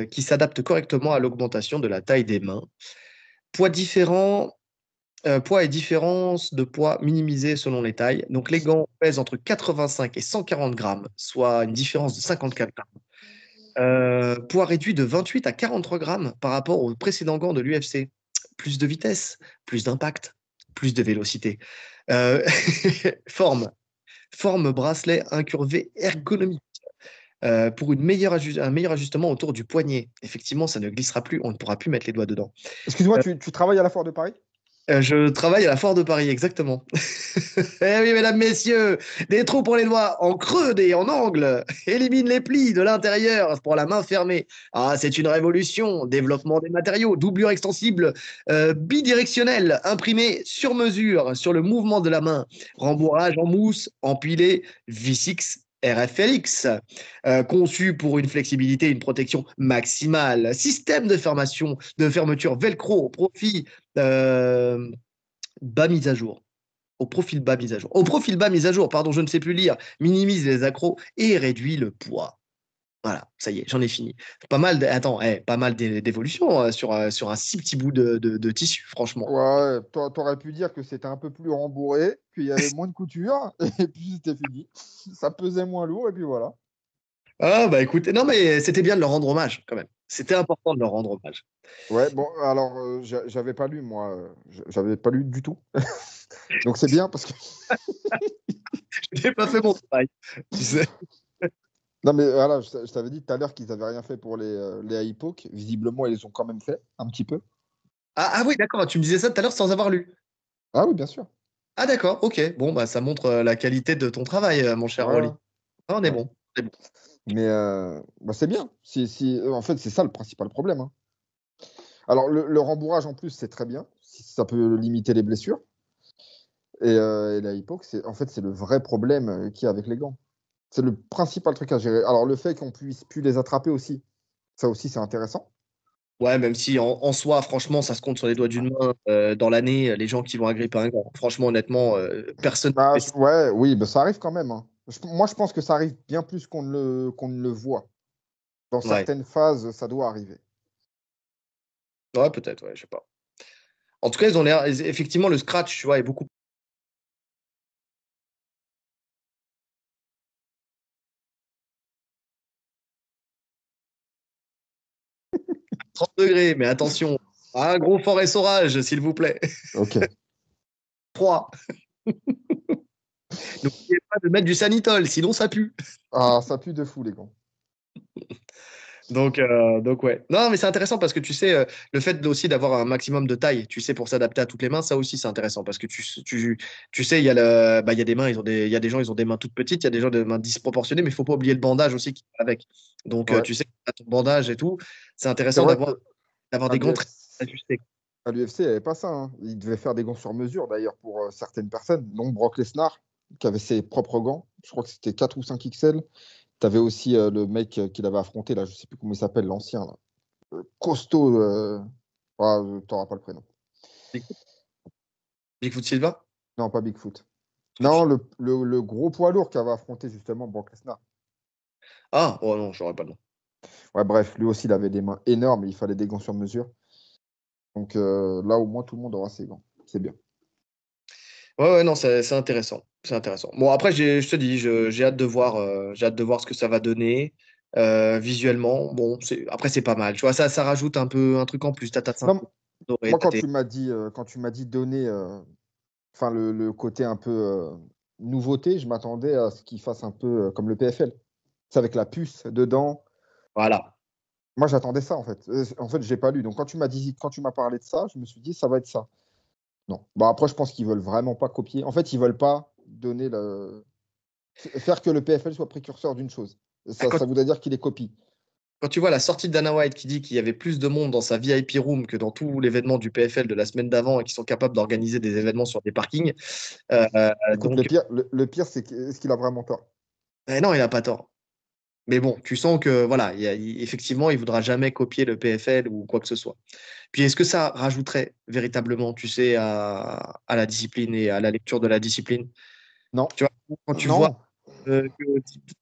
qui s'adapte correctement à l'augmentation de la taille des mains. Poids différents. Poids et différence de poids minimisés selon les tailles. Donc, les gants pèsent entre 85 et 140 grammes, soit une différence de 54 grammes. Poids réduit de 28 à 43 grammes par rapport aux précédents gants de l'UFC. Plus de vitesse, plus d'impact, plus de vélocité. Euh, forme. Forme bracelet incurvé ergonomique pour un meilleur ajustement autour du poignet. Effectivement, ça ne glissera plus, on ne pourra plus mettre les doigts dedans. Excuse-moi, Euh, tu travailles à la Foire de Paris? je travaille à la Foire de Paris, exactement. Eh oui, mesdames, messieurs, des trous pour les doigts en creux et en angle. Élimine les plis de l'intérieur pour la main fermée. Ah, c'est une révolution. Développement des matériaux, doublure extensible, bidirectionnelle, imprimée sur mesure sur le mouvement de la main. Rembourrage en mousse, empilé, V6 RFLX, conçu pour une flexibilité et une protection maximale. Système de fermeture velcro au profit euh, bas mise à jour. Au profil bas mise à jour. Au profil bas mise à jour, pardon, je ne sais plus lire. Minimise les accros et réduit le poids. Voilà, ça y est, j'en ai fini. Pas mal, attends, pas mal d'évolutions sur un si petit bout de tissu, franchement. Ouais, t'aurais pu dire que c'était un peu plus rembourré, qu'il y avait moins de couture, et puis c'était fini. Ça pesait moins lourd, et puis voilà. Ah bah écoute, non mais c'était bien de leur rendre hommage quand même. C'était important de leur rendre hommage. Ouais, bon, alors, j'avais pas lu, moi. J'avais pas lu du tout. Donc c'est bien parce que. Je n'ai pas fait mon travail, tu sais. Non, mais voilà, je t'avais dit tout à l'heure qu'ils avaient rien fait pour les AIPOC. Visiblement, ils les ont quand même fait, un petit peu. Ah oui, d'accord, tu me disais ça tout à l'heure sans avoir lu. Ah oui, bien sûr. Ah d'accord, ok. Bon, bah ça montre la qualité de ton travail, mon cher Ouais, Rolly. Ah, on est ouais. bon. On est bon. Mais bah, c'est bien. En fait, c'est ça le principal problème, hein. Alors, le rembourrage, en plus, c'est très bien. Si ça peut limiter les blessures. Et l'AIPOC, en fait, c'est le vrai problème qu'il y a avec les gants. C'est le principal truc à gérer. Alors, le fait qu'on puisse plus les attraper aussi, ça aussi, c'est intéressant. Ouais, même si en soi, franchement, ça se compte sur les doigts d'une main dans l'année, les gens qui vont agripper un gant. Franchement, honnêtement, personne ne Bah, fait ça. ouais, oui, bah, ça arrive quand même, hein. Moi, je pense que ça arrive bien plus qu'on ne le voit. Dans Ouais, certaines phases, ça doit arriver. ouais peut-être, ouais, je sais pas. En tout cas, ils ont l'air, effectivement, le scratch, tu vois, est beaucoup 30 degrés, mais attention, un gros fort essorage, s'il vous plaît. Ok. 3. N'oubliez pas de mettre du sanitol, sinon ça pue. Ah, ça pue de fou, les gants. Donc ouais. Non, mais c'est intéressant parce que tu sais, le fait aussi d'avoir un maximum de taille, tu sais, pour s'adapter à toutes les mains, ça aussi c'est intéressant parce que tu sais, il y a des mains, il y a des gens, ils ont des mains toutes petites, il y a des gens des mains disproportionnées, mais il faut pas oublier le bandage aussi qui va avec. Donc Ouais. tu sais, à ton bandage et tout, c'est C'est intéressant vrai que d'avoir à des gants très l'UFC, ajustés. à l'UFC, il n'y avait pas ça, hein. Ils devaient faire des gants sur mesure, d'ailleurs, pour certaines personnes. Donc, Brock Lesnar, qui avait ses propres gants, je crois que c'était 4 ou 5 XL. Tu avais aussi le mec qu'il avait affronté, là, je sais plus comment il s'appelle, l'ancien, là. Costaud. Ah, t'auras pas le prénom. Bigfoot, Bigfoot Silva? Non, pas Bigfoot. Non, le gros poids lourd qui avait affronté justement Brock Lesnar. Ah, oh non, j'aurais pas le nom. Ouais, bref, lui aussi, il avait des mains énormes et il fallait des gants sur mesure. Donc là, au moins, tout le monde aura ses gants. C'est bien. Ouais, non, c'est intéressant. C'est intéressant. Bon, après, je te dis, j'ai hâte de voir ce que ça va donner visuellement. Bon, après, c'est pas mal. Tu vois, ça rajoute un peu un truc en plus. T'as ta ceinture Non, dorée, moi, t'as tes... quand tu m'as dit donner, enfin, le côté un peu nouveauté, je m'attendais à ce qu'il fasse un peu comme le PFL. C'est avec la puce dedans. Voilà. Moi, j'attendais ça, en fait. En fait, j'ai pas lu. Donc, quand tu m'as parlé de ça, je me suis dit, ça va être ça. Non. Bah, après, je pense qu'ils veulent vraiment pas copier. En fait, ils veulent pas donner faire que le PFL soit précurseur d'une chose. Ah, Ça voudrait dire qu'il est copie. quand tu vois la sortie de Dana White qui dit qu'il y avait plus de monde dans sa VIP room que dans tout l'événement du PFL de la semaine d'avant et qu'ils sont capables d'organiser des événements sur des parkings, Écoute, donc, le pire, c'est est-ce qu'il a vraiment tort? non, il n'a pas tort. Mais bon, tu sens que voilà, effectivement, il voudra jamais copier le PFL ou quoi que ce soit. Puis est-ce que ça rajouterait véritablement, tu sais, à la discipline et à la lecture de la discipline? Non. Tu vois, quand tu vois, Non.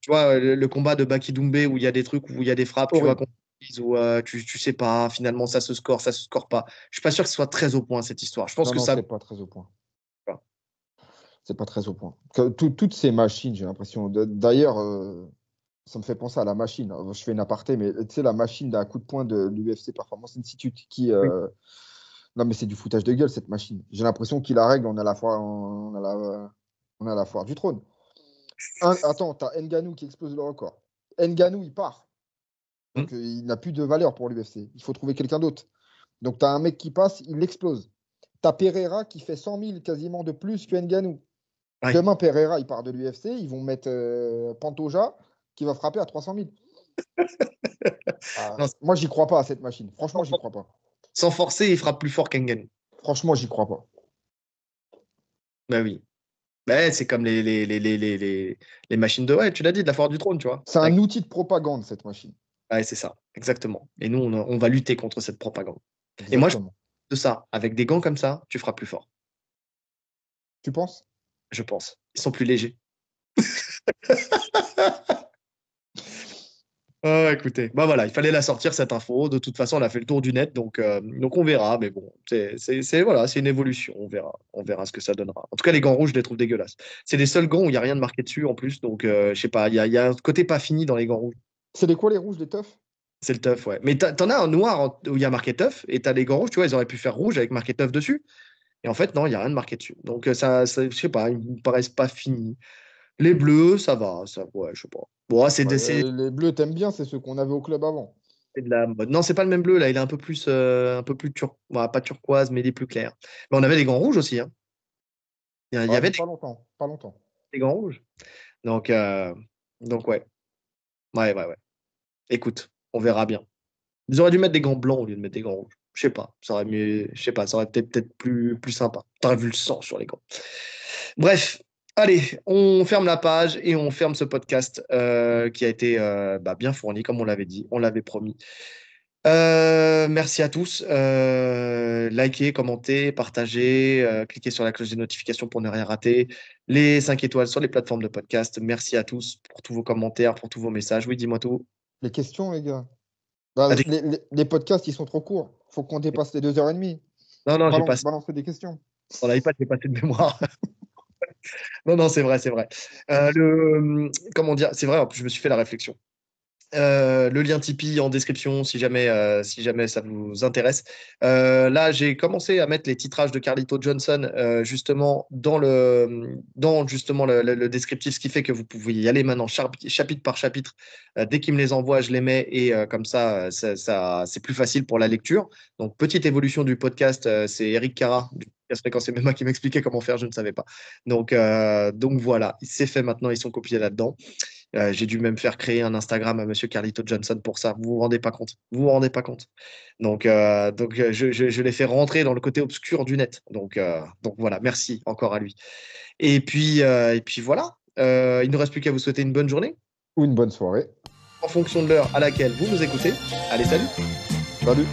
tu vois le combat de Baki Doumbé où il y a des trucs, où il y a des frappes, tu vois, Horrible. qu'on utilise, où tu sais pas, finalement, ça se score pas. Je suis pas sûr que ce soit très au point, cette histoire. Je pense Non, que non, ça. c'est pas très au point. C'est pas très au point. Toutes ces machines, j'ai l'impression. D'ailleurs, ça me fait penser à la machine. Je fais une aparté, mais tu sais, la machine d'un coup de poing de l'UFC Performance Institute qui. Oui. Non, mais c'est du foutage de gueule, cette machine. J'ai l'impression qu'il la règle, on a la foire du trône. Attends, t'as Ngannou qui explose le record. Ngannou, il part. Hmm. Donc, il n'a plus de valeur pour l'UFC. Il faut trouver quelqu'un d'autre. Donc, tu as un mec qui passe, il explose. Tu as Pereira qui fait 100 000 quasiment de plus que Ngannou. Ouais. Demain, Pereira, il part de l'UFC. Ils vont mettre Pantoja qui va frapper à 300 000. Non, Moi, j'y crois pas à cette machine. Franchement, j'y crois pas. sans forcer, il frappe plus fort qu'Engen. Franchement, j'y crois pas. Bah oui. Bah, c'est comme les machines de. Ouais, tu l'as dit, de la foire du trône, tu vois. C'est un outil de propagande, cette machine. Ouais, c'est ça, exactement. Et nous, on va lutter contre cette propagande. Et moi, je pense Exactement. de ça, avec des gants comme ça, tu feras plus fort, Tu penses? je pense. Ils sont plus légers. Ah, écoutez, bah voilà, il fallait la sortir cette info. De toute façon, on a fait le tour du net, donc on verra. Mais bon, voilà, c'est une évolution. On verra ce que ça donnera. En tout cas, les gants rouges, je les trouve dégueulasses. C'est les seuls gants où il n'y a rien de marqué dessus en plus. Donc, je sais pas, il y a un côté pas fini dans les gants rouges. C'est les quoi, les rouges, les teufs? C'est le teuf, ouais. Mais t'en as un noir où il y a marqué teuf, et t'as les gants rouges, tu vois, ils auraient pu faire rouge avec marqué teuf dessus. Et en fait, non, il n'y a rien de marqué dessus. Donc, je sais pas, ils me paraissent pas finis. Les bleus, ça va, ça, ouais, je sais pas. Bon, Bah, les bleus, t'aimes bien, c'est ceux qu'on avait au club avant. c'est de la mode. Non, c'est pas le même bleu, là, il est un peu plus pas turquoise, mais il est plus clair. Mais on avait des gants rouges aussi, hein. Il y Ouais, avait mais pas longtemps. Pas longtemps. des gants rouges. Donc, euh, donc ouais. Ouais. Écoute, on verra bien. Ils auraient dû mettre des gants blancs au lieu de mettre des gants rouges. Je sais pas, ça aurait mieux, je sais pas, ça aurait été peut-être plus sympa. T'aurais vu le sang sur les gants. Bref, allez, on ferme la page et on ferme ce podcast qui a été bien fourni, comme on l'avait dit, on l'avait promis. Merci à tous. Likez, commentez, partagez, cliquez sur la cloche des notifications pour ne rien rater. Les 5 étoiles sur les plateformes de podcast. Merci à tous pour tous vos commentaires, pour tous vos messages. Oui, dis-moi tout. Les questions, les gars. Bah, Ah, les podcasts, ils sont trop courts. Faut qu'on dépasse les 2h30. non, j'ai pas. Balancer des questions. Dans l'iPad, j'ai pas assez de mémoire. Non, c'est vrai, c'est vrai. Comment dire, c'est vrai, en plus, je me suis fait la réflexion. Le lien Tipeee en description si jamais ça vous intéresse. Là, j'ai commencé à mettre les titrages de Carlito Johnson justement dans justement le descriptif, ce qui fait que vous pouvez y aller maintenant chapitre par chapitre. Dès qu'il me les envoie, je les mets et comme c'est plus facile pour la lecture. Donc, petite évolution du podcast, c'est Eric Cara du podcast Fréquence MMA qui m'expliquait comment faire, je ne savais pas. Donc voilà, c'est fait maintenant, ils sont copiés là-dedans. J'ai dû même faire créer un Instagram à Monsieur Carlito Johnson pour ça. Vous vous rendez pas compte. Vous vous rendez pas compte. Je l'ai fait rentrer dans le côté obscur du net. Donc voilà, merci encore à lui. Et puis voilà. Il ne reste plus qu'à vous souhaiter une bonne journée Ou une bonne soirée. en fonction de l'heure à laquelle vous nous écoutez. Allez, salut! Salut.